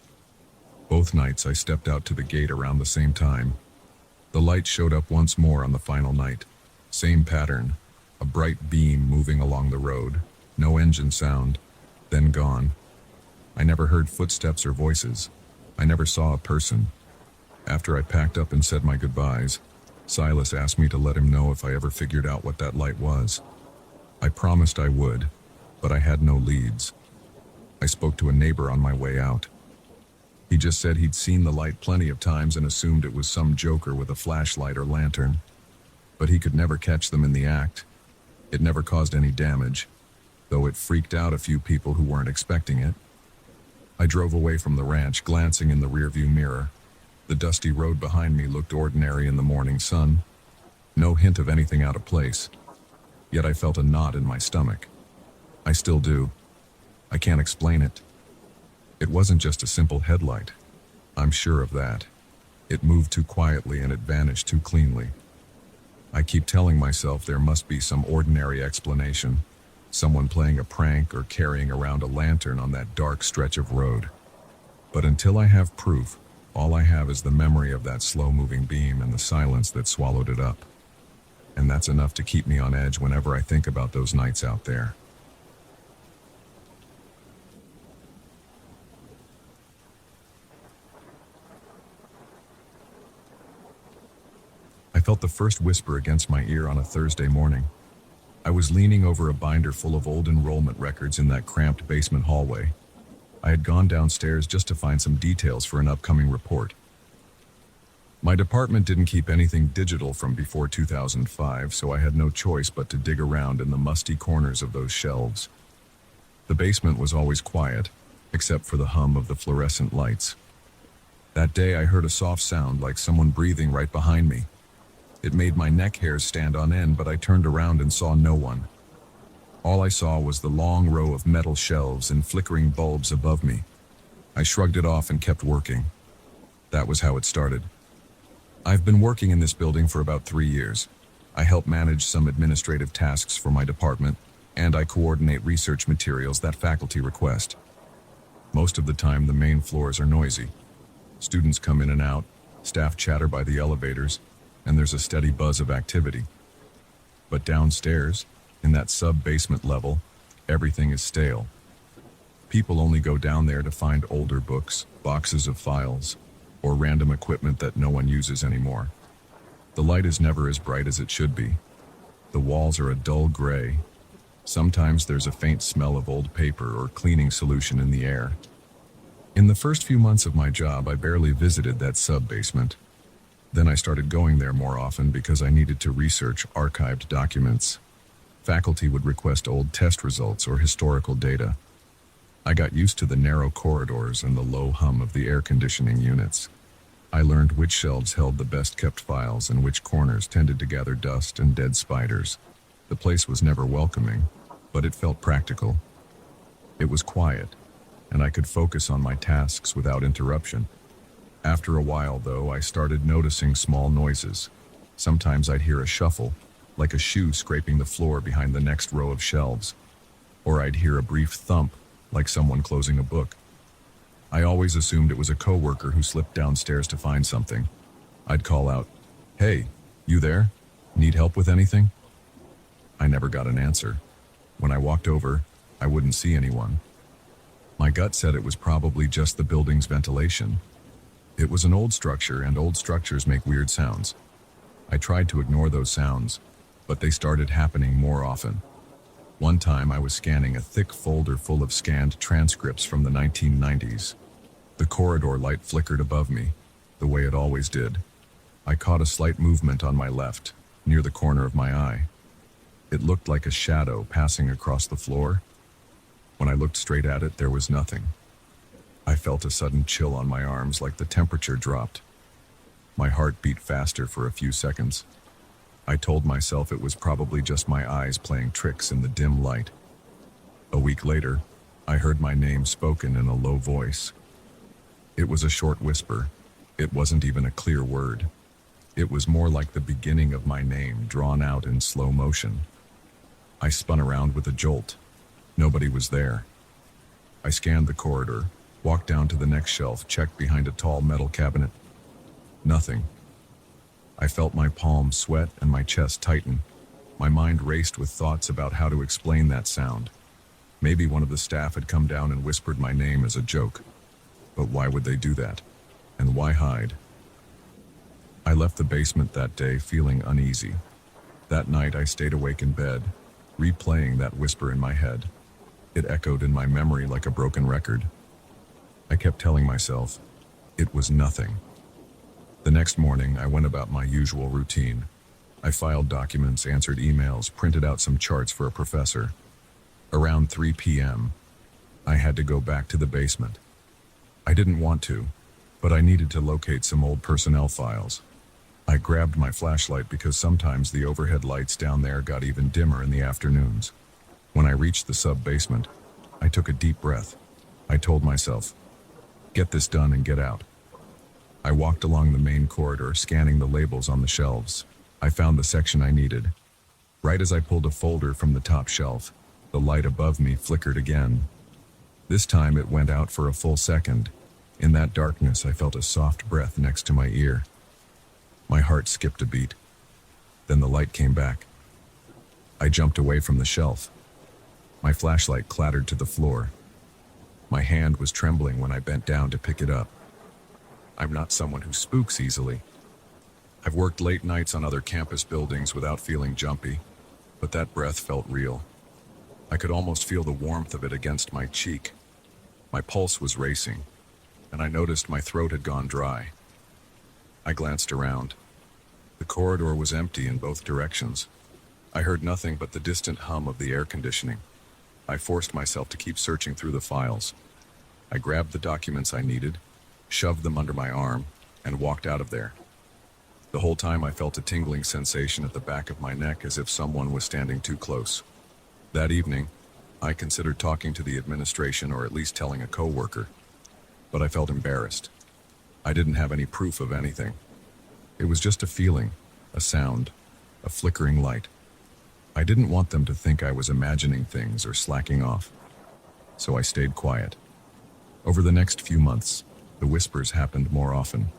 Both nights I stepped out to the gate around the same time. The light showed up once more on the final night. Same pattern, a bright beam moving along the road, no engine sound, then gone. I never heard footsteps or voices. I never saw a person. After I packed up and said my goodbyes, Silas asked me to let him know if I ever figured out what that light was. I promised I would, but I had no leads. I spoke to a neighbor on my way out. He just said he'd seen the light plenty of times and assumed it was some joker with a flashlight or lantern. But he could never catch them in the act. It never caused any damage, though it freaked out a few people who weren't expecting it. I drove away from the ranch, glancing in the rearview mirror. The dusty road behind me looked ordinary in the morning sun. No hint of anything out of place. Yet I felt a knot in my stomach. I still do. I can't explain it. It wasn't just a simple headlight. I'm sure of that. It moved too quietly and it vanished too cleanly. I keep telling myself there must be some ordinary explanation. Someone playing a prank or carrying around a lantern on that dark stretch of road. But until I have proof, all I have is the memory of that slow-moving beam and the silence that swallowed it up. And that's enough to keep me on edge whenever I think about those nights out there. I felt the first whisper against my ear on a Thursday morning. I was leaning over a binder full of old enrollment records in that cramped basement hallway. I had gone downstairs just to find some details for an upcoming report. My department didn't keep anything digital from before 2005, so I had no choice but to dig around in the musty corners of those shelves. The basement was always quiet, except for the hum of the fluorescent lights. That day I heard a soft sound like someone breathing right behind me. It made my neck hairs stand on end, but I turned around and saw no one. All I saw was the long row of metal shelves and flickering bulbs above me. I shrugged it off and kept working. That was how it started. I've been working in this building for about 3 years. I help manage some administrative tasks for my department, and I coordinate research materials that faculty request. Most of the time, the main floors are noisy. Students come in and out, staff chatter by the elevators, and there's a steady buzz of activity. But downstairs, in that sub-basement level, everything is stale. People only go down there to find older books, boxes of files, or random equipment that no one uses anymore. The light is never as bright as it should be. The walls are a dull gray. Sometimes there's a faint smell of old paper or cleaning solution in the air. In the first few months of my job, I barely visited that sub-basement. Then I started going there more often because I needed to research archived documents. Faculty would request old test results or historical data. I got used to the narrow corridors and the low hum of the air conditioning units. I learned which shelves held the best-kept files and which corners tended to gather dust and dead spiders. The place was never welcoming, but it felt practical. It was quiet, and I could focus on my tasks without interruption. After a while, though, I started noticing small noises. Sometimes I'd hear a shuffle, like a shoe scraping the floor behind the next row of shelves. Or I'd hear a brief thump, like someone closing a book. I always assumed it was a coworker who slipped downstairs to find something. I'd call out, "Hey, you there? Need help with anything?" I never got an answer. When I walked over, I wouldn't see anyone. My gut said it was probably just the building's ventilation. It was an old structure, and old structures make weird sounds. I tried to ignore those sounds, but they started happening more often. One time I was scanning a thick folder full of scanned transcripts from the 1990s. The corridor light flickered above me, the way it always did. I caught a slight movement on my left, near the corner of my eye. It looked like a shadow passing across the floor. When I looked straight at it, there was nothing. I felt a sudden chill on my arms, like the temperature dropped. My heart beat faster for a few seconds. I told myself it was probably just my eyes playing tricks in the dim light. A week later, I heard my name spoken in a low voice. It was a short whisper. It wasn't even a clear word. It was more like the beginning of my name drawn out in slow motion. I spun around with a jolt. Nobody was there. I scanned the corridor, walked down to the next shelf, checked behind a tall metal cabinet. Nothing. I felt my palms sweat and my chest tighten. My mind raced with thoughts about how to explain that sound. Maybe one of the staff had come down and whispered my name as a joke. But why would they do that? And why hide? I left the basement that day feeling uneasy. That night I stayed awake in bed, replaying that whisper in my head. It echoed in my memory like a broken record. I kept telling myself, it was nothing. The next morning, I went about my usual routine. I filed documents, answered emails, printed out some charts for a professor. Around 3 p.m., I had to go back to the basement. I didn't want to, but I needed to locate some old personnel files. I grabbed my flashlight because sometimes the overhead lights down there got even dimmer in the afternoons. When I reached the sub-basement, I took a deep breath. I told myself, get this done and get out. I walked along the main corridor, scanning the labels on the shelves. I found the section I needed. Right as I pulled a folder from the top shelf, the light above me flickered again. This time it went out for a full second. In that darkness, I felt a soft breath next to my ear. My heart skipped a beat. Then the light came back. I jumped away from the shelf. My flashlight clattered to the floor. My hand was trembling when I bent down to pick it up. I'm not someone who spooks easily. I've worked late nights on other campus buildings without feeling jumpy, but that breath felt real. I could almost feel the warmth of it against my cheek. My pulse was racing, and I noticed my throat had gone dry. I glanced around. The corridor was empty in both directions. I heard nothing but the distant hum of the air conditioning. I forced myself to keep searching through the files. I grabbed the documents I needed, shoved them under my arm, and walked out of there. The whole time I felt a tingling sensation at the back of my neck as if someone was standing too close. That evening, I considered talking to the administration or at least telling a coworker, but I felt embarrassed. I didn't have any proof of anything. It was just a feeling, a sound, a flickering light. I didn't want them to think I was imagining things or slacking off, so I stayed quiet. Over the next few months, the whispers happened more often.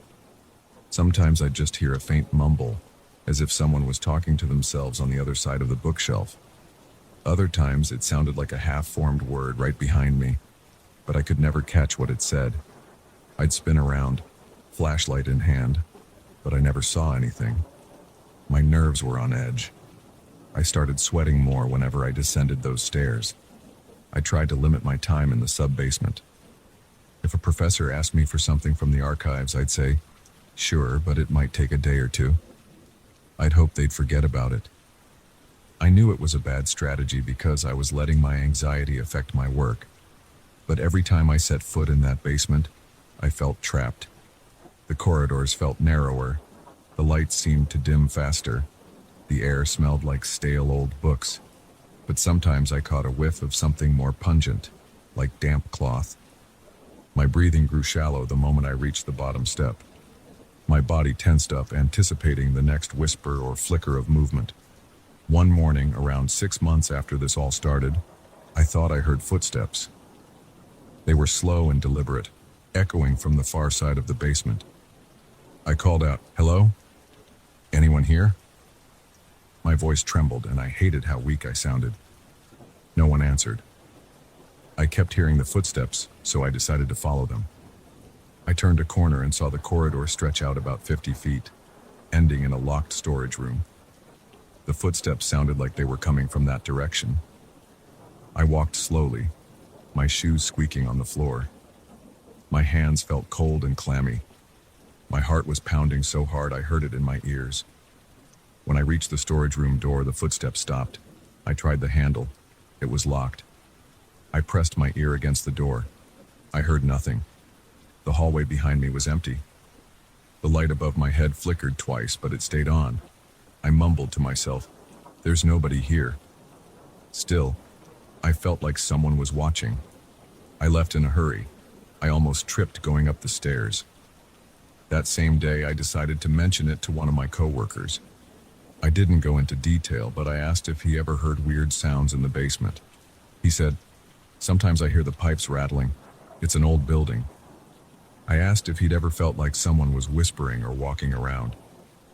Sometimes I'd just hear a faint mumble, as if someone was talking to themselves on the other side of the bookshelf. Other times it sounded like a half-formed word right behind me, but I could never catch what it said. I'd spin around, flashlight in hand, but I never saw anything. My nerves were on edge. I started sweating more whenever I descended those stairs. I tried to limit my time in the sub-basement. If a professor asked me for something from the archives, I'd say, sure, but it might take a day or two. I'd hope they'd forget about it. I knew it was a bad strategy because I was letting my anxiety affect my work. But every time I set foot in that basement, I felt trapped. The corridors felt narrower. The lights seemed to dim faster. The air smelled like stale old books. But sometimes I caught a whiff of something more pungent, like damp cloth. My breathing grew shallow the moment I reached the bottom step. My body tensed up, anticipating the next whisper or flicker of movement. One morning, around 6 months after this all started, I thought I heard footsteps. They were slow and deliberate, echoing from the far side of the basement. I called out, "Hello? Anyone here?" My voice trembled, and I hated how weak I sounded. No one answered. I kept hearing the footsteps, so I decided to follow them. I turned a corner and saw the corridor stretch out about 50 feet, ending in a locked storage room. The footsteps sounded like they were coming from that direction. I walked slowly, my shoes squeaking on the floor. My hands felt cold and clammy. My heart was pounding so hard I heard it in my ears. When I reached the storage room door, the footsteps stopped. I tried the handle. It was locked. I pressed my ear against the door. I heard nothing. The hallway behind me was empty. The light above my head flickered twice, but it stayed on. I mumbled to myself, "There's nobody here." Still, I felt like someone was watching. I left in a hurry. I almost tripped going up the stairs. That same day, I decided to mention it to one of my coworkers. I didn't go into detail, but I asked if he ever heard weird sounds in the basement. He said, "Sometimes I hear the pipes rattling. It's an old building." I asked if he'd ever felt like someone was whispering or walking around.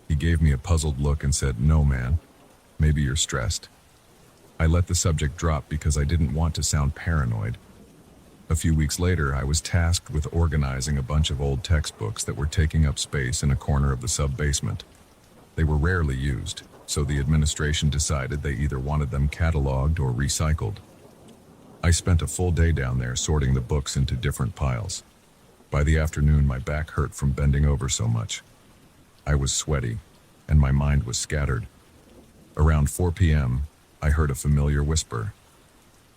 He gave me a puzzled look and said, "No, man. Maybe you're stressed." I let the subject drop because I didn't want to sound paranoid. A few weeks later, I was tasked with organizing a bunch of old textbooks that were taking up space in a corner of the sub-basement. They were rarely used, so the administration decided they either wanted them cataloged or recycled. I spent a full day down there sorting the books into different piles. By the afternoon, my back hurt from bending over so much. I was sweaty, and my mind was scattered. Around 4 p.m., I heard a familiar whisper.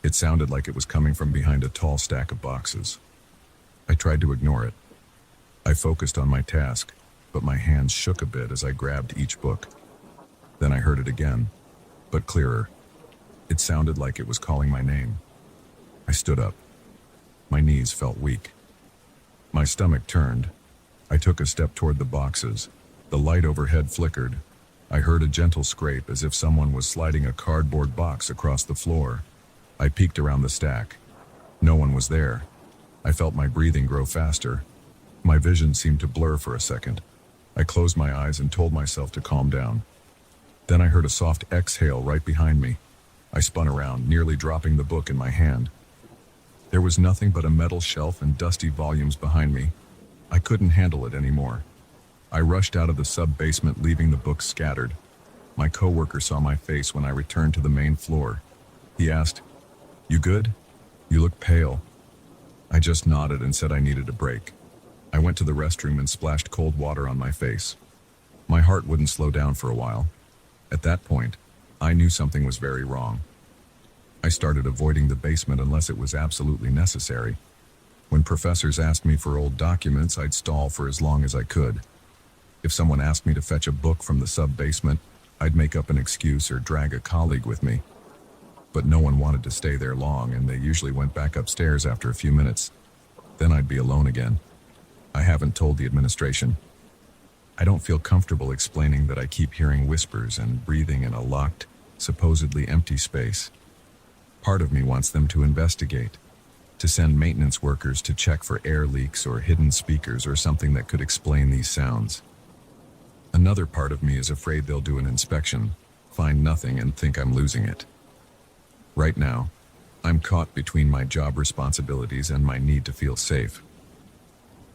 It sounded like it was coming from behind a tall stack of boxes. I tried to ignore it. I focused on my task, but my hands shook a bit as I grabbed each book. Then I heard it again, but clearer. It sounded like it was calling my name. I stood up. My knees felt weak. My stomach turned. I took a step toward the boxes. The light overhead flickered. I heard a gentle scrape as if someone was sliding a cardboard box across the floor. I peeked around the stack. No one was there. I felt my breathing grow faster. My vision seemed to blur for a second. I closed my eyes and told myself to calm down. Then I heard a soft exhale right behind me. I spun around, nearly dropping the book in my hand. There was nothing but a metal shelf and dusty volumes behind me. I couldn't handle it anymore. I rushed out of the sub-basement, leaving the books scattered. My coworker saw my face when I returned to the main floor. He asked, "You good? You look pale." I just nodded and said I needed a break. I went to the restroom and splashed cold water on my face. My heart wouldn't slow down for a while. At that point, I knew something was very wrong. I started avoiding the basement unless it was absolutely necessary. When professors asked me for old documents, I'd stall for as long as I could. If someone asked me to fetch a book from the sub-basement, I'd make up an excuse or drag a colleague with me. But no one wanted to stay there long, and they usually went back upstairs after a few minutes. Then I'd be alone again. I haven't told the administration. I don't feel comfortable explaining that I keep hearing whispers and breathing in a locked, supposedly empty space. Part of me wants them to investigate, to send maintenance workers to check for air leaks or hidden speakers or something that could explain these sounds. Another part of me is afraid they'll do an inspection, find nothing, and think I'm losing it. Right now, I'm caught between my job responsibilities and my need to feel safe.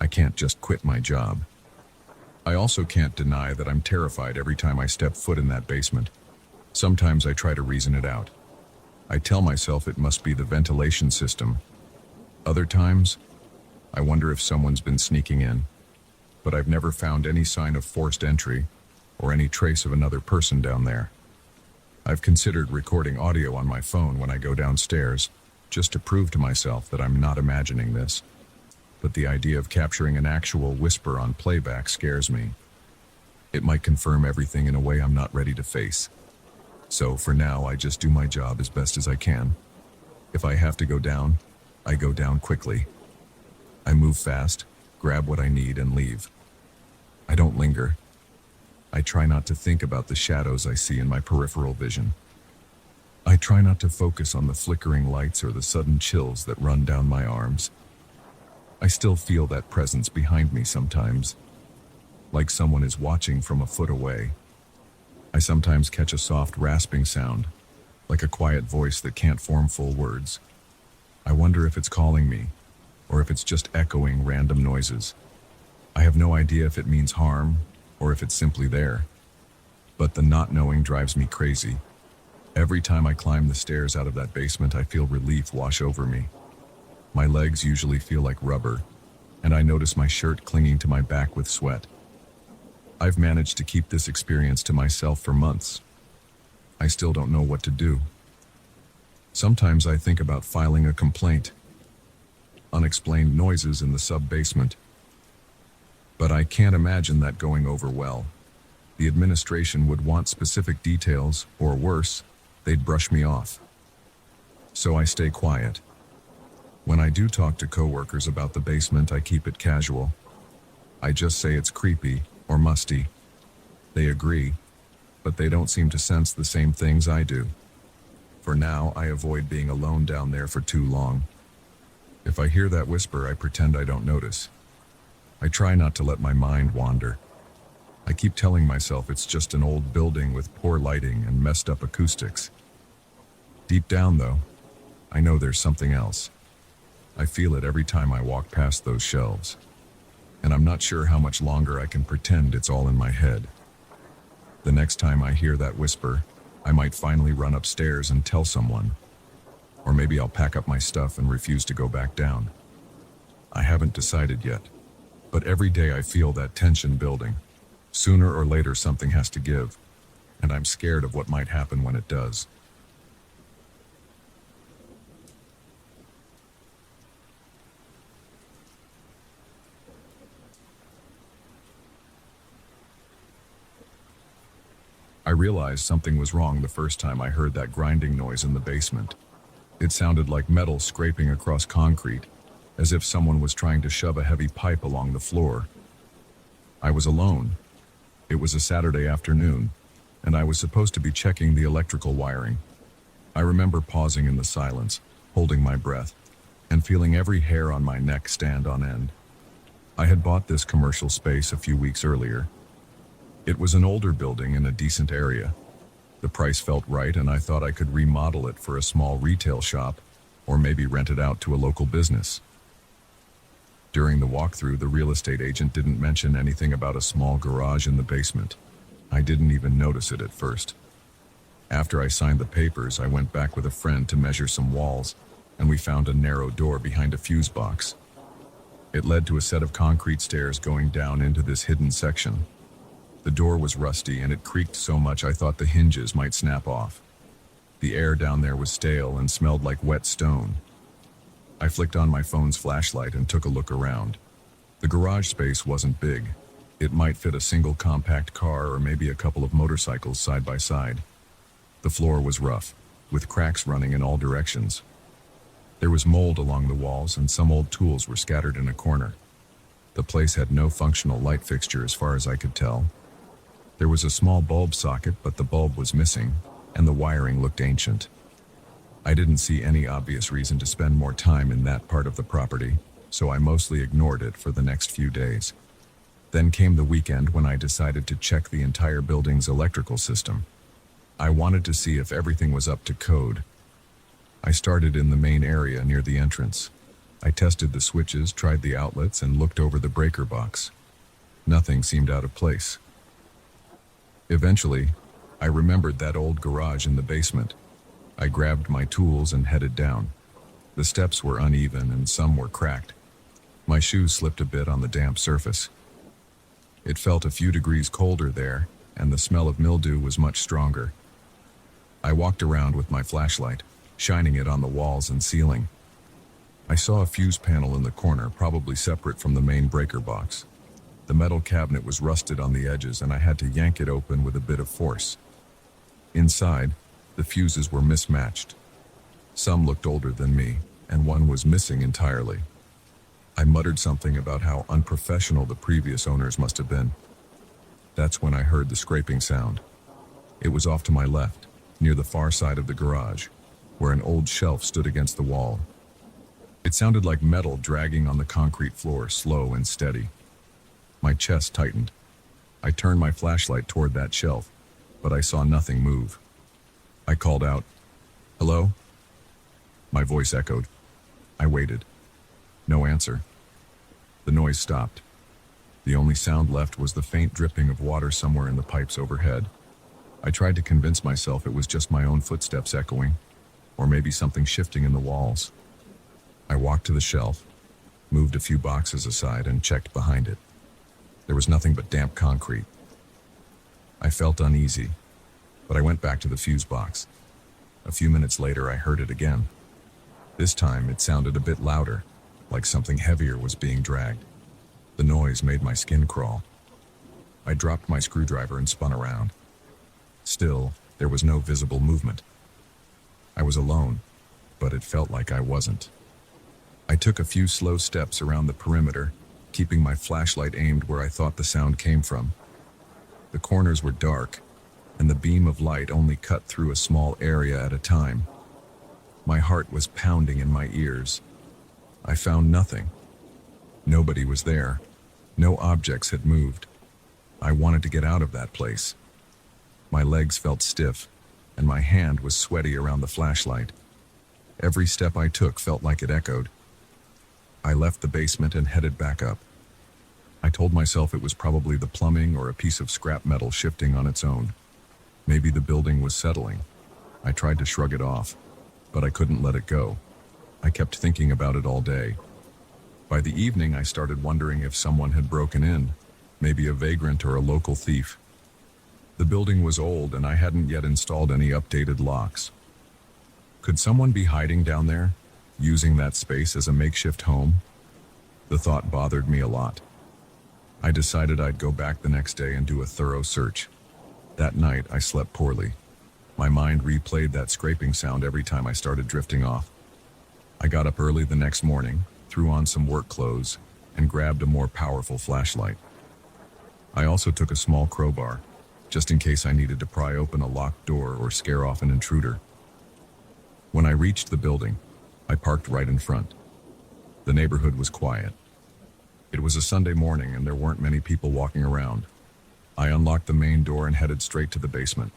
I can't just quit my job. I also can't deny that I'm terrified every time I step foot in that basement. Sometimes I try to reason it out. I tell myself it must be the ventilation system. Other times, I wonder if someone's been sneaking in, but I've never found any sign of forced entry or any trace of another person down there. I've considered recording audio on my phone when I go downstairs, just to prove to myself that I'm not imagining this. But the idea of capturing an actual whisper on playback scares me. It might confirm everything in a way I'm not ready to face. So for now, I just do my job as best as I can. If I have to go down, I go down quickly. I move fast, grab what I need, and leave. I don't linger. I try not to think about the shadows I see in my peripheral vision. I try not to focus on the flickering lights or the sudden chills that run down my arms. I still feel that presence behind me sometimes, like someone is watching from a foot away. I sometimes catch a soft rasping sound, like a quiet voice that can't form full words. I wonder if it's calling me, or if it's just echoing random noises. I have no idea if it means harm, or if it's simply there. But the not knowing drives me crazy. Every time I climb the stairs out of that basement, I feel relief wash over me. My legs usually feel like rubber, and I notice my shirt clinging to my back with sweat. I've managed to keep this experience to myself for months. I still don't know what to do. Sometimes I think about filing a complaint. Unexplained noises in the sub-basement. But I can't imagine that going over well. The administration would want specific details, or worse, they'd brush me off. So I stay quiet. When I do talk to coworkers about the basement, I keep it casual. I just say it's creepy or musty. They agree, but they don't seem to sense the same things I do. For now, I avoid being alone down there for too long. If I hear that whisper, I pretend I don't notice. I try not to let my mind wander. I keep telling myself it's just an old building with poor lighting and messed up acoustics. Deep down, though, I know there's something else. I feel it every time I walk past those shelves. And I'm not sure how much longer I can pretend it's all in my head. The next time I hear that whisper, I might finally run upstairs and tell someone. Or maybe I'll pack up my stuff and refuse to go back down. I haven't decided yet. But every day I feel that tension building. Sooner or later something has to give, and I'm scared of what might happen when it does. realized something was wrong the first time I heard that grinding noise in the basement. It sounded like metal scraping across concrete, as if someone was trying to shove a heavy pipe along the floor. I was alone. It was a Saturday afternoon, and I was supposed to be checking the electrical wiring. I remember pausing in the silence, holding my breath, and feeling every hair on my neck stand on end. I had bought this commercial space a few weeks earlier. It was an older building in a decent area. The price felt right, and I thought I could remodel it for a small retail shop, or maybe rent it out to a local business. During the walkthrough, the real estate agent didn't mention anything about a small garage in the basement. I didn't even notice it at first. After I signed the papers, I went back with a friend to measure some walls, and we found a narrow door behind a fuse box. It led to a set of concrete stairs going down into this hidden section. The door was rusty, and it creaked so much I thought the hinges might snap off. The air down there was stale and smelled like wet stone. I flicked on my phone's flashlight and took a look around. The garage space wasn't big. It might fit a single compact car or maybe a couple of motorcycles side by side. The floor was rough, with cracks running in all directions. There was mold along the walls, and some old tools were scattered in a corner. The place had no functional light fixture as far as I could tell. There was a small bulb socket, but the bulb was missing, and the wiring looked ancient. I didn't see any obvious reason to spend more time in that part of the property, so I mostly ignored it for the next few days. Then came the weekend when I decided to check the entire building's electrical system. I wanted to see if everything was up to code. I started in the main area near the entrance. I tested the switches, tried the outlets, and looked over the breaker box. Nothing seemed out of place. Eventually, I remembered that old garage in the basement. I grabbed my tools and headed down. The steps were uneven and some were cracked. My shoes slipped a bit on the damp surface. It felt a few degrees colder there, and the smell of mildew was much stronger. I walked around with my flashlight, shining it on the walls and ceiling. I saw a fuse panel in the corner, probably separate from the main breaker box. The metal cabinet was rusted on the edges, and I had to yank it open with a bit of force. Inside, the fuses were mismatched. Some looked older than me, and one was missing entirely. I muttered something about how unprofessional the previous owners must have been. That's when I heard the scraping sound. It was off to my left, near the far side of the garage, where an old shelf stood against the wall. It sounded like metal dragging on the concrete floor, slow and steady. My chest tightened. I turned my flashlight toward that shelf, but I saw nothing move. I called out, "Hello?" My voice echoed. I waited. No answer. The noise stopped. The only sound left was the faint dripping of water somewhere in the pipes overhead. I tried to convince myself it was just my own footsteps echoing, or maybe something shifting in the walls. I walked to the shelf, moved a few boxes aside, and checked behind it. There was nothing but damp concrete. I felt uneasy, but I went back to the fuse box. A few minutes later, I heard it again. This time, it sounded a bit louder, like something heavier was being dragged. The noise made my skin crawl. I dropped my screwdriver and spun around. Still, there was no visible movement. I was alone, but it felt like I wasn't. I took a few slow steps around the perimeter, keeping my flashlight aimed where I thought the sound came from. The corners were dark, and the beam of light only cut through a small area at a time. My heart was pounding in my ears. I found nothing. Nobody was there. No objects had moved. I wanted to get out of that place. My legs felt stiff, and my hand was sweaty around the flashlight. Every step I took felt like it echoed. I left the basement and headed back up. I told myself it was probably the plumbing or a piece of scrap metal shifting on its own. Maybe the building was settling. I tried to shrug it off, but I couldn't let it go. I kept thinking about it all day. By the evening, I started wondering if someone had broken in, maybe a vagrant or a local thief. The building was old, and I hadn't yet installed any updated locks. Could someone be hiding down there, using that space as a makeshift home? The thought bothered me a lot. I decided I'd go back the next day and do a thorough search. That night, I slept poorly. My mind replayed that scraping sound every time I started drifting off. I got up early the next morning, threw on some work clothes, and grabbed a more powerful flashlight. I also took a small crowbar, just in case I needed to pry open a locked door or scare off an intruder. When I reached the building, I parked right in front. The neighborhood was quiet. It was a Sunday morning and there weren't many people walking around. I unlocked the main door and headed straight to the basement.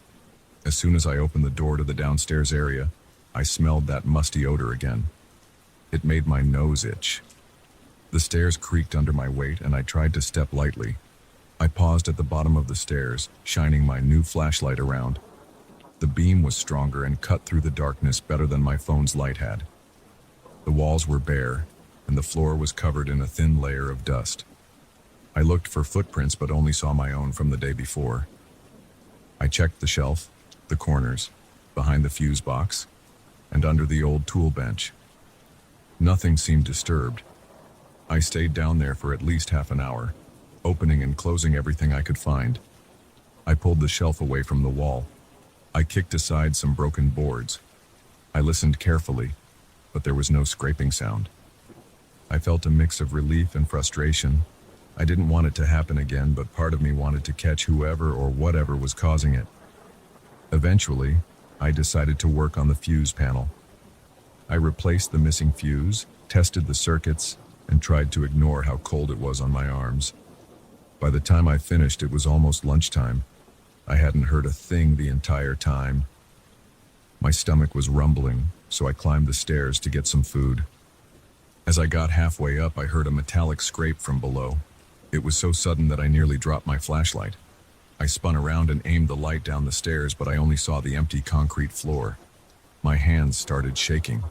As soon as I opened the door to the downstairs area, I smelled that musty odor again. It made my nose itch. The stairs creaked under my weight and I tried to step lightly. I paused at the bottom of the stairs, shining my new flashlight around. The beam was stronger and cut through the darkness better than my phone's light had. The walls were bare, and the floor was covered in a thin layer of dust. I looked for footprints but only saw my own from the day before. I checked the shelf, the corners, behind the fuse box, and under the old tool bench. Nothing seemed disturbed. I stayed down there for at least half an hour, opening and closing everything I could find. I pulled the shelf away from the wall. I kicked aside some broken boards. I listened carefully, but there was no scraping sound. I felt a mix of relief and frustration. I didn't want it to happen again, but part of me wanted to catch whoever or whatever was causing it. Eventually, I decided to work on the fuse panel. I replaced the missing fuse, tested the circuits, and tried to ignore how cold it was on my arms. By the time I finished, it was almost lunchtime. I hadn't heard a thing the entire time. My stomach was rumbling, so I climbed the stairs to get some food. As I got halfway up, I heard a metallic scrape from below. It was so sudden that I nearly dropped my flashlight. I spun around and aimed the light down the stairs, but I only saw the empty concrete floor. My hands started shaking.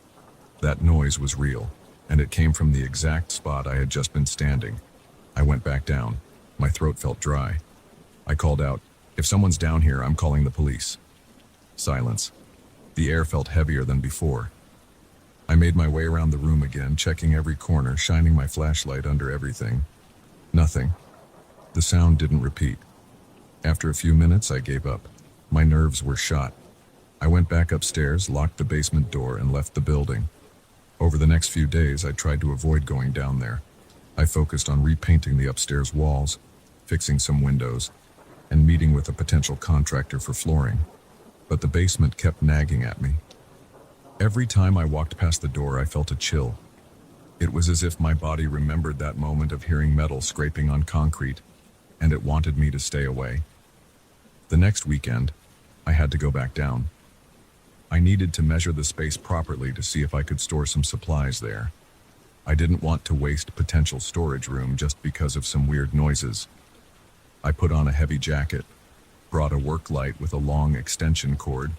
That noise was real, and it came from the exact spot I had just been standing. I went back down. My throat felt dry. I called out, "If someone's down here, I'm calling the police." Silence. The air felt heavier than before. I made my way around the room again, checking every corner, shining my flashlight under everything. Nothing. The sound didn't repeat. After a few minutes, I gave up. My nerves were shot. I went back upstairs, locked the basement door, and left the building. Over the next few days, I tried to avoid going down there. I focused on repainting the upstairs walls, fixing some windows, and meeting with a potential contractor for flooring. But the basement kept nagging at me. Every time I walked past the door, I felt a chill. It was as if my body remembered that moment of hearing metal scraping on concrete, and it wanted me to stay away. The next weekend, I had to go back down. I needed to measure the space properly to see if I could store some supplies there. I didn't want to waste potential storage room just because of some weird noises. I put on a heavy jacket, brought a work light with a long extension cord,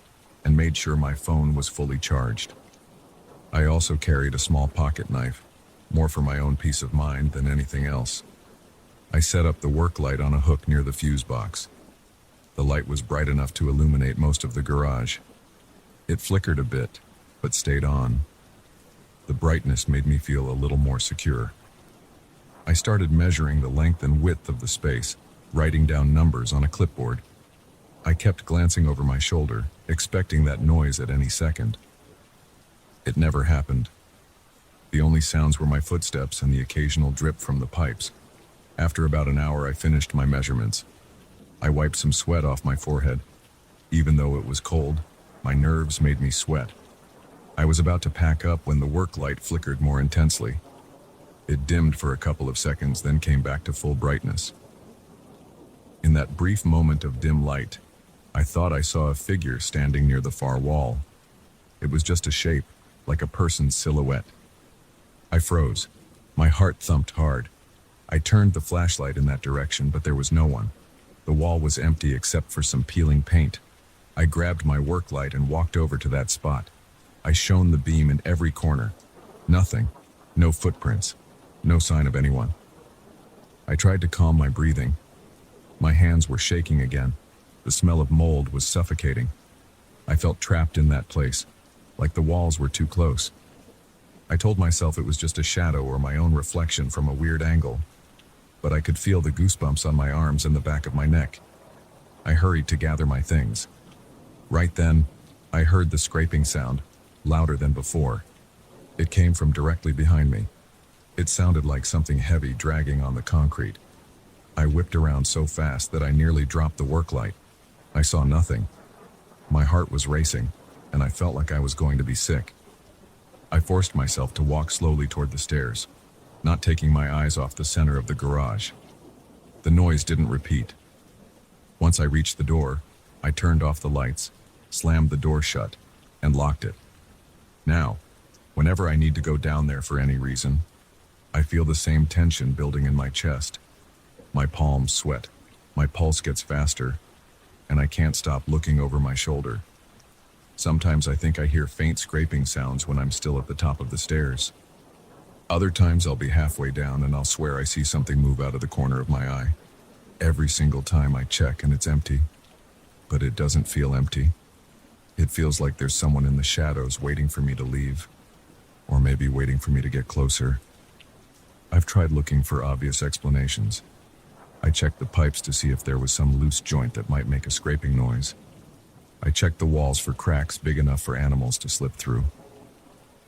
and made sure my phone was fully charged. I also carried a small pocket knife, more for my own peace of mind than anything else. I set up the work light on a hook near the fuse box. The light was bright enough to illuminate most of the garage. It flickered a bit, but stayed on. The brightness made me feel a little more secure. I started measuring the length and width of the space, writing down numbers on a clipboard. I kept glancing over my shoulder, expecting that noise at any second. It never happened. The only sounds were my footsteps and the occasional drip from the pipes. After about an hour, I finished my measurements. I wiped some sweat off my forehead. Even though it was cold, my nerves made me sweat. I was about to pack up when the work light flickered more intensely. It dimmed for a couple of seconds, then came back to full brightness. In that brief moment of dim light, I thought I saw a figure standing near the far wall. It was just a shape, like a person's silhouette. I froze. My heart thumped hard. I turned the flashlight in that direction, but there was no one. The wall was empty except for some peeling paint. I grabbed my work light and walked over to that spot. I shone the beam in every corner. Nothing. No footprints. No sign of anyone. I tried to calm my breathing. My hands were shaking again. The smell of mold was suffocating. I felt trapped in that place, like the walls were too close. I told myself it was just a shadow or my own reflection from a weird angle, but I could feel the goosebumps on my arms and the back of my neck. I hurried to gather my things. Right then, I heard the scraping sound, louder than before. It came from directly behind me. It sounded like something heavy dragging on the concrete. I whipped around so fast that I nearly dropped the work light. I saw nothing. My heart was racing, and I felt like I was going to be sick. I forced myself to walk slowly toward the stairs, not taking my eyes off the center of the garage. The noise didn't repeat. Once I reached the door, I turned off the lights, slammed the door shut, and locked it. Now, whenever I need to go down there for any reason, I feel the same tension building in my chest. My palms sweat, my pulse gets faster, and I can't stop looking over my shoulder. Sometimes I think I hear faint scraping sounds when I'm still at the top of the stairs. Other times I'll be halfway down and I'll swear I see something move out of the corner of my eye. Every single time I check and it's empty. But it doesn't feel empty. It feels like there's someone in the shadows waiting for me to leave. Or maybe waiting for me to get closer. I've tried looking for obvious explanations. I checked the pipes to see if there was some loose joint that might make a scraping noise. I checked the walls for cracks big enough for animals to slip through.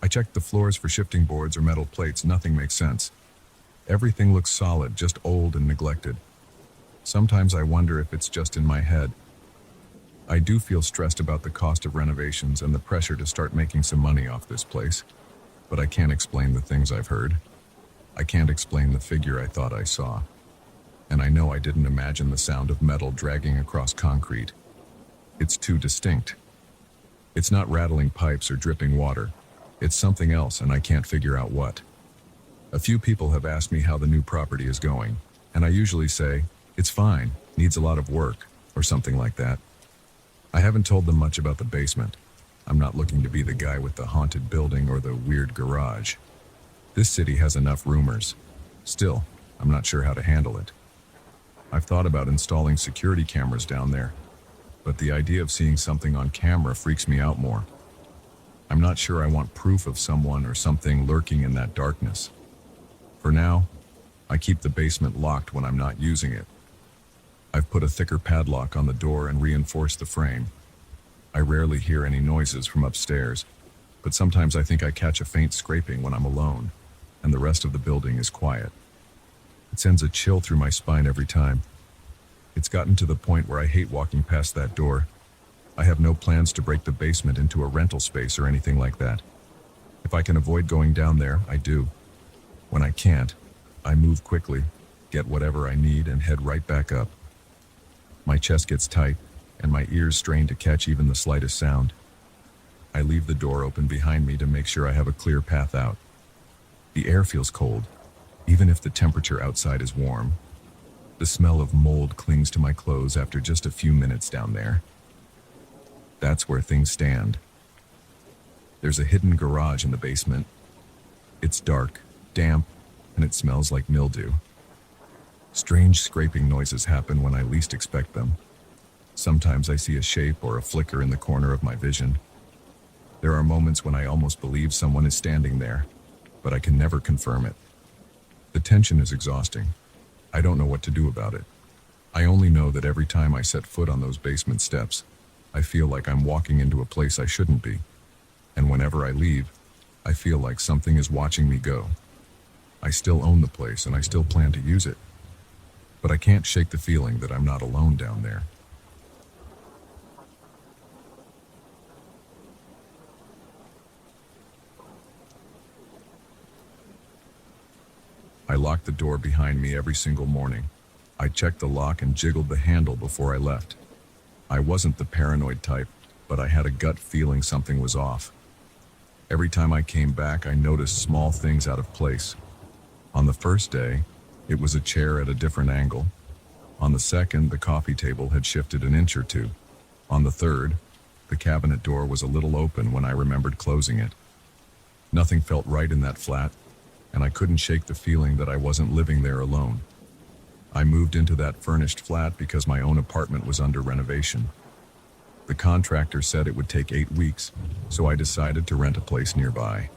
I checked the floors for shifting boards or metal plates. Nothing makes sense. Everything looks solid, just old and neglected. Sometimes I wonder if it's just in my head. I do feel stressed about the cost of renovations and the pressure to start making some money off this place. But I can't explain the things I've heard. I can't explain the figure I thought I saw. And I know I didn't imagine the sound of metal dragging across concrete. It's too distinct. It's not rattling pipes or dripping water. It's something else, and I can't figure out what. A few people have asked me how the new property is going, and I usually say, it's fine, needs a lot of work, or something like that. I haven't told them much about the basement. I'm not looking to be the guy with the haunted building or the weird garage. This city has enough rumors. Still, I'm not sure how to handle it. I've thought about installing security cameras down there, but the idea of seeing something on camera freaks me out more. I'm not sure I want proof of someone or something lurking in that darkness. For now, I keep the basement locked when I'm not using it. I've put a thicker padlock on the door and reinforced the frame. I rarely hear any noises from upstairs, but sometimes I think I catch a faint scraping when I'm alone, and the rest of the building is quiet. It sends a chill through my spine every time. It's gotten to the point where I hate walking past that door. I have no plans to break the basement into a rental space or anything like that. If I can avoid going down there, I do. When I can't, I move quickly, get whatever I need, and head right back up. My chest gets tight, and my ears strain to catch even the slightest sound. I leave the door open behind me to make sure I have a clear path out. The air feels cold, even if the temperature outside is warm. The smell of mold clings to my clothes after just a few minutes down there. That's where things stand. There's a hidden garage in the basement. It's dark, damp, and it smells like mildew. Strange scraping noises happen when I least expect them. Sometimes I see a shape or a flicker in the corner of my vision. There are moments when I almost believe someone is standing there, but I can never confirm it. The tension is exhausting. I don't know what to do about it. I only know that every time I set foot on those basement steps, I feel like I'm walking into a place I shouldn't be. And whenever I leave, I feel like something is watching me go. I still own the place and I still plan to use it. But I can't shake the feeling that I'm not alone down there. I locked the door behind me every single morning. I checked the lock and jiggled the handle before I left. I wasn't the paranoid type, but I had a gut feeling something was off. Every time I came back, I noticed small things out of place. On the first day, it was a chair at a different angle. On the second, the coffee table had shifted an inch or two. On the third, the cabinet door was a little open when I remembered closing it. Nothing felt right in that flat, and I couldn't shake the feeling that I wasn't living there alone. I moved into that furnished flat because my own apartment was under renovation. The contractor said it would take 8 weeks, so I decided to rent a place nearby.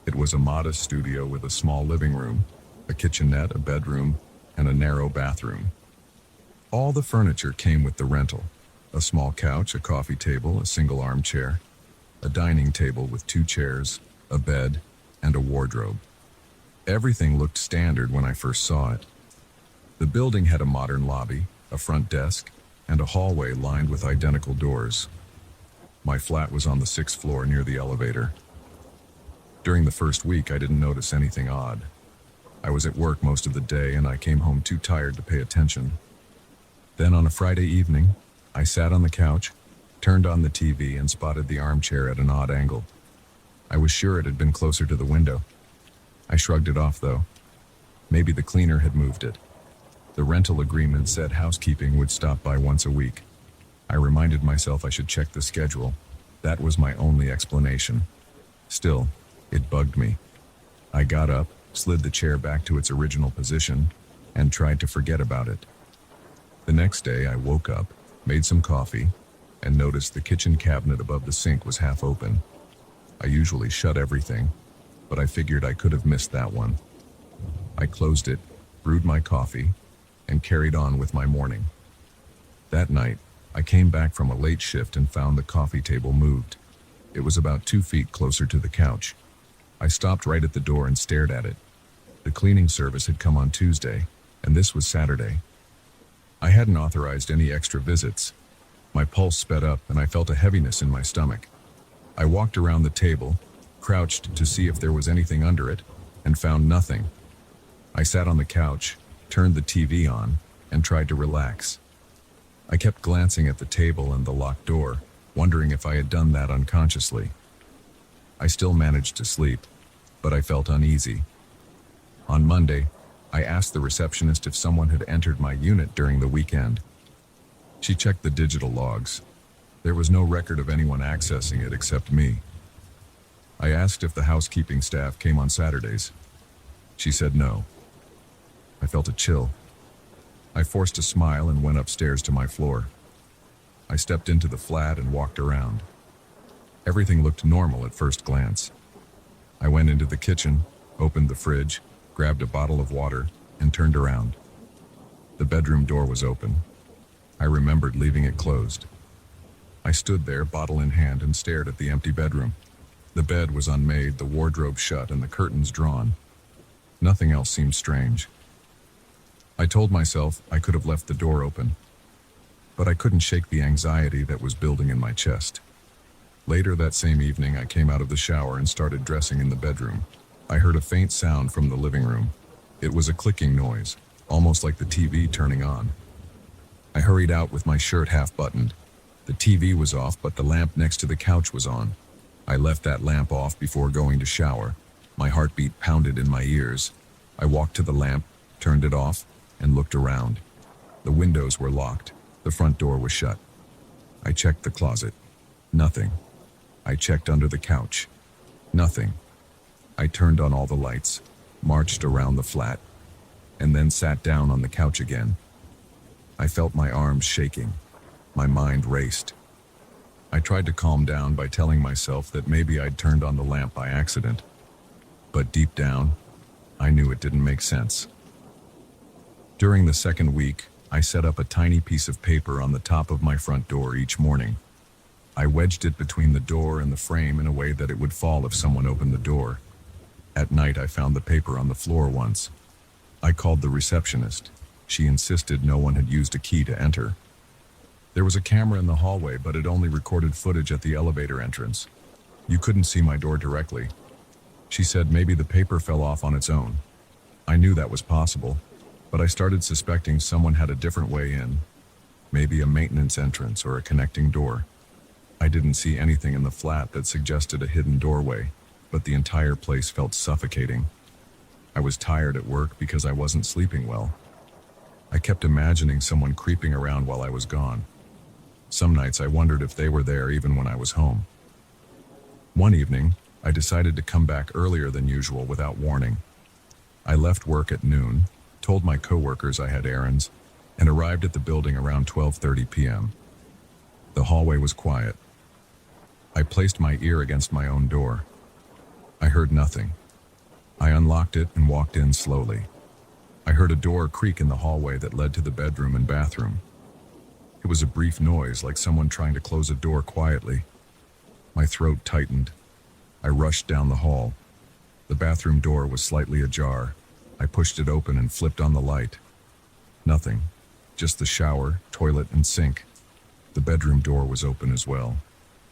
It was a modest studio with a small living room, a kitchenette, a bedroom, and a narrow bathroom. All the furniture came with the rental. A small couch, a coffee table, a single armchair, a dining table with 2 chairs, a bed, and a wardrobe. Everything looked standard when I first saw it. The building had a modern lobby, a front desk, and a hallway lined with identical doors. My flat was on the 6th floor near the elevator. During the first week, I didn't notice anything odd. I was at work most of the day and I came home too tired to pay attention. Then on a Friday evening, I sat on the couch, turned on the TV, and spotted the armchair at an odd angle. I was sure it had been closer to the window. I shrugged it off, though. Maybe the cleaner had moved it. The rental agreement said housekeeping would stop by once a week. I reminded myself I should check the schedule. That was my only explanation. Still, it bugged me. I got up, slid the chair back to its original position, and tried to forget about it. The next day, I woke up, made some coffee, and noticed the kitchen cabinet above the sink was half open. I usually shut everything, but I figured I could have missed that one. I closed it, brewed my coffee, and carried on with my morning. That night, I came back from a late shift and found the coffee table moved. It was about 2 feet closer to the couch. I stopped right at the door and stared at it. The cleaning service had come on Tuesday, and this was Saturday. I hadn't authorized any extra visits. My pulse sped up and I felt a heaviness in my stomach. I walked around the table, crouched to see if there was anything under it, and found nothing. I sat on the couch, turned the TV on, and tried to relax. I kept glancing at the table and the locked door, wondering if I had done that unconsciously. I still managed to sleep, but I felt uneasy. On Monday, I asked the receptionist if someone had entered my unit during the weekend. She checked the digital logs. There was no record of anyone accessing it except me. I asked if the housekeeping staff came on Saturdays. She said no. I felt a chill. I forced a smile and went upstairs to my floor. I stepped into the flat and walked around. Everything looked normal at first glance. I went into the kitchen, opened the fridge, grabbed a bottle of water, and turned around. The bedroom door was open. I remembered leaving it closed. I stood there, bottle in hand, and stared at the empty bedroom. The bed was unmade, the wardrobe shut, and the curtains drawn. Nothing else seemed strange. I told myself I could have left the door open, but I couldn't shake the anxiety that was building in my chest. Later that same evening, I came out of the shower and started dressing in the bedroom. I heard a faint sound from the living room. It was a clicking noise, almost like the TV turning on. I hurried out with my shirt half buttoned. The TV was off, but the lamp next to the couch was on. I left that lamp off before going to shower. My heartbeat pounded in my ears. I walked to the lamp, turned it off, and looked around. The windows were locked. The front door was shut. I checked the closet. Nothing. I checked under the couch. Nothing. I turned on all the lights, marched around the flat, and then sat down on the couch again. I felt my arms shaking. My mind raced. I tried to calm down by telling myself that maybe I'd turned on the lamp by accident. But deep down, I knew it didn't make sense. During the second week, I set up a tiny piece of paper on the top of my front door each morning. I wedged it between the door and the frame in a way that it would fall if someone opened the door. At night, I found the paper on the floor once. I called the receptionist. She insisted no one had used a key to enter. There was a camera in the hallway, but it only recorded footage at the elevator entrance. You couldn't see my door directly. She said maybe the paper fell off on its own. I knew that was possible, but I started suspecting someone had a different way in. Maybe a maintenance entrance or a connecting door. I didn't see anything in the flat that suggested a hidden doorway, but the entire place felt suffocating. I was tired at work because I wasn't sleeping well. I kept imagining someone creeping around while I was gone. Some nights I wondered if they were there even when I was home. One evening, I decided to come back earlier than usual without warning. I left work at noon, told my coworkers I had errands, and arrived at the building around 12:30 p.m. The hallway was quiet. I placed my ear against my own door. I heard nothing. I unlocked it and walked in slowly. I heard a door creak in the hallway that led to the bedroom and bathroom. It was a brief noise, like someone trying to close a door quietly. My throat tightened. I rushed down the hall. The bathroom door was slightly ajar. I pushed it open and flipped on the light. Nothing. Just the shower, toilet, and sink. The bedroom door was open as well.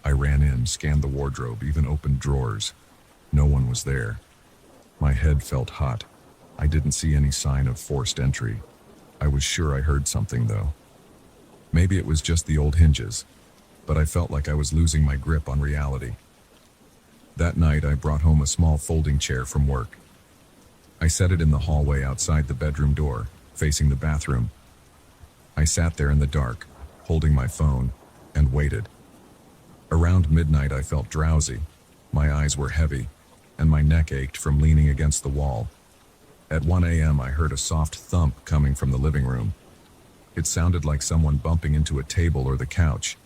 I ran in, scanned the wardrobe, even opened drawers. No one was there. My head felt hot. I didn't see any sign of forced entry. I was sure I heard something, though. Maybe it was just the old hinges, but I felt like I was losing my grip on reality. That night, I brought home a small folding chair from work. I set it in the hallway outside the bedroom door, facing the bathroom. I sat there in the dark, holding my phone, and waited. Around midnight, I felt drowsy. My eyes were heavy, and my neck ached from leaning against the wall. At 1 a.m., I heard a soft thump coming from the living room. It sounded like someone bumping into a table or the couch.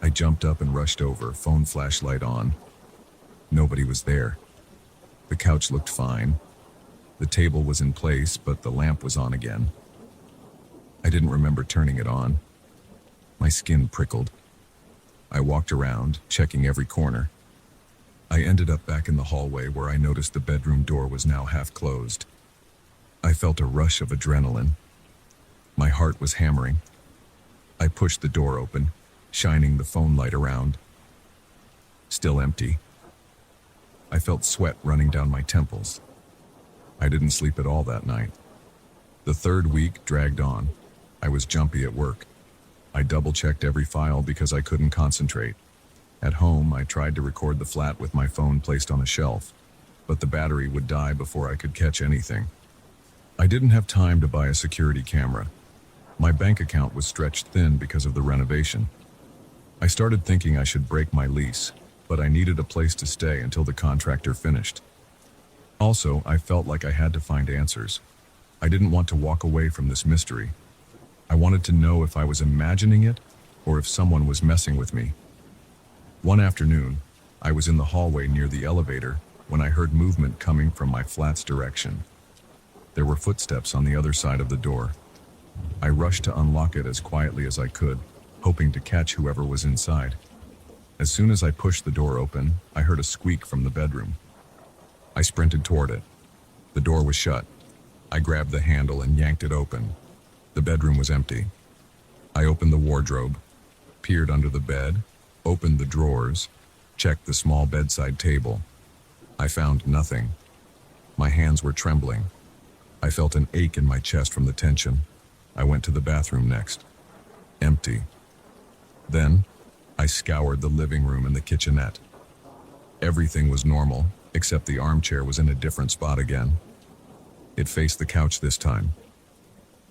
I jumped up and rushed over, phone flashlight on. Nobody was there. The couch looked fine. The table was in place, but the lamp was on again. I didn't remember turning it on. My skin prickled. I walked around, checking every corner. I ended up back in the hallway where I noticed the bedroom door was now half closed. I felt a rush of adrenaline. My heart was hammering. I pushed the door open, shining the phone light around. Still empty. I felt sweat running down my temples. I didn't sleep at all that night. The third week dragged on. I was jumpy at work. I double-checked every file because I couldn't concentrate. At home, I tried to record the flat with my phone placed on a shelf, but the battery would die before I could catch anything. I didn't have time to buy a security camera. My bank account was stretched thin because of the renovation. I started thinking I should break my lease, but I needed a place to stay until the contractor finished. Also, I felt like I had to find answers. I didn't want to walk away from this mystery. I wanted to know if I was imagining it or if someone was messing with me. One afternoon, I was in the hallway near the elevator when I heard movement coming from my flat's direction. There were footsteps on the other side of the door. I rushed to unlock it as quietly as I could, hoping to catch whoever was inside. As soon as I pushed the door open, I heard a squeak from the bedroom. I sprinted toward it. The door was shut. I grabbed the handle and yanked it open. The bedroom was empty. I opened the wardrobe, peered under the bed, opened the drawers, checked the small bedside table. I found nothing. My hands were trembling. I felt an ache in my chest from the tension. I went to the bathroom next. Empty. Then, I scoured the living room and the kitchenette. Everything was normal, except the armchair was in a different spot again. It faced the couch this time.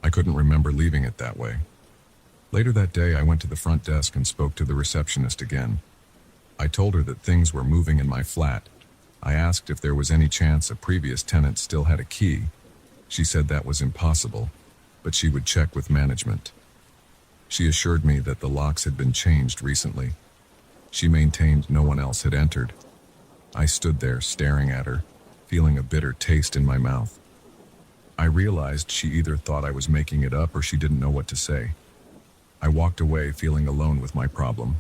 I couldn't remember leaving it that way. Later that day, I went to the front desk and spoke to the receptionist again. I told her that things were moving in my flat. I asked if there was any chance a previous tenant still had a key. She said that was impossible, but she would check with management. She assured me that the locks had been changed recently. She maintained no one else had entered. I stood there staring at her, feeling a bitter taste in my mouth. I realized she either thought I was making it up or she didn't know what to say. I walked away feeling alone with my problem.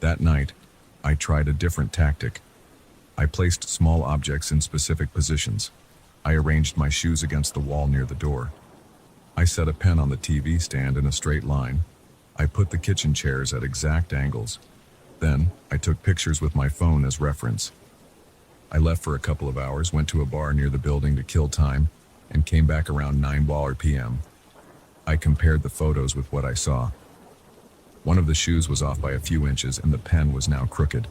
That night, I tried a different tactic. I placed small objects in specific positions. I arranged my shoes against the wall near the door. I set a pen on the TV stand in a straight line. I put the kitchen chairs at exact angles. Then, I took pictures with my phone as reference. I left for a couple of hours, went to a bar near the building to kill time, and came back around 9 p.m. I compared the photos with what I saw. One of the shoes was off by a few inches and the pen was now crooked.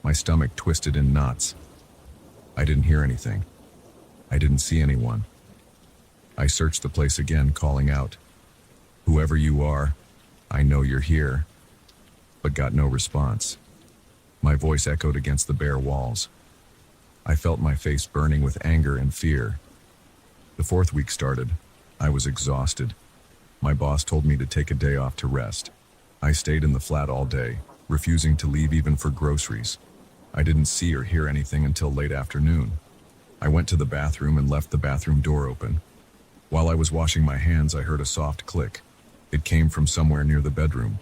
My stomach twisted in knots. I didn't hear anything. I didn't see anyone. I searched the place again, calling out, "Whoever you are, I know you're here," but got no response. My voice echoed against the bare walls. I felt my face burning with anger and fear. The fourth week started. I was exhausted. My boss told me to take a day off to rest. I stayed in the flat all day, refusing to leave even for groceries. I didn't see or hear anything until late afternoon. I went to the bathroom and left the bathroom door open. While I was washing my hands, I heard a soft click. It came from somewhere near the bedroom.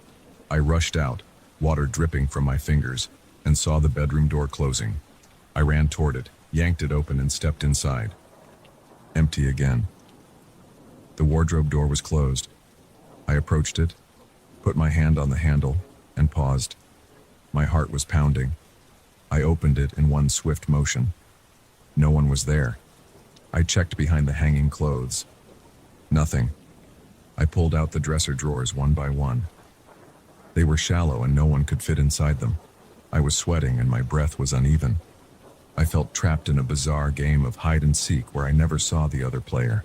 I rushed out, water dripping from my fingers, and saw the bedroom door closing. I ran toward it, yanked it open, and stepped inside. Empty again. The wardrobe door was closed. I approached it, put my hand on the handle, and paused. My heart was pounding. I opened it in one swift motion. No one was there. I checked behind the hanging clothes. Nothing. I pulled out the dresser drawers one by one. They were shallow and no one could fit inside them. I was sweating and my breath was uneven. I felt trapped in a bizarre game of hide and seek where I never saw the other player.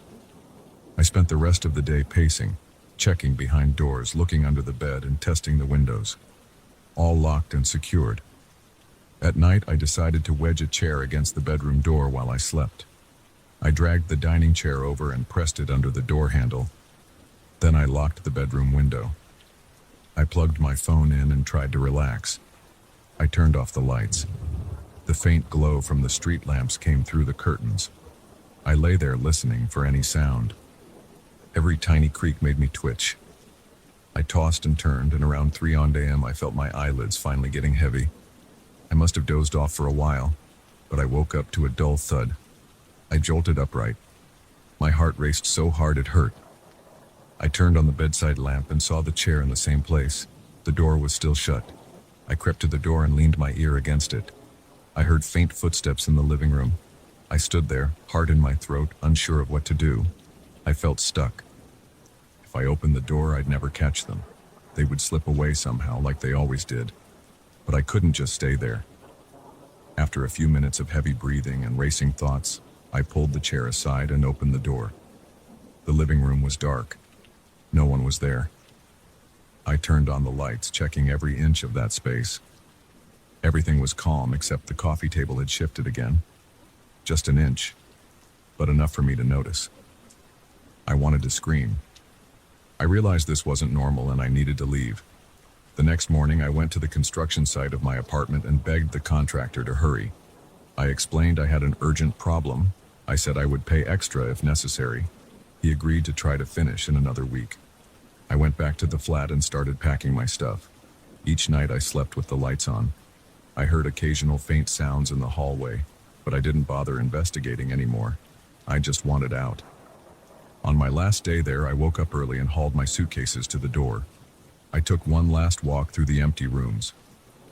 I spent the rest of the day pacing, checking behind doors, looking under the bed, and testing the windows. All locked and secured. At night, I decided to wedge a chair against the bedroom door while I slept. I dragged the dining chair over and pressed it under the door handle. Then I locked the bedroom window. I plugged my phone in and tried to relax. I turned off the lights. The faint glow from the street lamps came through the curtains. I lay there listening for any sound. Every tiny creak made me twitch. I tossed and turned, and around 3 a.m. I felt my eyelids finally getting heavy. I must have dozed off for a while, but I woke up to a dull thud. I jolted upright. My heart raced so hard it hurt. I turned on the bedside lamp and saw the chair in the same place. The door was still shut. I crept to the door and leaned my ear against it. I heard faint footsteps in the living room. I stood there, heart in my throat, unsure of what to do. I felt stuck. If I opened the door, I'd never catch them. They would slip away somehow, like they always did. But I couldn't just stay there. After a few minutes of heavy breathing and racing thoughts, I pulled the chair aside and opened the door. The living room was dark. No one was there. I turned on the lights, checking every inch of that space. Everything was calm except the coffee table had shifted again. Just an inch, but enough for me to notice. I wanted to scream. I realized this wasn't normal and I needed to leave. The next morning, I went to the construction site of my apartment and begged the contractor to hurry. I explained I had an urgent problem. I said I would pay extra if necessary. He agreed to try to finish in another week. I went back to the flat and started packing my stuff. Each night I slept with the lights on. I heard occasional faint sounds in the hallway, but I didn't bother investigating anymore. I just wanted out. On my last day there, I woke up early and hauled my suitcases to the door. I took one last walk through the empty rooms.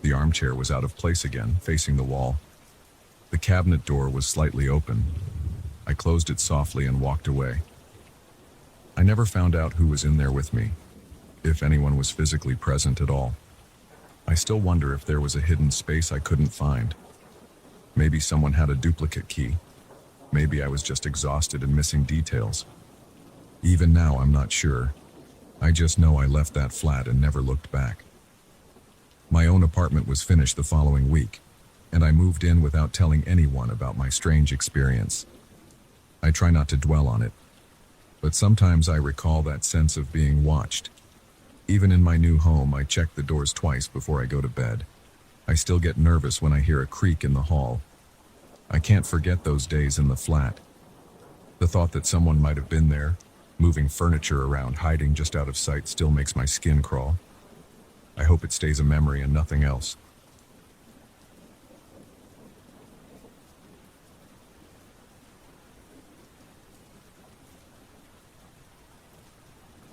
The armchair was out of place again, facing the wall. The cabinet door was slightly open. I closed it softly and walked away. I never found out who was in there with me, if anyone was physically present at all. I still wonder if there was a hidden space I couldn't find. Maybe someone had a duplicate key. Maybe I was just exhausted and missing details. Even now, I'm not sure. I just know I left that flat and never looked back. My own apartment was finished the following week, and I moved in without telling anyone about my strange experience. I try not to dwell on it, but sometimes I recall that sense of being watched. Even in my new home, I check the doors twice before I go to bed. I still get nervous when I hear a creak in the hall. I can't forget those days in the flat. The thought that someone might have been there, moving furniture around, hiding just out of sight, still makes my skin crawl. I hope it stays a memory and nothing else.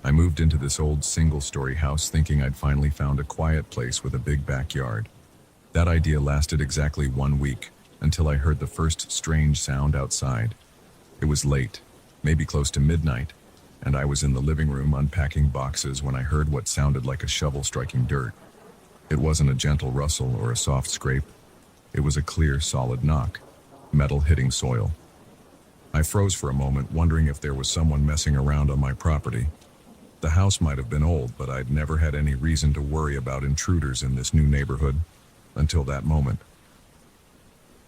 I moved into this old single-story house thinking I'd finally found a quiet place with a big backyard. That idea lasted exactly 1 week, until I heard the first strange sound outside. It was late, maybe close to midnight, and I was in the living room unpacking boxes when I heard what sounded like a shovel striking dirt. It wasn't a gentle rustle or a soft scrape. It was a clear, solid knock, metal hitting soil. I froze for a moment, wondering if there was someone messing around on my property. The house might have been old, but I'd never had any reason to worry about intruders in this new neighborhood until that moment.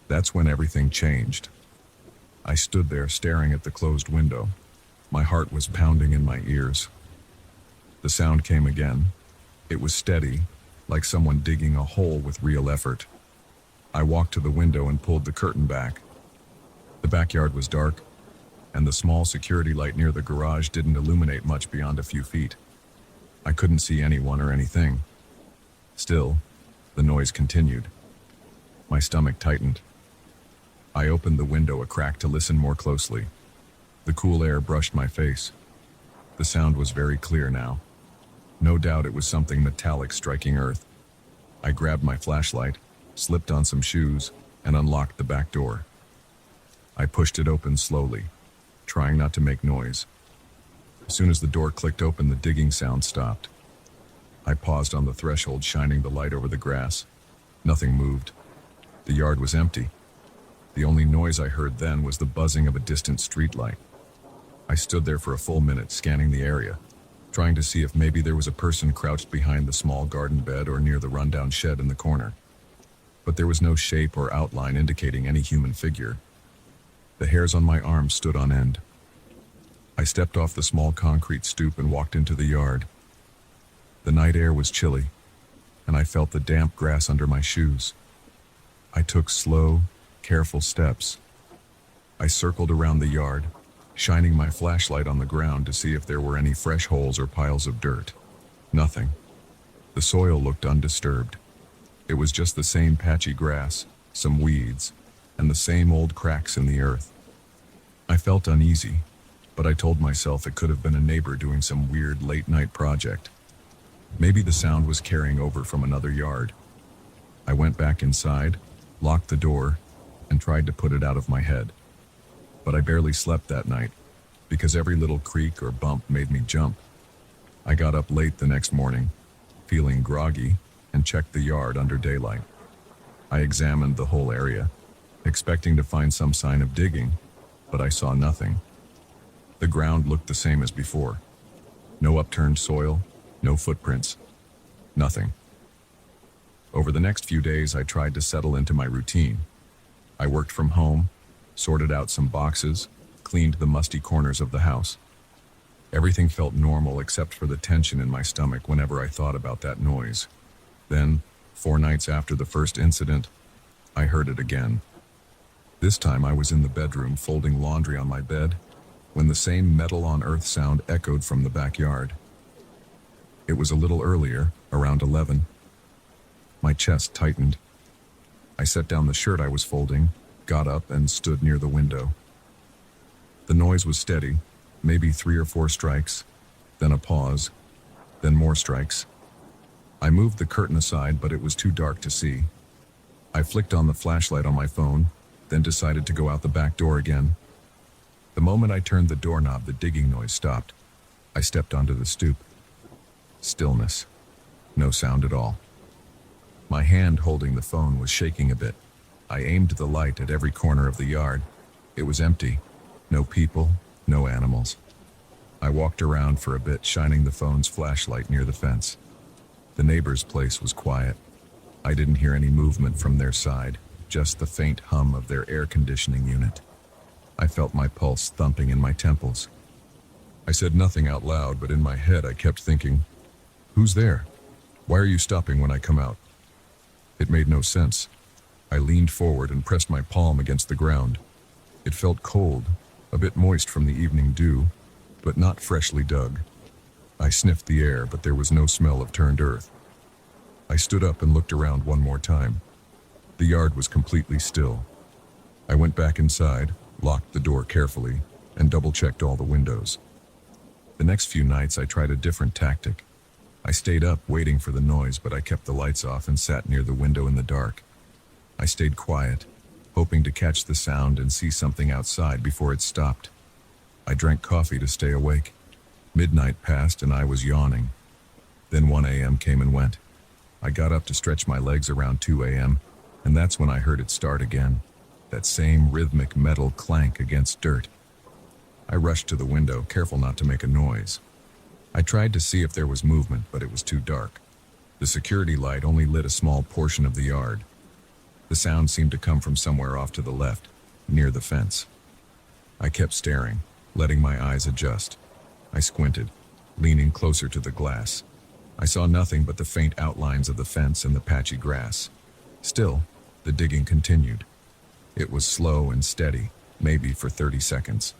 That's when everything changed. I stood there staring at the closed window. My heart was pounding in my ears. The sound came again. It was steady, like someone digging a hole with real effort. I walked to the window and pulled the curtain back. The backyard was dark, and the small security light near the garage didn't illuminate much beyond a few feet. I couldn't see anyone or anything. Still, the noise continued. My stomach tightened. I opened the window a crack to listen more closely. The cool air brushed my face. The sound was very clear now. No doubt it was something metallic striking earth. I grabbed my flashlight, slipped on some shoes, and unlocked the back door. I pushed it open slowly, trying not to make noise. As soon as the door clicked open, the digging sound stopped. I paused on the threshold, shining the light over the grass. Nothing moved. The yard was empty. The only noise I heard then was the buzzing of a distant streetlight. I stood there for a full minute, scanning the area, trying to see if maybe there was a person crouched behind the small garden bed or near the rundown shed in the corner. But there was no shape or outline indicating any human figure. The hairs on my arms stood on end. I stepped off the small concrete stoop and walked into the yard. The night air was chilly, and I felt the damp grass under my shoes. I took slow, careful steps. I circled around the yard, shining my flashlight on the ground to see if there were any fresh holes or piles of dirt. Nothing. The soil looked undisturbed. It was just the same patchy grass, some weeds, and the same old cracks in the earth. I felt uneasy, but I told myself it could have been a neighbor doing some weird late-night project. Maybe the sound was carrying over from another yard. I went back inside, locked the door, and tried to put it out of my head. But I barely slept that night, because every little creak or bump made me jump. I got up late the next morning, feeling groggy, and checked the yard under daylight. I examined the whole area, expecting to find some sign of digging, but I saw nothing. The ground looked the same as before. No upturned soil, no footprints, nothing. Over the next few days, I tried to settle into my routine. I worked from home, sorted out some boxes, cleaned the musty corners of the house. Everything felt normal except for the tension in my stomach whenever I thought about that noise. Then, 4 nights after the first incident, I heard it again. This time I was in the bedroom folding laundry on my bed when the same metal-on-earth sound echoed from the backyard. It was a little earlier, around 11. My chest tightened. I set down the shirt I was folding, got up, and stood near the window. The noise was steady, maybe 3 or 4 strikes, then a pause, then more strikes. I moved the curtain aside, but it was too dark to see. I flicked on the flashlight on my phone, then decided to go out the back door again. The moment I turned the doorknob, the digging noise stopped. I stepped onto the stoop. Stillness. No sound at all. My hand holding the phone was shaking a bit. I aimed the light at every corner of the yard. It was empty. No people, no animals. I walked around for a bit, shining the phone's flashlight near the fence. The neighbor's place was quiet. I didn't hear any movement from their side, just the faint hum of their air conditioning unit. I felt my pulse thumping in my temples. I said nothing out loud, but in my head I kept thinking, "Who's there? Why are you stopping when I come out?" It made no sense. I leaned forward and pressed my palm against the ground. It felt cold, a bit moist from the evening dew, but not freshly dug. I sniffed the air, but there was no smell of turned earth. I stood up and looked around one more time. The yard was completely still. I went back inside, locked the door carefully, and double-checked all the windows. The next few nights I tried a different tactic. I stayed up waiting for the noise, but I kept the lights off and sat near the window in the dark. I stayed quiet, hoping to catch the sound and see something outside before it stopped. I drank coffee to stay awake. Midnight passed and I was yawning. Then 1 a.m. came and went. I got up to stretch my legs around 2 a.m., and that's when I heard it start again. That same rhythmic metal clank against dirt. I rushed to the window, careful not to make a noise. I tried to see if there was movement, but it was too dark. The security light only lit a small portion of the yard. The sound seemed to come from somewhere off to the left, near the fence. I kept staring, letting my eyes adjust. I squinted, leaning closer to the glass. I saw nothing but the faint outlines of the fence and the patchy grass. Still, the digging continued. It was slow and steady, maybe for 30 seconds.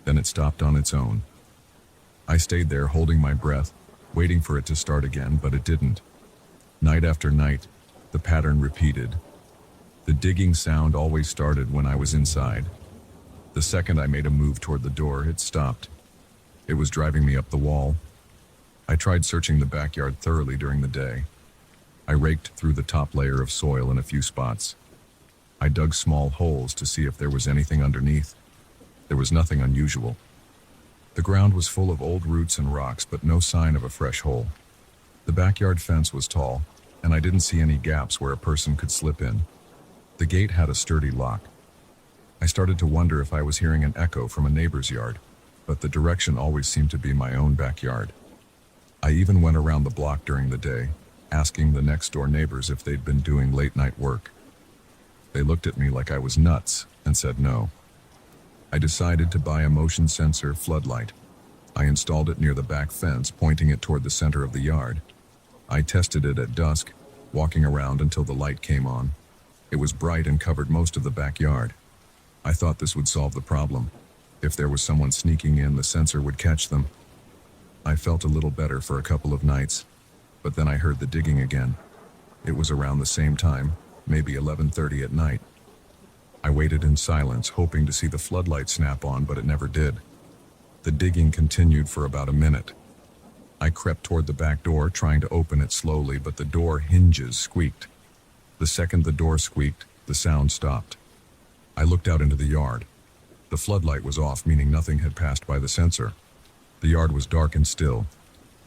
Then it stopped on its own. I stayed there holding my breath, waiting for it to start again, but it didn't. Night after night, the pattern repeated. The digging sound always started when I was inside. The second I made a move toward the door, it stopped. It was driving me up the wall. I tried searching the backyard thoroughly during the day. I raked through the top layer of soil in a few spots. I dug small holes to see if there was anything underneath. There was nothing unusual. The ground was full of old roots and rocks, but no sign of a fresh hole. The backyard fence was tall, and I didn't see any gaps where a person could slip in. The gate had a sturdy lock. I started to wonder if I was hearing an echo from a neighbor's yard, but the direction always seemed to be my own backyard. I even went around the block during the day, asking the next-door neighbors if they'd been doing late-night work. They looked at me like I was nuts and said no. I decided to buy a motion sensor floodlight. I installed it near the back fence, pointing it toward the center of the yard. I tested it at dusk, walking around until the light came on. It was bright and covered most of the backyard. I thought this would solve the problem. If there was someone sneaking in, the sensor would catch them. I felt a little better for a couple of nights, but then I heard the digging again. It was around the same time, maybe 11:30 at night. I waited in silence, hoping to see the floodlight snap on, but it never did. The digging continued for about a minute. I crept toward the back door, trying to open it slowly, but the door hinges squeaked. The second the door squeaked, the sound stopped. I looked out into the yard. The floodlight was off, meaning nothing had passed by the sensor. The yard was dark and still.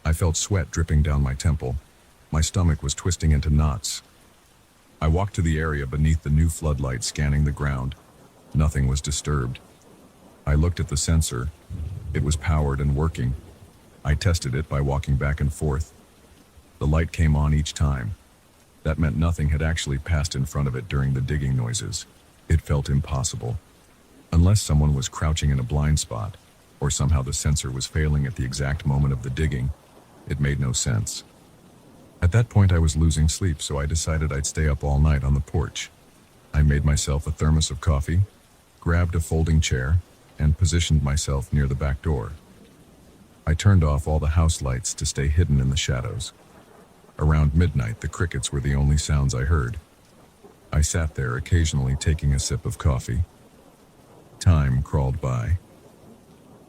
I felt sweat dripping down my temple. My stomach was twisting into knots. I walked to the area beneath the new floodlight, scanning the ground. Nothing was disturbed. I looked at the sensor. It was powered and working. I tested it by walking back and forth. The light came on each time. That meant nothing had actually passed in front of it during the digging noises. It felt impossible. Unless someone was crouching in a blind spot, or somehow the sensor was failing at the exact moment of the digging, it made no sense. At that point I was losing sleep, so I decided I'd stay up all night on the porch. I made myself a thermos of coffee, grabbed a folding chair, and positioned myself near the back door. I turned off all the house lights to stay hidden in the shadows. Around midnight, the crickets were the only sounds I heard. I sat there, occasionally taking a sip of coffee. Time crawled by.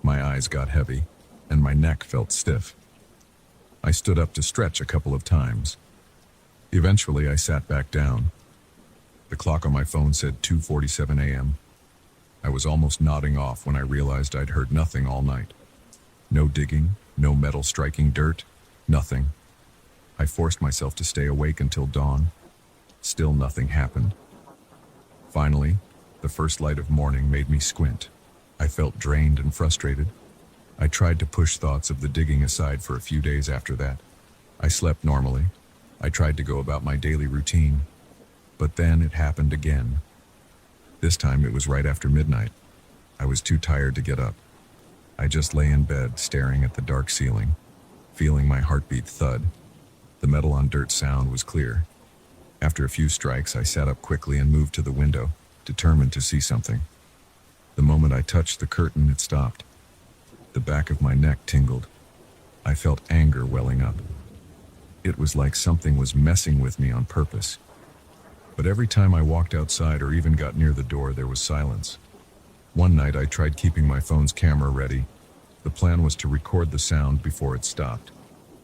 My eyes got heavy, and my neck felt stiff. I stood up to stretch a couple of times. Eventually, I sat back down. The clock on my phone said 2:47 a.m. I was almost nodding off when I realized I'd heard nothing all night. No digging, no metal striking dirt, nothing. I forced myself to stay awake until dawn. Still nothing happened. Finally, the first light of morning made me squint. I felt drained and frustrated. I tried to push thoughts of the digging aside for a few days after that. I slept normally. I tried to go about my daily routine. But then it happened again. This time it was right after midnight. I was too tired to get up. I just lay in bed, staring at the dark ceiling, feeling my heartbeat thud. The metal on dirt sound was clear. After a few strikes, I sat up quickly and moved to the window, determined to see something. The moment I touched the curtain, it stopped. The back of my neck tingled. I felt anger welling up. It was like something was messing with me on purpose. But every time I walked outside or even got near the door, there was silence. One night I tried keeping my phone's camera ready. The plan was to record the sound before it stopped.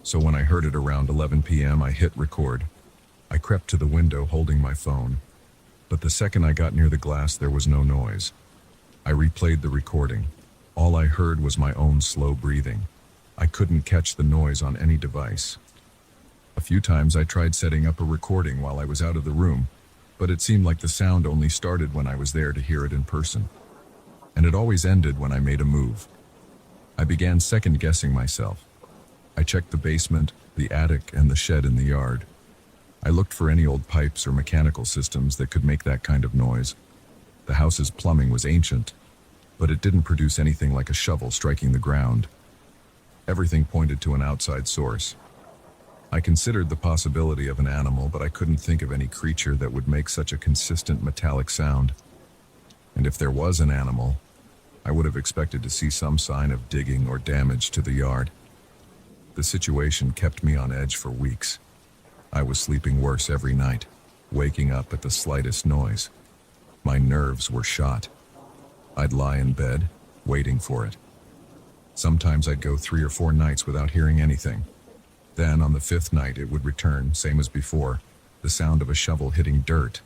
So when I heard it around 11 p.m., I hit record. I crept to the window holding my phone. But the second I got near the glass, there was no noise. I replayed the recording. All I heard was my own slow breathing. I couldn't catch the noise on any device. A few times I tried setting up a recording while I was out of the room, but it seemed like the sound only started when I was there to hear it in person. And it always ended when I made a move. I began second-guessing myself. I checked the basement, the attic, and the shed in the yard. I looked for any old pipes or mechanical systems that could make that kind of noise. The house's plumbing was ancient, but it didn't produce anything like a shovel striking the ground. Everything pointed to an outside source. I considered the possibility of an animal, but I couldn't think of any creature that would make such a consistent metallic sound. And if there was an animal, I would have expected to see some sign of digging or damage to the yard. The situation kept me on edge for weeks. I was sleeping worse every night, waking up at the slightest noise. My nerves were shot. I'd lie in bed, waiting for it. Sometimes I'd go 3 or 4 nights without hearing anything. Then, on the 5th night, it would return, same as before, the sound of a shovel hitting dirt.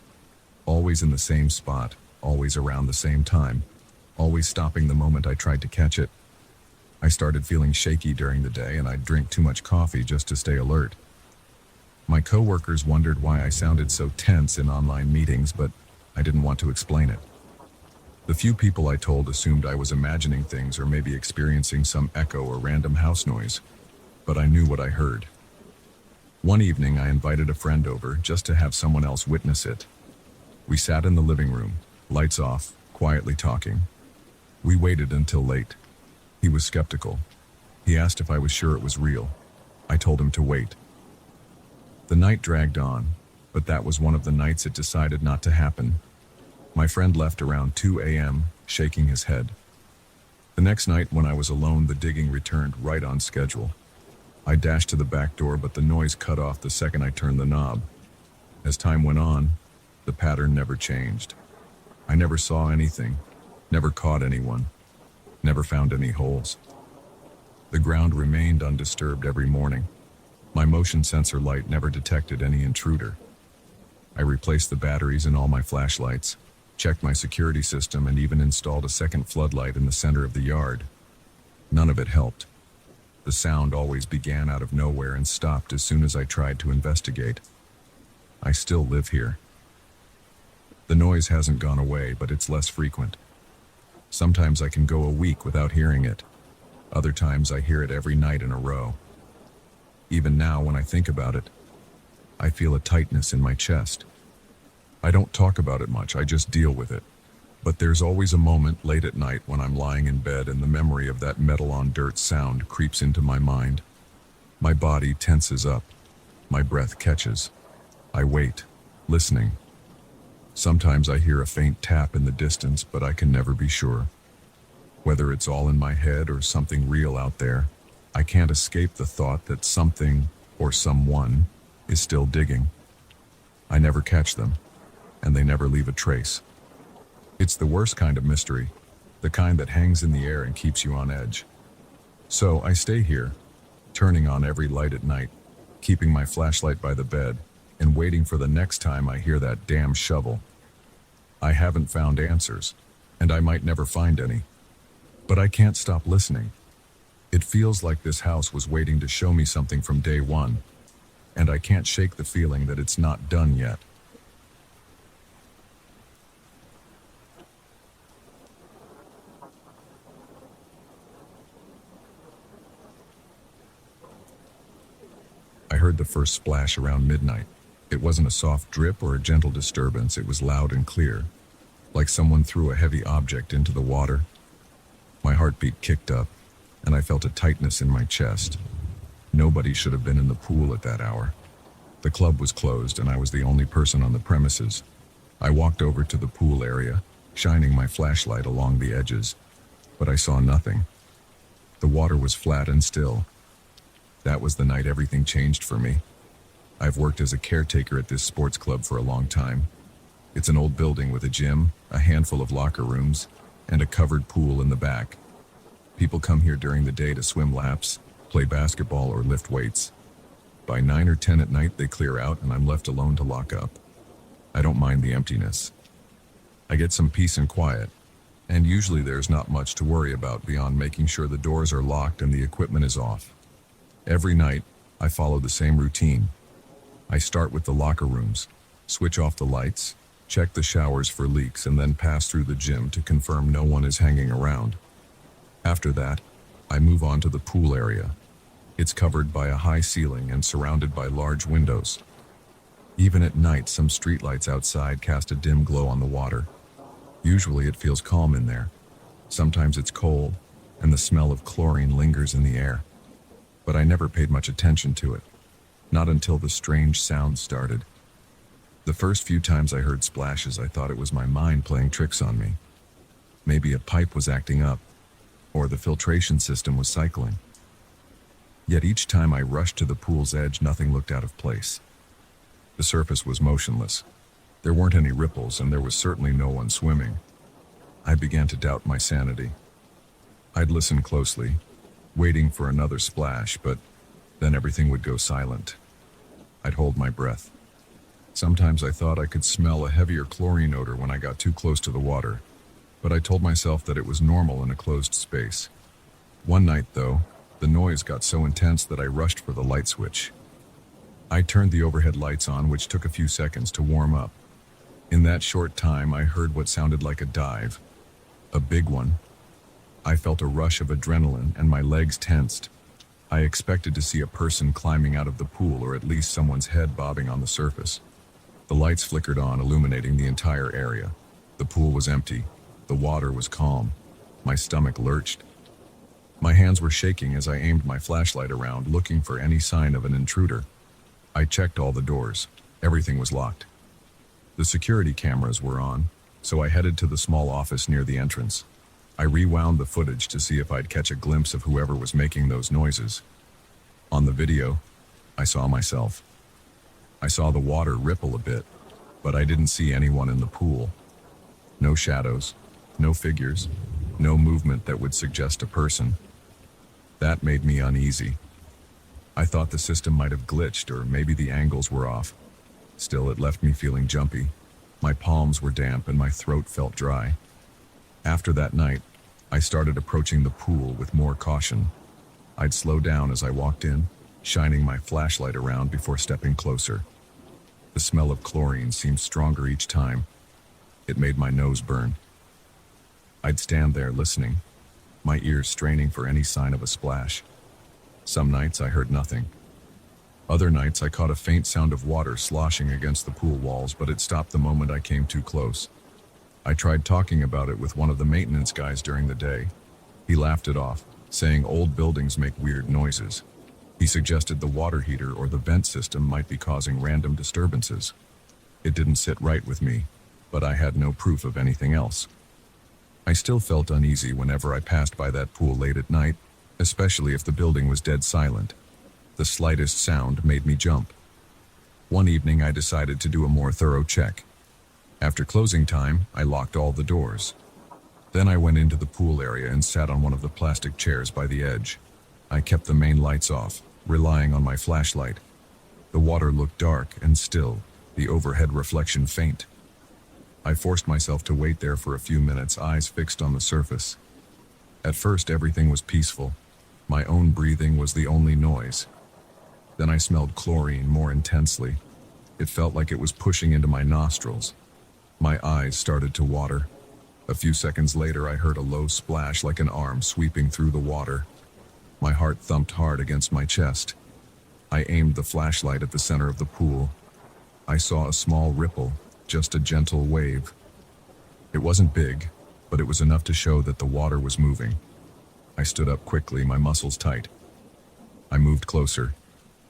Always in the same spot, always around the same time, always stopping the moment I tried to catch it. I started feeling shaky during the day, and I'd drink too much coffee just to stay alert. My coworkers wondered why I sounded so tense in online meetings, but I didn't want to explain it. The few people I told assumed I was imagining things or maybe experiencing some echo or random house noise, but I knew what I heard. One evening, I invited a friend over just to have someone else witness it. We sat in the living room, lights off, quietly talking. We waited until late. He was skeptical. He asked if I was sure it was real. I told him to wait. The night dragged on, but that was one of the nights it decided not to happen. My friend left around 2 a.m., shaking his head. The next night, when I was alone, the digging returned right on schedule. I dashed to the back door, but the noise cut off the second I turned the knob. As time went on, the pattern never changed. I never saw anything, never caught anyone, never found any holes. The ground remained undisturbed every morning. My motion sensor light never detected any intruder. I replaced the batteries in all my flashlights, checked my security system, and even installed a second floodlight in the center of the yard. None of it helped. The sound always began out of nowhere and stopped as soon as I tried to investigate. I still live here. The noise hasn't gone away, but it's less frequent. Sometimes I can go a week without hearing it. Other times I hear it every night in a row. Even now, when I think about it, I feel a tightness in my chest. I don't talk about it much, I just deal with it. But there's always a moment late at night when I'm lying in bed and the memory of that metal on dirt sound creeps into my mind. My body tenses up. My breath catches. I wait, listening. Sometimes I hear a faint tap in the distance, but I can never be sure. Whether it's all in my head or something real out there, I can't escape the thought that something or someone is still digging. I never catch them, and they never leave a trace. It's the worst kind of mystery, the kind that hangs in the air and keeps you on edge. So I stay here, turning on every light at night, keeping my flashlight by the bed, and waiting for the next time I hear that damn shovel. I haven't found answers, and I might never find any. But I can't stop listening. It feels like this house was waiting to show me something from day one, and I can't shake the feeling that it's not done yet. I heard the first splash around midnight. It wasn't a soft drip or a gentle disturbance, it was loud and clear, like someone threw a heavy object into the water. My heartbeat kicked up, and I felt a tightness in my chest. Nobody should have been in the pool at that hour. The club was closed, and I was the only person on the premises. I walked over to the pool area, shining my flashlight along the edges, but I saw nothing. The water was flat and still. That was the night everything changed for me. I've worked as a caretaker at this sports club for a long time. It's an old building with a gym, a handful of locker rooms, and a covered pool in the back. People come here during the day to swim laps, play basketball, or lift weights. By 9 or 10 at night, they clear out and I'm left alone to lock up. I don't mind the emptiness. I get some peace and quiet, and usually there's not much to worry about beyond making sure the doors are locked and the equipment is off. Every night, I follow the same routine. I start with the locker rooms, switch off the lights, check the showers for leaks, and then pass through the gym to confirm no one is hanging around. After that, I move on to the pool area. It's covered by a high ceiling and surrounded by large windows. Even at night, some streetlights outside cast a dim glow on the water. Usually it feels calm in there. Sometimes it's cold, and the smell of chlorine lingers in the air. But I never paid much attention to it. Not until the strange sound started. The first few times I heard splashes, I thought it was my mind playing tricks on me. Maybe a pipe was acting up, or the filtration system was cycling. Yet each time I rushed to the pool's edge, nothing looked out of place. The surface was motionless. There weren't any ripples, and there was certainly no one swimming. I began to doubt my sanity. I'd listen closely, waiting for another splash, but then everything would go silent. I'd hold my breath. Sometimes I thought I could smell a heavier chlorine odor when I got too close to the water, but I told myself that it was normal in a closed space. One night, though, the noise got so intense that I rushed for the light switch. I turned the overhead lights on, which took a few seconds to warm up. In that short time, I heard what sounded like a dive. A big one. I felt a rush of adrenaline and my legs tensed. I expected to see a person climbing out of the pool, or at least someone's head bobbing on the surface. The lights flickered on, illuminating the entire area. The pool was empty. The water was calm. My stomach lurched. My hands were shaking as I aimed my flashlight around, looking for any sign of an intruder. I checked all the doors. Everything was locked. The security cameras were on, so I headed to the small office near the entrance. I rewound the footage to see if I'd catch a glimpse of whoever was making those noises. On the video, I saw myself. I saw the water ripple a bit, but I didn't see anyone in the pool. No shadows, no figures, no movement that would suggest a person. That made me uneasy. I thought the system might have glitched, or maybe the angles were off. Still, it left me feeling jumpy. My palms were damp and my throat felt dry. After that night, I started approaching the pool with more caution. I'd slow down as I walked in, shining my flashlight around before stepping closer. The smell of chlorine seemed stronger each time. It made my nose burn. I'd stand there listening, my ears straining for any sign of a splash. Some nights I heard nothing. Other nights I caught a faint sound of water sloshing against the pool walls, but it stopped the moment I came too close. I tried talking about it with one of the maintenance guys during the day. He laughed it off, saying old buildings make weird noises. He suggested the water heater or the vent system might be causing random disturbances. It didn't sit right with me, but I had no proof of anything else. I still felt uneasy whenever I passed by that pool late at night, especially if the building was dead silent. The slightest sound made me jump. One evening I decided to do a more thorough check. After closing time, I locked all the doors. Then I went into the pool area and sat on one of the plastic chairs by the edge. I kept the main lights off, relying on my flashlight. The water looked dark and still, the overhead reflection faint. I forced myself to wait there for a few minutes, eyes fixed on the surface. At first, everything was peaceful. My own breathing was the only noise. Then I smelled chlorine more intensely. It felt like it was pushing into my nostrils. My eyes started to water. A few seconds later, I heard a low splash like an arm sweeping through the water. My heart thumped hard against my chest. I aimed the flashlight at the center of the pool. I saw a small ripple, just a gentle wave. It wasn't big, but it was enough to show that the water was moving. I stood up quickly, my muscles tight. I moved closer.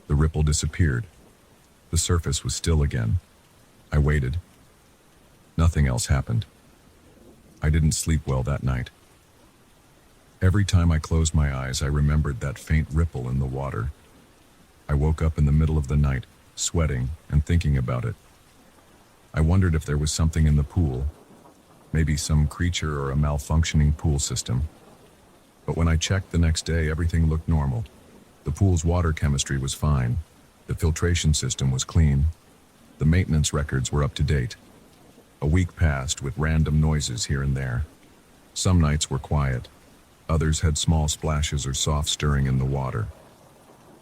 The ripple disappeared. The surface was still again. I waited. Nothing else happened. I didn't sleep well that night. Every time I closed my eyes, I remembered that faint ripple in the water. I woke up in the middle of the night, sweating and thinking about it. I wondered if there was something in the pool, maybe some creature or a malfunctioning pool system. But when I checked the next day, everything looked normal. The pool's water chemistry was fine. The filtration system was clean. The maintenance records were up to date. A week passed with random noises here and there. Some nights were quiet. Others had small splashes or soft stirring in the water.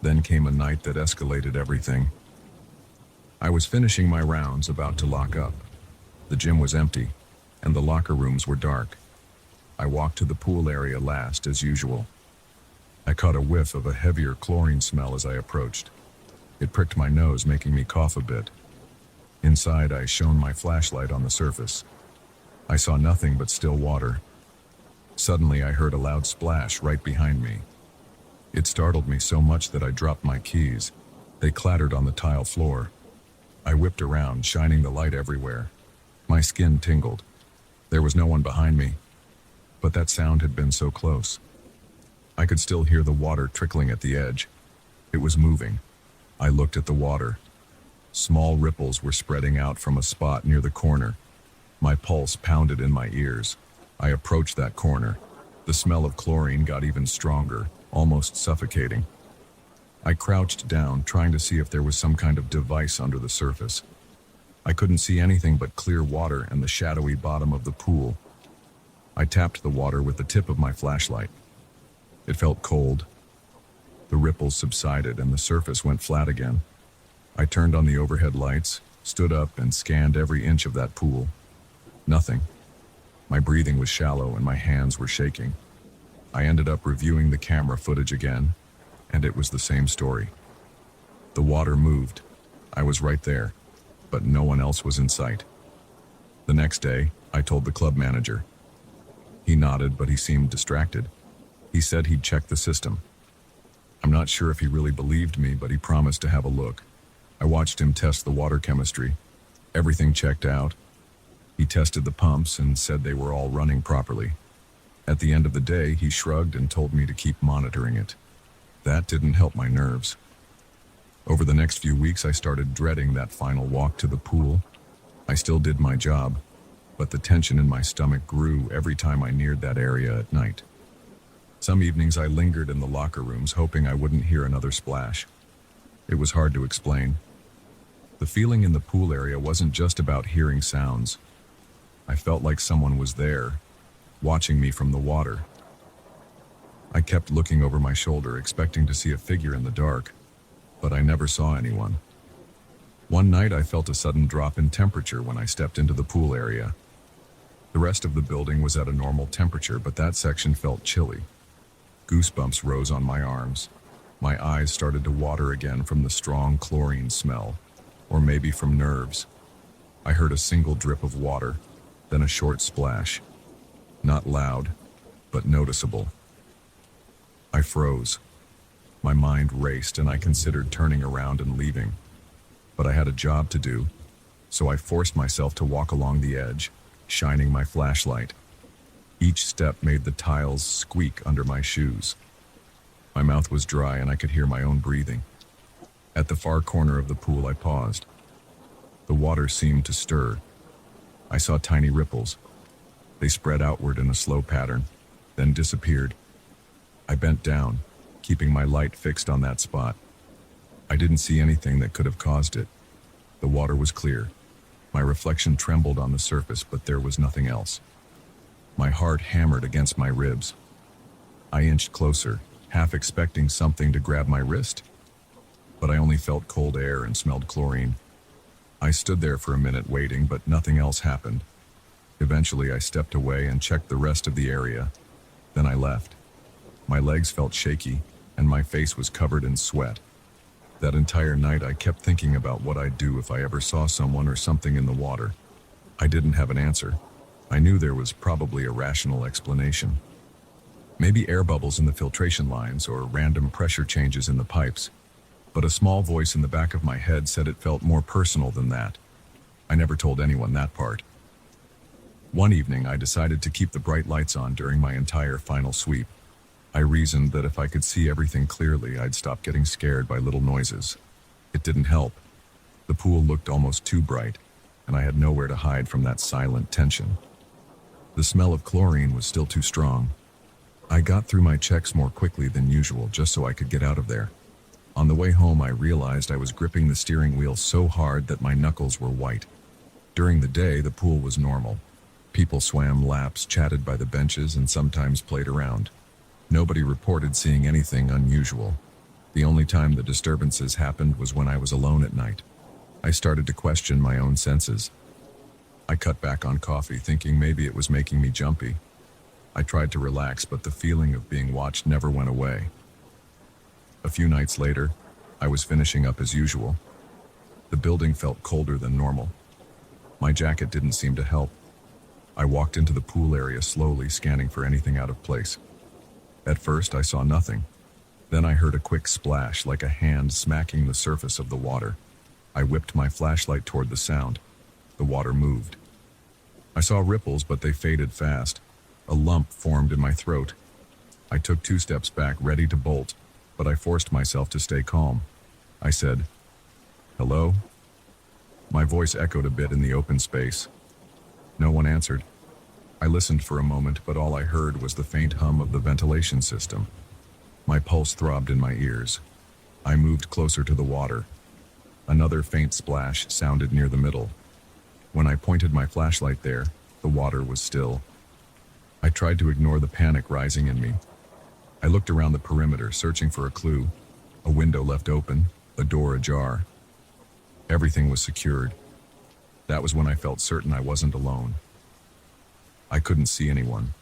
Then came a night that escalated everything. I was finishing my rounds, about to lock up. The gym was empty, and the locker rooms were dark. I walked to the pool area last, as usual. I caught a whiff of a heavier chlorine smell as I approached. It pricked my nose, making me cough a bit. Inside, I shone my flashlight on the surface. I saw nothing but still water. Suddenly, I heard a loud splash right behind me. It startled me so much that I dropped my keys. They clattered on the tile floor. I whipped around, shining the light everywhere. My skin tingled. There was no one behind me, but that sound had been so close. I could still hear the water trickling at the edge. It was moving. I looked at the water. Small ripples were spreading out from a spot near the corner. My pulse pounded in my ears. I approached that corner. The smell of chlorine got even stronger, almost suffocating. I crouched down, trying to see if there was some kind of device under the surface. I couldn't see anything but clear water and the shadowy bottom of the pool. I tapped the water with the tip of my flashlight. It felt cold. The ripples subsided and the surface went flat again. I turned on the overhead lights, stood up, and scanned every inch of that pool. Nothing. My breathing was shallow and my hands were shaking. I ended up reviewing the camera footage again, and it was the same story. The water moved. I was right there, but no one else was in sight. The next day, I told the club manager. He nodded, but he seemed distracted. He said he'd check the system. I'm not sure if he really believed me, but he promised to have a look. I watched him test the water chemistry. Everything checked out. He tested the pumps and said they were all running properly. At the end of the day, he shrugged and told me to keep monitoring it. That didn't help my nerves. Over the next few weeks, I started dreading that final walk to the pool. I still did my job, but the tension in my stomach grew every time I neared that area at night. Some evenings I lingered in the locker rooms, hoping I wouldn't hear another splash. It was hard to explain. The feeling in the pool area wasn't just about hearing sounds. I felt like someone was there, watching me from the water. I kept looking over my shoulder, expecting to see a figure in the dark, but I never saw anyone. One night I felt a sudden drop in temperature when I stepped into the pool area. The rest of the building was at a normal temperature, but that section felt chilly. Goosebumps rose on my arms. My eyes started to water again from the strong chlorine smell, or maybe from nerves. I heard a single drip of water, then a short splash. Not loud, but noticeable. I froze. My mind raced and I considered turning around and leaving. But I had a job to do, so I forced myself to walk along the edge, shining my flashlight. Each step made the tiles squeak under my shoes. My mouth was dry and I could hear my own breathing. At the far corner of the pool, I paused. The water seemed to stir. I saw tiny ripples. They spread outward in a slow pattern, then disappeared. I bent down, keeping my light fixed on that spot. I didn't see anything that could have caused it. The water was clear. My reflection trembled on the surface, but there was nothing else. My heart hammered against my ribs. I inched closer, half expecting something to grab my wrist. But I only felt cold air and smelled chlorine. I stood there for a minute waiting, but nothing else happened. Eventually, I stepped away and checked the rest of the area. Then I left. My legs felt shaky, and my face was covered in sweat. That entire night, I kept thinking about what I'd do if I ever saw someone or something in the water. I didn't have an answer. I knew there was probably a rational explanation. Maybe air bubbles in the filtration lines or random pressure changes in the pipes. But a small voice in the back of my head said it felt more personal than that. I never told anyone that part. One evening, I decided to keep the bright lights on during my entire final sweep. I reasoned that if I could see everything clearly, I'd stop getting scared by little noises. It didn't help. The pool looked almost too bright, and I had nowhere to hide from that silent tension. The smell of chlorine was still too strong. I got through my checks more quickly than usual just so I could get out of there. On the way home, I realized I was gripping the steering wheel so hard that my knuckles were white. During the day, the pool was normal. People swam laps, chatted by the benches, and sometimes played around. Nobody reported seeing anything unusual. The only time the disturbances happened was when I was alone at night. I started to question my own senses. I cut back on coffee, thinking maybe it was making me jumpy. I tried to relax, but the feeling of being watched never went away. A few nights later, I was finishing up as usual. The building felt colder than normal. My jacket didn't seem to help. I walked into the pool area slowly, scanning for anything out of place. At first, I saw nothing. Then I heard a quick splash, like a hand smacking the surface of the water. I whipped my flashlight toward the sound. The water moved. I saw ripples, but they faded fast. A lump formed in my throat. I took 2 steps back, ready to bolt. but I forced myself to stay calm. I said, "Hello?" My voice echoed a bit in the open space. No one answered. I listened for a moment, but all I heard was the faint hum of the ventilation system. My pulse throbbed in my ears. I moved closer to the water. Another faint splash sounded near the middle. When I pointed my flashlight there, the water was still. I tried to ignore the panic rising in me. I looked around the perimeter, searching for a clue. A window left open, a door ajar. Everything was secured. That was when I felt certain I wasn't alone. I couldn't see anyone,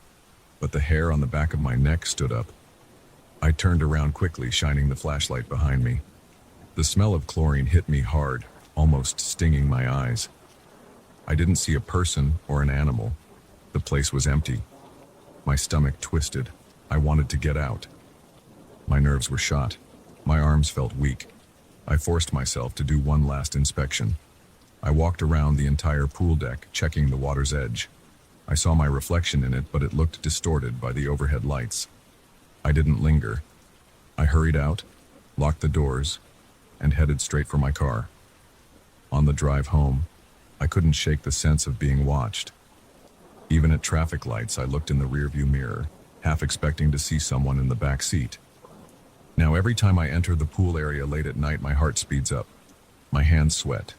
but the hair on the back of my neck stood up. I turned around quickly, shining the flashlight behind me. The smell of chlorine hit me hard, almost stinging my eyes. I didn't see a person or an animal. The place was empty. My stomach twisted. I wanted to get out. My nerves were shot. My arms felt weak. I forced myself to do one last inspection. I walked around the entire pool deck, checking the water's edge. I saw my reflection in it, but it looked distorted by the overhead lights. I didn't linger. I hurried out, locked the doors, and headed straight for my car. On the drive home, I couldn't shake the sense of being watched. Even at traffic lights, I looked in the rearview mirror, half expecting to see someone in the back seat. Now, every time I enter the pool area late at night, my heart speeds up. My hands sweat.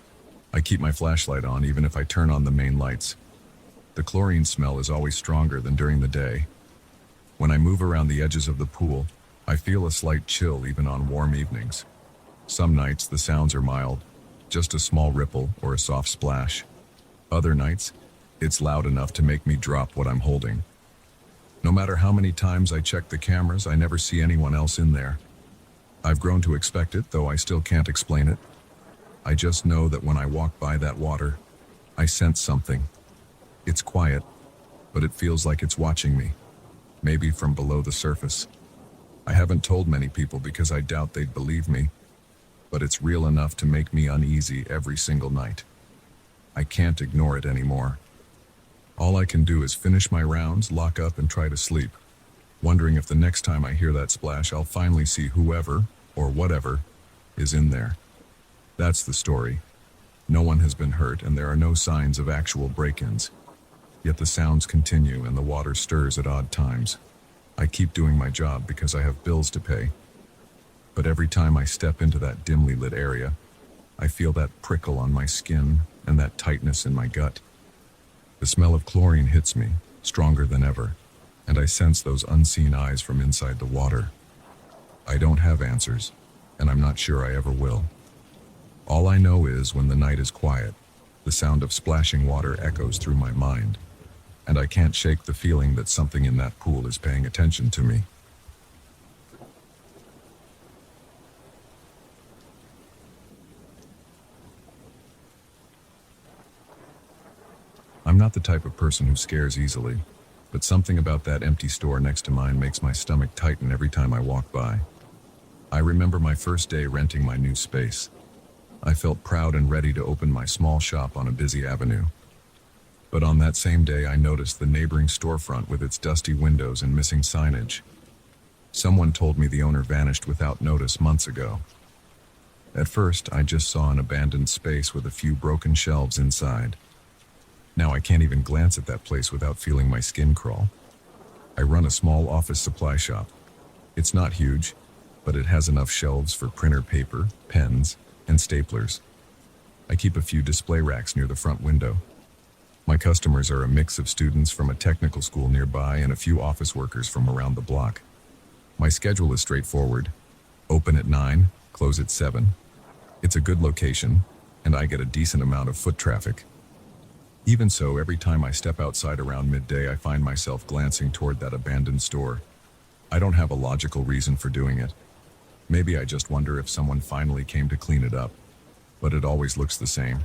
I keep my flashlight on even if I turn on the main lights. The chlorine smell is always stronger than during the day. When I move around the edges of the pool, I feel a slight chill even on warm evenings. Some nights the sounds are mild, just a small ripple or a soft splash. Other nights, it's loud enough to make me drop what I'm holding. No matter how many times I check the cameras, I never see anyone else in there. I've grown to expect it, though I still can't explain it. I just know that when I walk by that water, I sense something. It's quiet, but it feels like it's watching me, maybe from below the surface. I haven't told many people because I doubt they'd believe me, but it's real enough to make me uneasy every single night. I can't ignore it anymore. All I can do is finish my rounds, lock up, and try to sleep, wondering if the next time I hear that splash, I'll finally see whoever, or whatever, is in there. That's the story. No one has been hurt, and there are no signs of actual break-ins. Yet the sounds continue and the water stirs at odd times. I keep doing my job because I have bills to pay. But every time I step into that dimly lit area, I feel that prickle on my skin and that tightness in my gut. The smell of chlorine hits me, stronger than ever, and I sense those unseen eyes from inside the water. I don't have answers, and I'm not sure I ever will. All I know is when the night is quiet, the sound of splashing water echoes through my mind, and I can't shake the feeling that something in that pool is paying attention to me. I'm not the type of person who scares easily, but something about that empty store next to mine makes my stomach tighten every time I walk by. I remember my first day renting my new space. I felt proud and ready to open my small shop on a busy avenue. But on that same day, I noticed the neighboring storefront with its dusty windows and missing signage. Someone told me the owner vanished without notice months ago. At first, I just saw an abandoned space with a few broken shelves inside. Now I can't even glance at that place without feeling my skin crawl. I run a small office supply shop. It's not huge, but it has enough shelves for printer paper, pens, and staplers. I keep a few display racks near the front window. My customers are a mix of students from a technical school nearby and a few office workers from around the block. My schedule is straightforward. Open at 9, close at 7. It's a good location, and I get a decent amount of foot traffic. Even so, every time I step outside around midday, I find myself glancing toward that abandoned store. I don't have a logical reason for doing it. Maybe I just wonder if someone finally came to clean it up. But it always looks the same.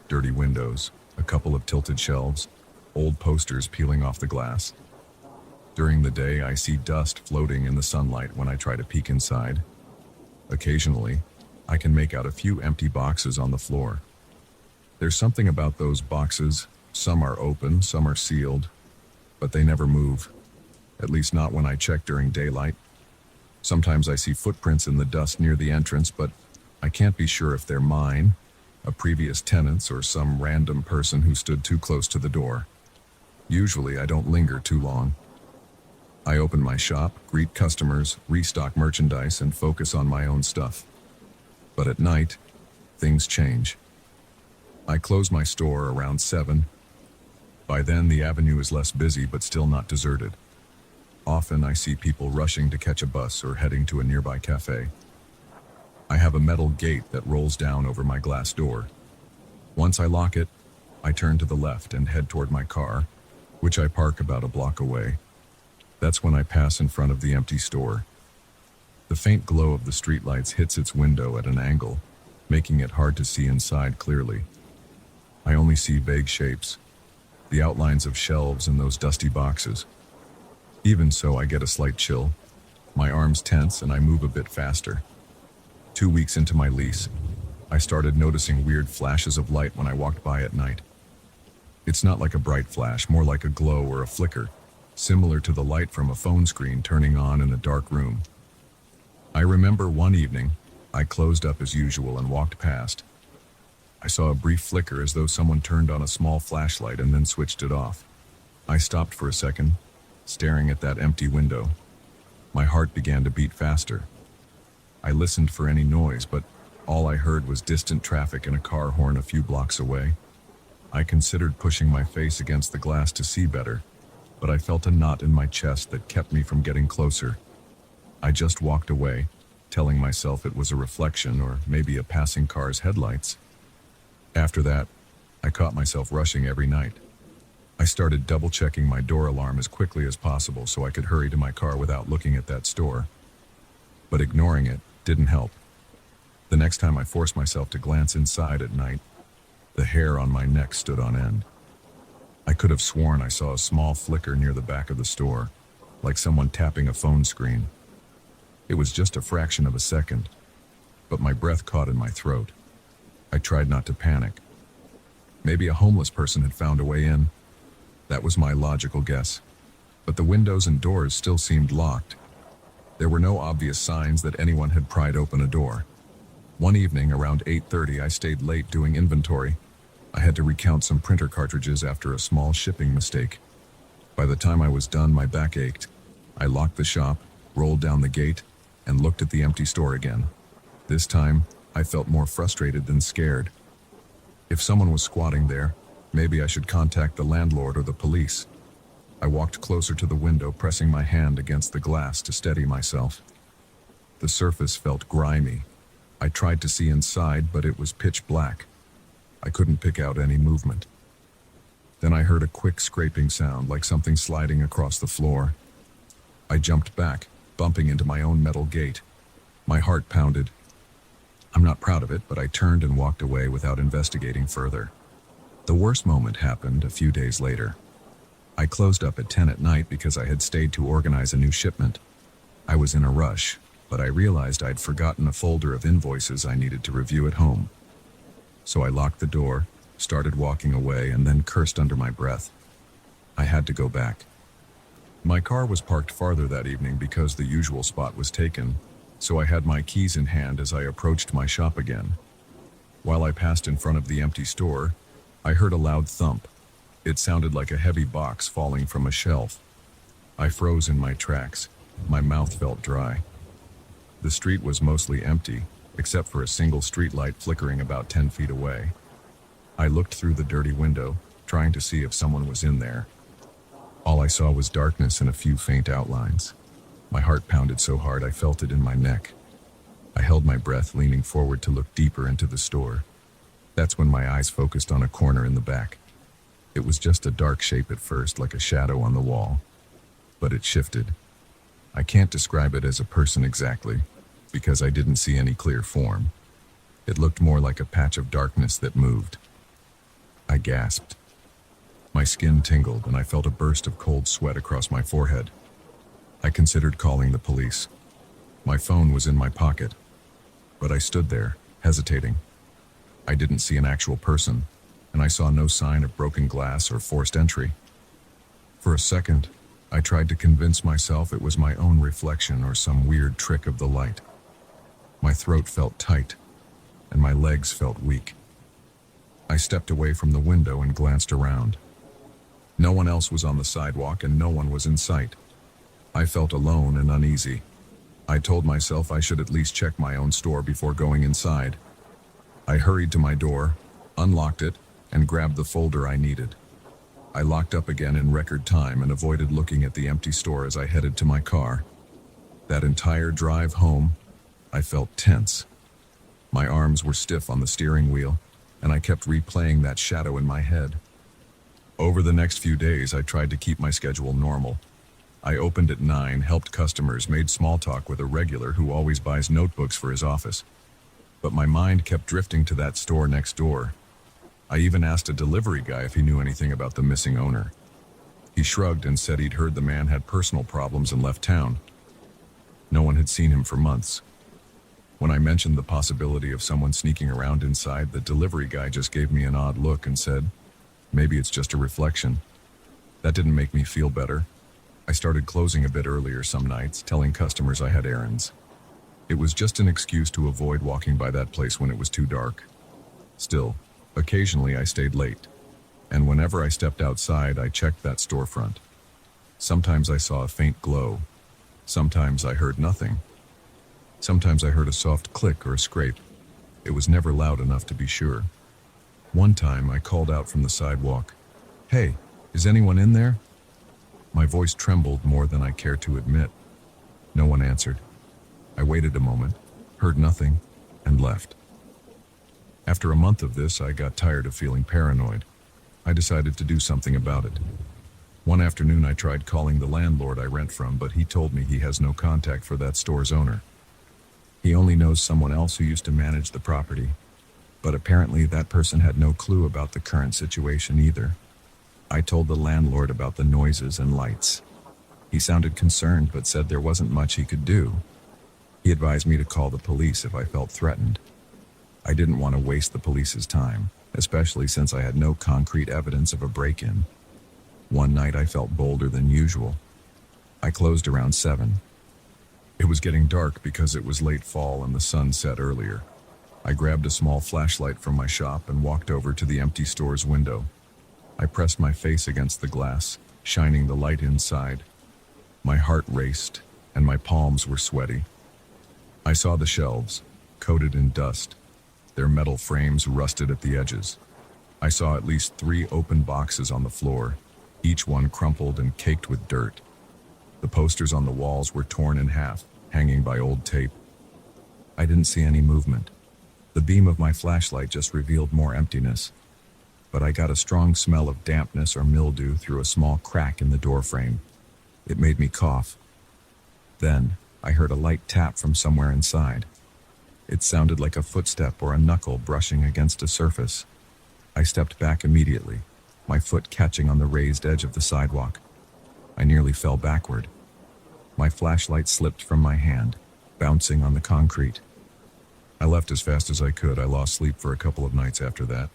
Dirty windows, a couple of tilted shelves, old posters peeling off the glass. During the day, I see dust floating in the sunlight when I try to peek inside. Occasionally, I can make out a few empty boxes on the floor. There's something about those boxes. Some are open, some are sealed, but they never move. At least not when I check during daylight. Sometimes I see footprints in the dust near the entrance, but I can't be sure if they're mine, a previous tenant's, or some random person who stood too close to the door. Usually I don't linger too long. I open my shop, greet customers, restock merchandise, and focus on my own stuff. But at night, things change. I close my store around 7. By then, the avenue is less busy but still not deserted. Often I see people rushing to catch a bus or heading to a nearby cafe. I have a metal gate that rolls down over my glass door. Once I lock it, I turn to the left and head toward my car, which I park about a block away. That's when I pass in front of the empty store. The faint glow of the streetlights hits its window at an angle, making it hard to see inside clearly. I only see vague shapes, the outlines of shelves and those dusty boxes. Even so, I get a slight chill. My arms tense and I move a bit faster. 2 weeks into my lease, I started noticing weird flashes of light when I walked by at night. It's not like a bright flash, more like a glow or a flicker, similar to the light from a phone screen turning on in a dark room. I remember one evening, I closed up as usual and walked past. I saw a brief flicker as though someone turned on a small flashlight and then switched it off. I stopped for a second, staring at that empty window. My heart began to beat faster. I listened for any noise, but all I heard was distant traffic and a car horn a few blocks away. I considered pushing my face against the glass to see better, but I felt a knot in my chest that kept me from getting closer. I just walked away, telling myself it was a reflection or maybe a passing car's headlights. After that, I caught myself rushing every night. I started double-checking my door alarm as quickly as possible so I could hurry to my car without looking at that store. But ignoring it didn't help. The next time I forced myself to glance inside at night, the hair on my neck stood on end. I could have sworn I saw a small flicker near the back of the store, like someone tapping a phone screen. It was just a fraction of a second, but my breath caught in my throat. I tried not to panic. Maybe a homeless person had found a way in. That was my logical guess. But the windows and doors still seemed locked. There were no obvious signs that anyone had pried open a door. One evening, around 8:30, I stayed late doing inventory. I had to recount some printer cartridges after a small shipping mistake. By the time I was done, my back ached. I locked the shop, rolled down the gate, and looked at the empty store again. This time, I felt more frustrated than scared. If someone was squatting there, maybe I should contact the landlord or the police. I walked closer to the window, pressing my hand against the glass to steady myself. The surface felt grimy. I tried to see inside, but it was pitch black. I couldn't pick out any movement. Then I heard a quick scraping sound, like something sliding across the floor. I jumped back, bumping into my own metal gate. My heart pounded. I'm not proud of it, but I turned and walked away without investigating further. The worst moment happened a few days later. I closed up at 10 at night because I had stayed to organize a new shipment. I was in a rush, but I realized I'd forgotten a folder of invoices I needed to review at home. So I locked the door, started walking away, and then cursed under my breath. I had to go back. My car was parked farther that evening because the usual spot was taken, so I had my keys in hand as I approached my shop again. While I passed in front of the empty store, I heard a loud thump. It sounded like a heavy box falling from a shelf. I froze in my tracks. My mouth felt dry. The street was mostly empty, except for a single streetlight flickering about 10 feet away. I looked through the dirty window, trying to see if someone was in there. All I saw was darkness and a few faint outlines. My heart pounded so hard I felt it in my neck. I held my breath, leaning forward to look deeper into the store. That's when my eyes focused on a corner in the back. It was just a dark shape at first, like a shadow on the wall. But it shifted. I can't describe it as a person exactly, because I didn't see any clear form. It looked more like a patch of darkness that moved. I gasped. My skin tingled and I felt a burst of cold sweat across my forehead. I considered calling the police. My phone was in my pocket, but I stood there, hesitating. I didn't see an actual person, and I saw no sign of broken glass or forced entry. For a second, I tried to convince myself it was my own reflection or some weird trick of the light. My throat felt tight, and my legs felt weak. I stepped away from the window and glanced around. No one else was on the sidewalk and no one was in sight. I felt alone and uneasy. I told myself I should at least check my own store before going inside. I hurried to my door, unlocked it, and grabbed the folder I needed. I locked up again in record time and avoided looking at the empty store as I headed to my car. That entire drive home, I felt tense. My arms were stiff on the steering wheel, and I kept replaying that shadow in my head. Over the next few days, I tried to keep my schedule normal. I opened at 9, helped customers, made small talk with a regular who always buys notebooks for his office. But my mind kept drifting to that store next door. I even asked a delivery guy if he knew anything about the missing owner. He shrugged and said he'd heard the man had personal problems and left town. No one had seen him for months. When I mentioned the possibility of someone sneaking around inside, the delivery guy just gave me an odd look and said, "Maybe it's just a reflection." That didn't make me feel better. I started closing a bit earlier some nights, telling customers I had errands. It was just an excuse to avoid walking by that place when it was too dark. Still, occasionally I stayed late, and whenever I stepped outside, I checked that storefront. Sometimes I saw a faint glow. Sometimes I heard nothing. Sometimes I heard a soft click or a scrape. It was never loud enough to be sure. One time I called out from the sidewalk, "Hey, is anyone in there?" My voice trembled more than I cared to admit. No one answered. I waited a moment, heard nothing, and left. After a month of this, I got tired of feeling paranoid. I decided to do something about it. One afternoon I tried calling the landlord I rent from, but he told me he has no contact for that store's owner. He only knows someone else who used to manage the property, but apparently that person had no clue about the current situation either. I told the landlord about the noises and lights. He sounded concerned but said there wasn't much he could do. He advised me to call the police if I felt threatened. I didn't want to waste the police's time, especially since I had no concrete evidence of a break-in. One night I felt bolder than usual. I closed around 7. It was getting dark because it was late fall and the sun set earlier. I grabbed a small flashlight from my shop and walked over to the empty store's window. I pressed my face against the glass, shining the light inside. My heart raced, and my palms were sweaty. I saw the shelves, coated in dust, their metal frames rusted at the edges. I saw at least 3 open boxes on the floor, each one crumpled and caked with dirt. The posters on the walls were torn in half, hanging by old tape. I didn't see any movement. The beam of my flashlight just revealed more emptiness. But I got a strong smell of dampness or mildew through a small crack in the door frame. It made me cough. Then, I heard a light tap from somewhere inside. It sounded like a footstep or a knuckle brushing against a surface. I stepped back immediately, my foot catching on the raised edge of the sidewalk. I nearly fell backward. My flashlight slipped from my hand, bouncing on the concrete. I left as fast as I could. I lost sleep for a couple of nights after that.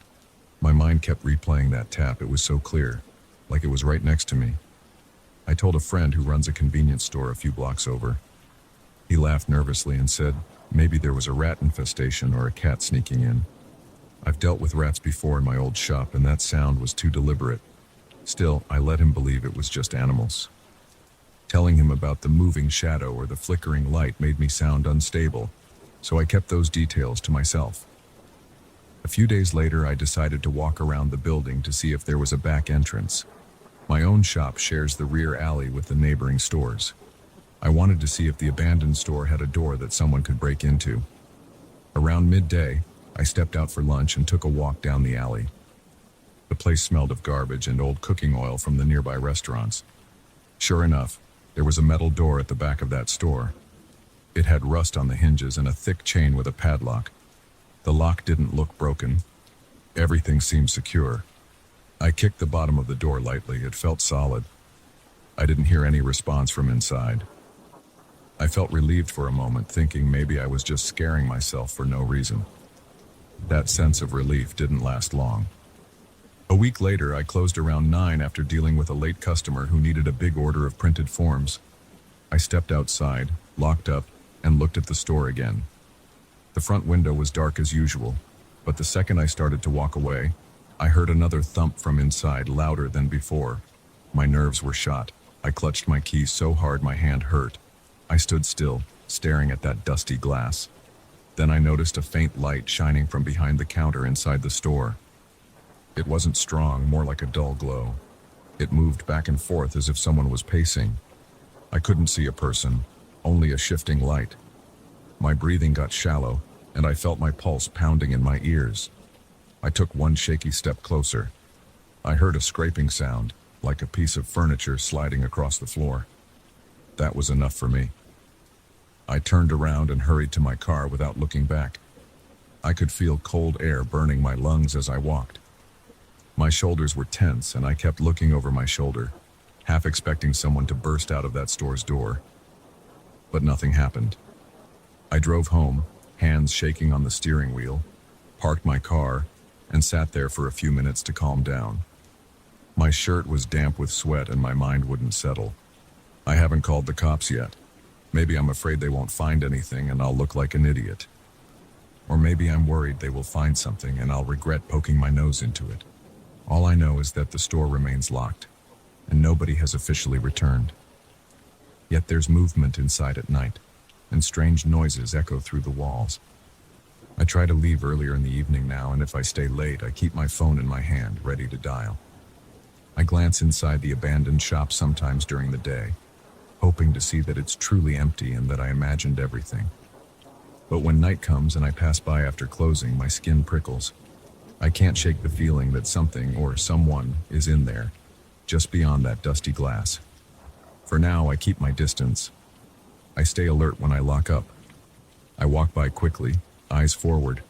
My mind kept replaying that tap. It was so clear, like it was right next to me. I told a friend who runs a convenience store a few blocks over. He laughed nervously and said, maybe there was a rat infestation or a cat sneaking in. I've dealt with rats before in my old shop, and that sound was too deliberate. Still, I let him believe it was just animals. Telling him about the moving shadow or the flickering light made me sound unstable, so I kept those details to myself. A few days later, I decided to walk around the building to see if there was a back entrance. My own shop shares the rear alley with the neighboring stores. I wanted to see if the abandoned store had a door that someone could break into. Around midday, I stepped out for lunch and took a walk down the alley. The place smelled of garbage and old cooking oil from the nearby restaurants. Sure enough, there was a metal door at the back of that store. It had rust on the hinges and a thick chain with a padlock. The lock didn't look broken. Everything seemed secure. I kicked the bottom of the door lightly. It felt solid. I didn't hear any response from inside. I felt relieved for a moment, thinking maybe I was just scaring myself for no reason. That sense of relief didn't last long. A week later, I closed around 9 after dealing with a late customer who needed a big order of printed forms. I stepped outside, locked up, and looked at the store again. The front window was dark as usual, but the second I started to walk away, I heard another thump from inside, louder than before. My nerves were shot. I clutched my keys so hard my hand hurt. I stood still, staring at that dusty glass. Then I noticed a faint light shining from behind the counter inside the store. It wasn't strong, more like a dull glow. It moved back and forth as if someone was pacing. I couldn't see a person, only a shifting light. My breathing got shallow, and I felt my pulse pounding in my ears. I took one shaky step closer. I heard a scraping sound, like a piece of furniture sliding across the floor. That was enough for me. I turned around and hurried to my car without looking back. I could feel cold air burning my lungs as I walked. My shoulders were tense, and I kept looking over my shoulder, half expecting someone to burst out of that store's door. But nothing happened. I drove home, hands shaking on the steering wheel, parked my car, and sat there for a few minutes to calm down. My shirt was damp with sweat and my mind wouldn't settle. I haven't called the cops yet. Maybe I'm afraid they won't find anything and I'll look like an idiot. Or maybe I'm worried they will find something and I'll regret poking my nose into it. All I know is that the store remains locked, and nobody has officially returned. Yet there's movement inside at night, and strange noises echo through the walls. I try to leave earlier in the evening now, and if I stay late, I keep my phone in my hand, ready to dial. I glance inside the abandoned shop sometimes during the day, hoping to see that it's truly empty and that I imagined everything. But when night comes and I pass by after closing, my skin prickles. I can't shake the feeling that something or someone is in there, just beyond that dusty glass. For now, I keep my distance. I stay alert when I lock up. I walk by quickly, eyes forward,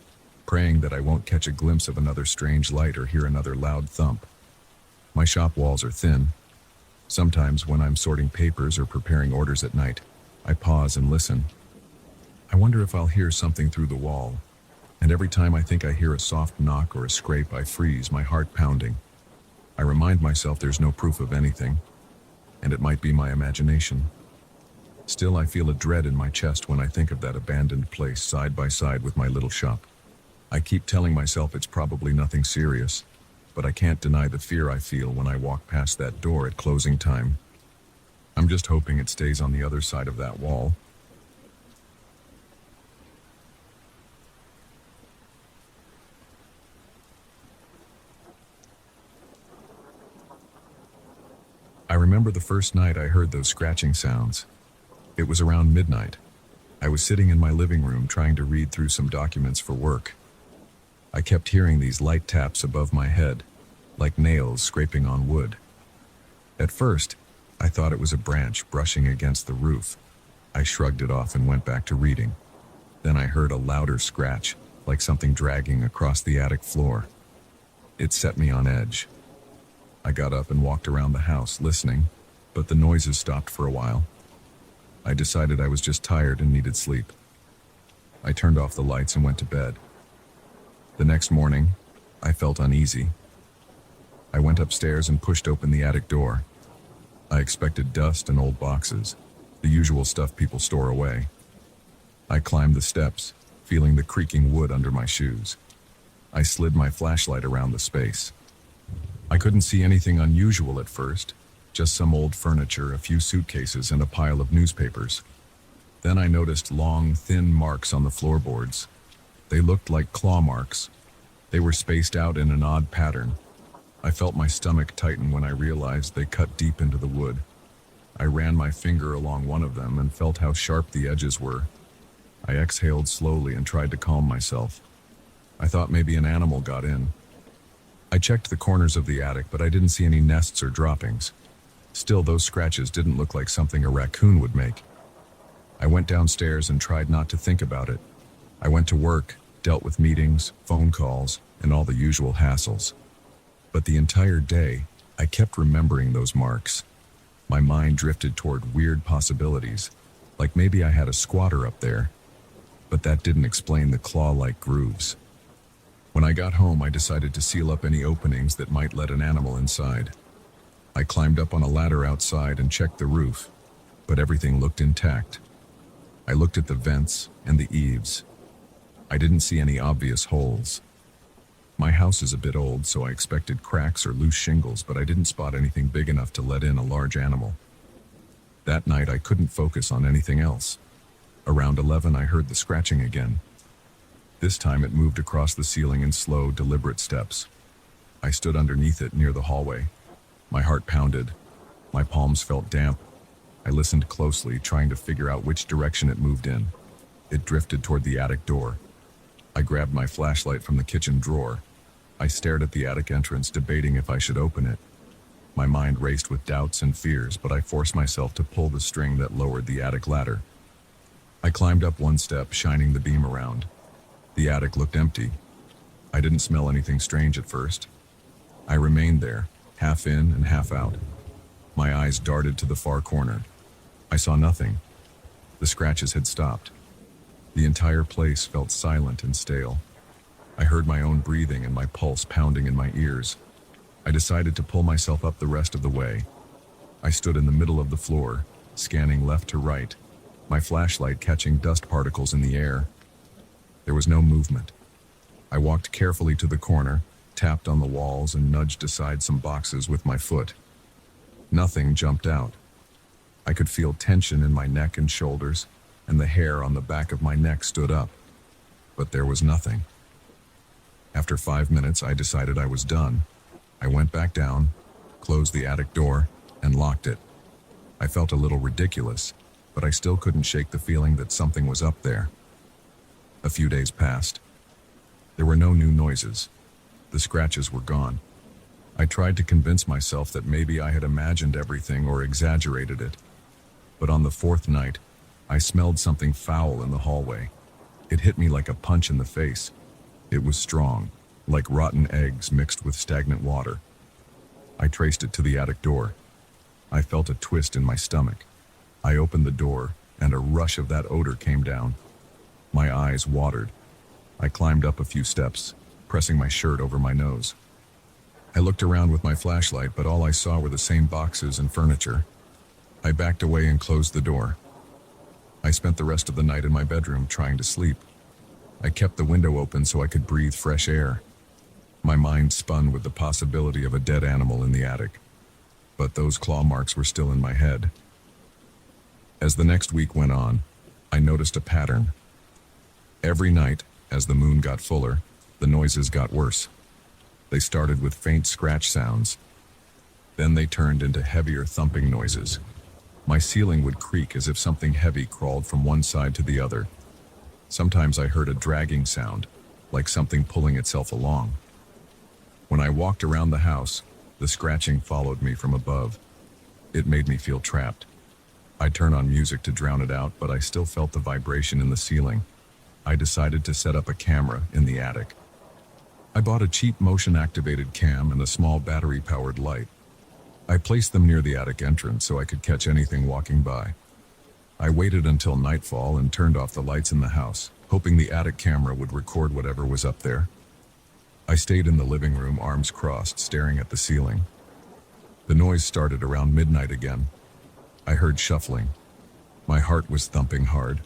praying that I won't catch a glimpse of another strange light or hear another loud thump. My shop walls are thin. Sometimes when I'm sorting papers or preparing orders at night, I pause and listen. I wonder if I'll hear something through the wall. And every time I think I hear a soft knock or a scrape, I freeze, my heart pounding. I remind myself there's no proof of anything, and it might be my imagination. Still, I feel a dread in my chest when I think of that abandoned place side by side with my little shop. I keep telling myself it's probably nothing serious, but I can't deny the fear I feel when I walk past that door at closing time. I'm just hoping it stays on the other side of that wall. I remember the first night I heard those scratching sounds. It was around midnight. I was sitting in my living room trying to read through some documents for work. I kept hearing these light taps above my head, like nails scraping on wood. At first, I thought it was a branch brushing against the roof. I shrugged it off and went back to reading. Then I heard a louder scratch, like something dragging across the attic floor. It set me on edge. I got up and walked around the house, listening, but the noises stopped for a while. I decided I was just tired and needed sleep. I turned off the lights and went to bed. The next morning, I felt uneasy. I went upstairs and pushed open the attic door. I expected dust and old boxes, the usual stuff people store away. I climbed the steps, feeling the creaking wood under my shoes. I slid my flashlight around the space. I couldn't see anything unusual at first, just some old furniture, a few suitcases, and a pile of newspapers. Then I noticed long, thin marks on the floorboards. They looked like claw marks. They were spaced out in an odd pattern. I felt my stomach tighten when I realized they cut deep into the wood. I ran my finger along one of them and felt how sharp the edges were. I exhaled slowly and tried to calm myself. I thought maybe an animal got in. I checked the corners of the attic, but I didn't see any nests or droppings. Still, those scratches didn't look like something a raccoon would make. I went downstairs and tried not to think about it. I went to work, dealt with meetings, phone calls, and all the usual hassles. But the entire day, I kept remembering those marks. My mind drifted toward weird possibilities, like maybe I had a squatter up there. But that didn't explain the claw-like grooves. When I got home, I decided to seal up any openings that might let an animal inside. I climbed up on a ladder outside and checked the roof, but everything looked intact. I looked at the vents and the eaves. I didn't see any obvious holes. My house is a bit old, so I expected cracks or loose shingles, but I didn't spot anything big enough to let in a large animal. That night, I couldn't focus on anything else. Around 11, I heard the scratching again. This time it moved across the ceiling in slow, deliberate steps. I stood underneath it near the hallway. My heart pounded. My palms felt damp. I listened closely, trying to figure out which direction it moved in. It drifted toward the attic door. I grabbed my flashlight from the kitchen drawer. I stared at the attic entrance, debating if I should open it. My mind raced with doubts and fears, but I forced myself to pull the string that lowered the attic ladder. I climbed up one step, shining the beam around. The attic looked empty. I didn't smell anything strange at first. I remained there, half in and half out. My eyes darted to the far corner. I saw nothing. The scratches had stopped. The entire place felt silent and stale. I heard my own breathing and my pulse pounding in my ears. I decided to pull myself up the rest of the way. I stood in the middle of the floor, scanning left to right, my flashlight catching dust particles in the air. There was no movement. I walked carefully to the corner, tapped on the walls, and nudged aside some boxes with my foot. Nothing jumped out. I could feel tension in my neck and shoulders, and the hair on the back of my neck stood up. But there was nothing. After 5 minutes, I decided I was done. I went back down, closed the attic door, and locked it. I felt a little ridiculous, but I still couldn't shake the feeling that something was up there. A few days passed. There were no new noises. The scratches were gone. I tried to convince myself that maybe I had imagined everything or exaggerated it. But on the 4th night, I smelled something foul in the hallway. It hit me like a punch in the face. It was strong, like rotten eggs mixed with stagnant water. I traced it to the attic door. I felt a twist in my stomach. I opened the door, and a rush of that odor came down. My eyes watered. I climbed up a few steps, pressing my shirt over my nose. I looked around with my flashlight, but all I saw were the same boxes and furniture. I backed away and closed the door. I spent the rest of the night in my bedroom trying to sleep. I kept the window open so I could breathe fresh air. My mind spun with the possibility of a dead animal in the attic, but those claw marks were still in my head. As the next week went on, I noticed a pattern. Every night, as the moon got fuller, the noises got worse. They started with faint scratch sounds. Then they turned into heavier thumping noises. My ceiling would creak as if something heavy crawled from one side to the other. Sometimes I heard a dragging sound, like something pulling itself along. When I walked around the house, the scratching followed me from above. It made me feel trapped. I'd turn on music to drown it out, but I still felt the vibration in the ceiling. I decided to set up a camera in the attic. I bought a cheap motion-activated cam and a small battery-powered light. I placed them near the attic entrance so I could catch anything walking by. I waited until nightfall and turned off the lights in the house, hoping the attic camera would record whatever was up there. I stayed in the living room, arms crossed, staring at the ceiling. The noise started around midnight again. I heard shuffling. My heart was thumping hard.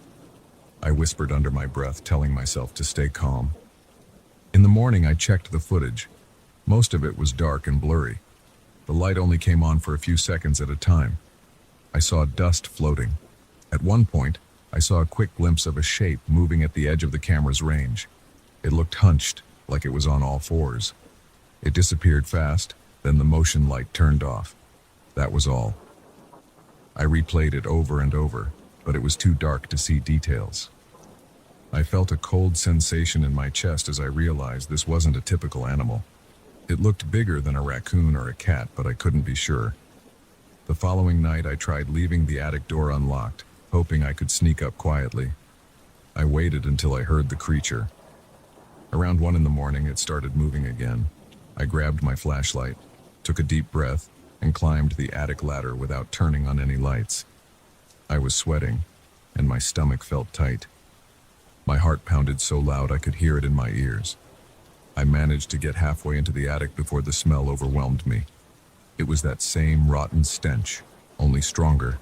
I whispered under my breath, telling myself to stay calm. In the morning, I checked the footage. Most of it was dark and blurry. The light only came on for a few seconds at a time. I saw dust floating. At one point, I saw a quick glimpse of a shape moving at the edge of the camera's range. It looked hunched, like it was on all fours. It disappeared fast, then the motion light turned off. That was all. I replayed it over and over, but it was too dark to see details. I felt a cold sensation in my chest as I realized this wasn't a typical animal. It looked bigger than a raccoon or a cat, but I couldn't be sure. The following night, I tried leaving the attic door unlocked, hoping I could sneak up quietly. I waited until I heard the creature. Around 1 a.m, it started moving again. I grabbed my flashlight, took a deep breath, and climbed the attic ladder without turning on any lights. I was sweating, and my stomach felt tight. My heart pounded so loud I could hear it in my ears. I managed to get halfway into the attic before the smell overwhelmed me. It was that same rotten stench, only stronger.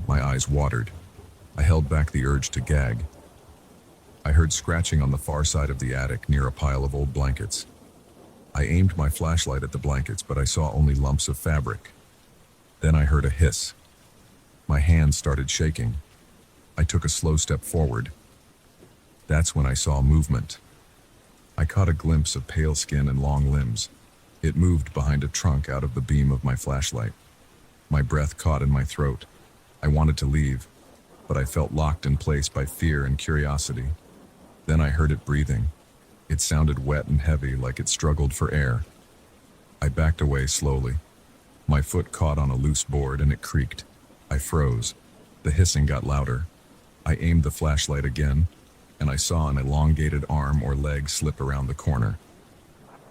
My eyes watered. I held back the urge to gag. I heard scratching on the far side of the attic near a pile of old blankets. I aimed my flashlight at the blankets, but I saw only lumps of fabric. Then I heard a hiss. My hands started shaking. I took a slow step forward. That's when I saw movement. I caught a glimpse of pale skin and long limbs. It moved behind a trunk out of the beam of my flashlight. My breath caught in my throat. I wanted to leave, but I felt locked in place by fear and curiosity. Then I heard it breathing. It sounded wet and heavy, like it struggled for air. I backed away slowly. My foot caught on a loose board and it creaked. I froze. The hissing got louder. I aimed the flashlight again, and I saw an elongated arm or leg slip around the corner.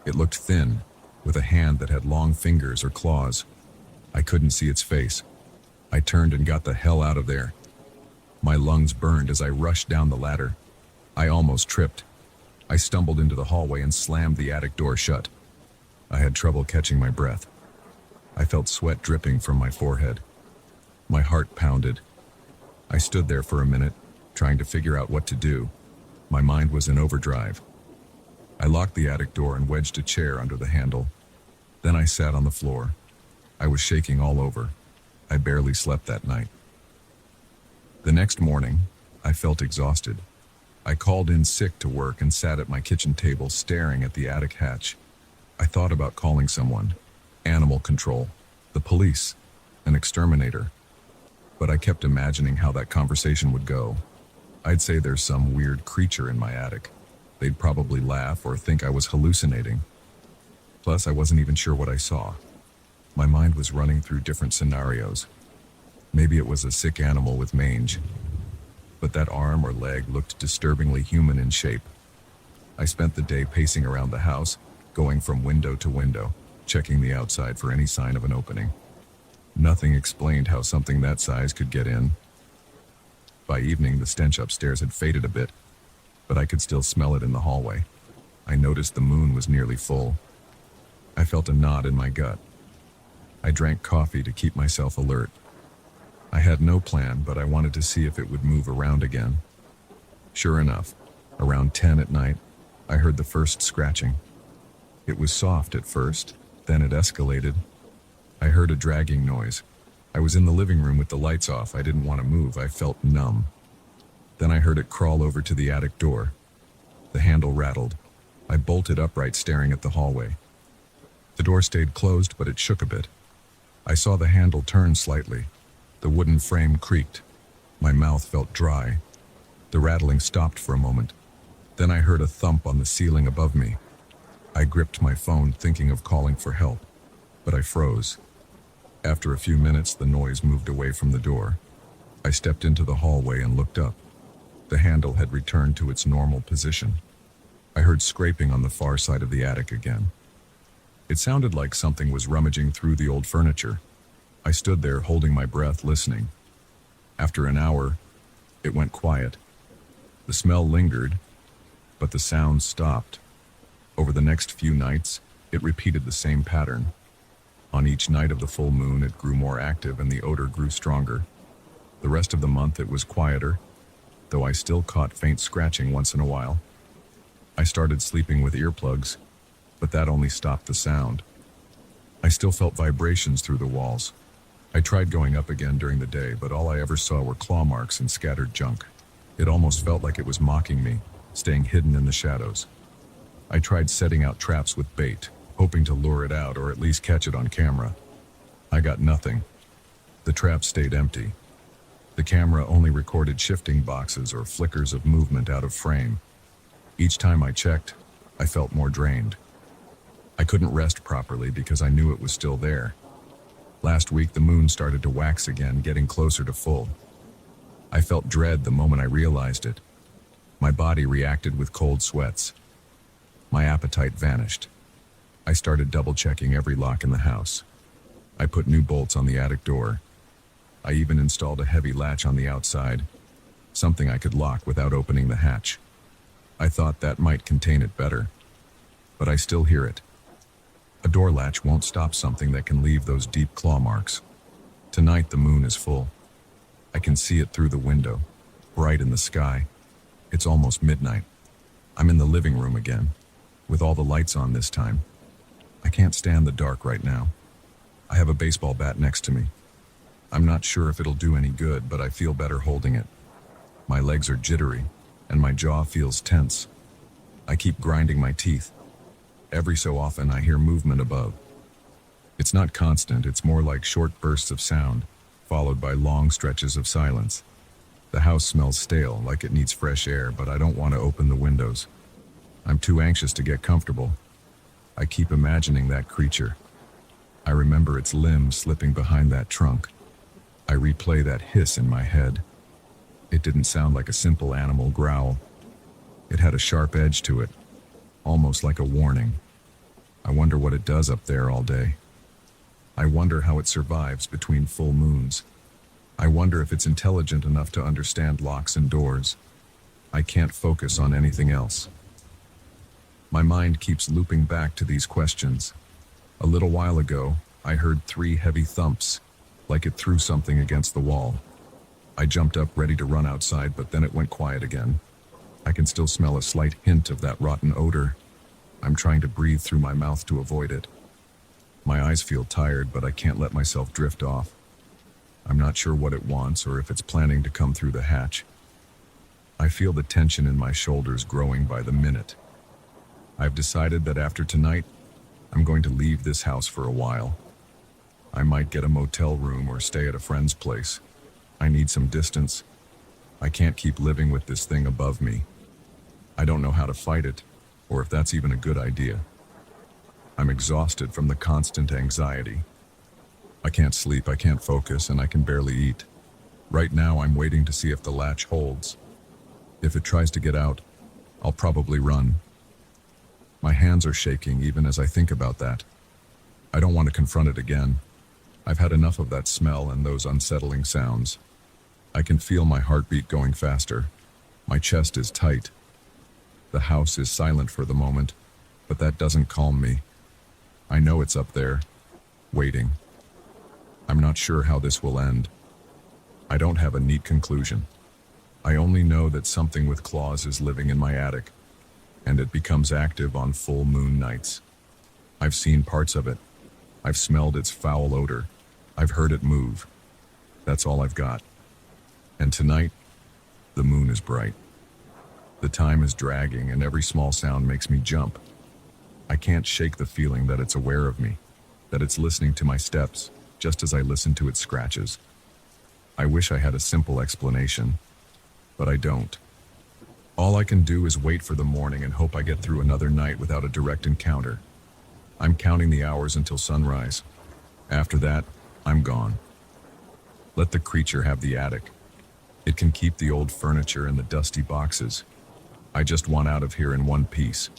It looked thin, with a hand that had long fingers or claws. I couldn't see its face. I turned and got the hell out of there. My lungs burned as I rushed down the ladder. I almost tripped. I stumbled into the hallway and slammed the attic door shut. I had trouble catching my breath. I felt sweat dripping from my forehead. My heart pounded. I stood there for a minute, trying to figure out what to do. My mind was in overdrive. I locked the attic door and wedged a chair under the handle. Then I sat on the floor. I was shaking all over. I barely slept that night. The next morning, I felt exhausted. I called in sick to work and sat at my kitchen table staring at the attic hatch. I thought about calling someone. Animal control, the police, an exterminator. But I kept imagining how that conversation would go. I'd say there's some weird creature in my attic. They'd probably laugh or think I was hallucinating. Plus, I wasn't even sure what I saw. My mind was running through different scenarios. Maybe it was a sick animal with mange, but that arm or leg looked disturbingly human in shape. I spent the day pacing around the house, going from window to window, checking the outside for any sign of an opening. Nothing explained how something that size could get in. By evening, the stench upstairs had faded a bit, but I could still smell it in the hallway. I noticed the moon was nearly full. I felt a knot in my gut. I drank coffee to keep myself alert. I had no plan, but I wanted to see if it would move around again. Sure enough, around 10 at night, I heard the first scratching. It was soft at first, then it escalated. I heard a dragging noise. I was in the living room with the lights off. I didn't want to move. I felt numb. Then I heard it crawl over to the attic door. The handle rattled. I bolted upright, staring at the hallway. The door stayed closed, but it shook a bit. I saw the handle turn slightly. The wooden frame creaked. My mouth felt dry. The rattling stopped for a moment. Then I heard a thump on the ceiling above me. I gripped my phone, thinking of calling for help, but I froze. After a few minutes, the noise moved away from the door. I stepped into the hallway and looked up. The handle had returned to its normal position. I heard scraping on the far side of the attic again. It sounded like something was rummaging through the old furniture. I stood there holding my breath, listening. After an hour, it went quiet. The smell lingered, but the sound stopped. Over the next few nights, it repeated the same pattern. On each night of the full moon, it grew more active and the odor grew stronger. The rest of the month, it was quieter, though I still caught faint scratching once in a while. I started sleeping with earplugs, but that only stopped the sound. I still felt vibrations through the walls. I tried going up again during the day, but all I ever saw were claw marks and scattered junk. It almost felt like it was mocking me, staying hidden in the shadows. I tried setting out traps with bait, hoping to lure it out or at least catch it on camera. I got nothing. The trap stayed empty. The camera only recorded shifting boxes or flickers of movement out of frame. Each time I checked, I felt more drained. I couldn't rest properly because I knew it was still there. Last week, the moon started to wax again, getting closer to full. I felt dread the moment I realized it. My body reacted with cold sweats. My appetite vanished. I started double-checking every lock in the house. I put new bolts on the attic door. I even installed a heavy latch on the outside, something I could lock without opening the hatch. I thought that might contain it better. but I still hear it. A door latch won't stop something that can leave those deep claw marks. Tonight the moon is full. I can see it through the window, bright in the sky. It's almost midnight. I'm in the living room again, with all the lights on this time. I can't stand the dark right now. I have a baseball bat next to me. I'm not sure if it'll do any good, but I feel better holding it. My legs are jittery, and my jaw feels tense. I keep grinding my teeth. Every so often I hear movement above. It's not constant, it's more like short bursts of sound, followed by long stretches of silence. The house smells stale, like it needs fresh air, but I don't want to open the windows. I'm too anxious to get comfortable. I keep imagining that creature. I remember its limbs slipping behind that trunk. I replay that hiss in my head. It didn't sound like a simple animal growl. It had a sharp edge to it, almost like a warning. I wonder what it does up there all day. I wonder how it survives between full moons. I wonder if it's intelligent enough to understand locks and doors. I can't focus on anything else. My mind keeps looping back to these questions. A little while ago, I heard 3 heavy thumps, like it threw something against the wall. I jumped up ready to run outside, but then it went quiet again. I can still smell a slight hint of that rotten odor. I'm trying to breathe through my mouth to avoid it. My eyes feel tired, but I can't let myself drift off. I'm not sure what it wants or if it's planning to come through the hatch. I feel the tension in my shoulders growing by the minute. I've decided that after tonight, I'm going to leave this house for a while. I might get a motel room or stay at a friend's place. I need some distance. I can't keep living with this thing above me. I don't know how to fight it, or if that's even a good idea. I'm exhausted from the constant anxiety. I can't sleep, I can't focus, and I can barely eat. Right now, I'm waiting to see if the latch holds. If it tries to get out, I'll probably run. My hands are shaking even as I think about that. I don't want to confront it again. I've had enough of that smell and those unsettling sounds. I can feel my heartbeat going faster. My chest is tight. The house is silent for the moment, but that doesn't calm me. I know it's up there, waiting. I'm not sure how this will end. I don't have a neat conclusion. I only know that something with claws is living in my attic, and it becomes active on full moon nights. I've seen parts of it. I've smelled its foul odor. I've heard it move. That's all I've got. And tonight, the moon is bright. The time is dragging, and every small sound makes me jump. I can't shake the feeling that it's aware of me, that it's listening to my steps, just as I listen to its scratches. I wish I had a simple explanation, but I don't. All I can do is wait for the morning and hope I get through another night without a direct encounter. I'm counting the hours until sunrise. After that, I'm gone. Let the creature have the attic. It can keep the old furniture and the dusty boxes. I just want out of here in one piece.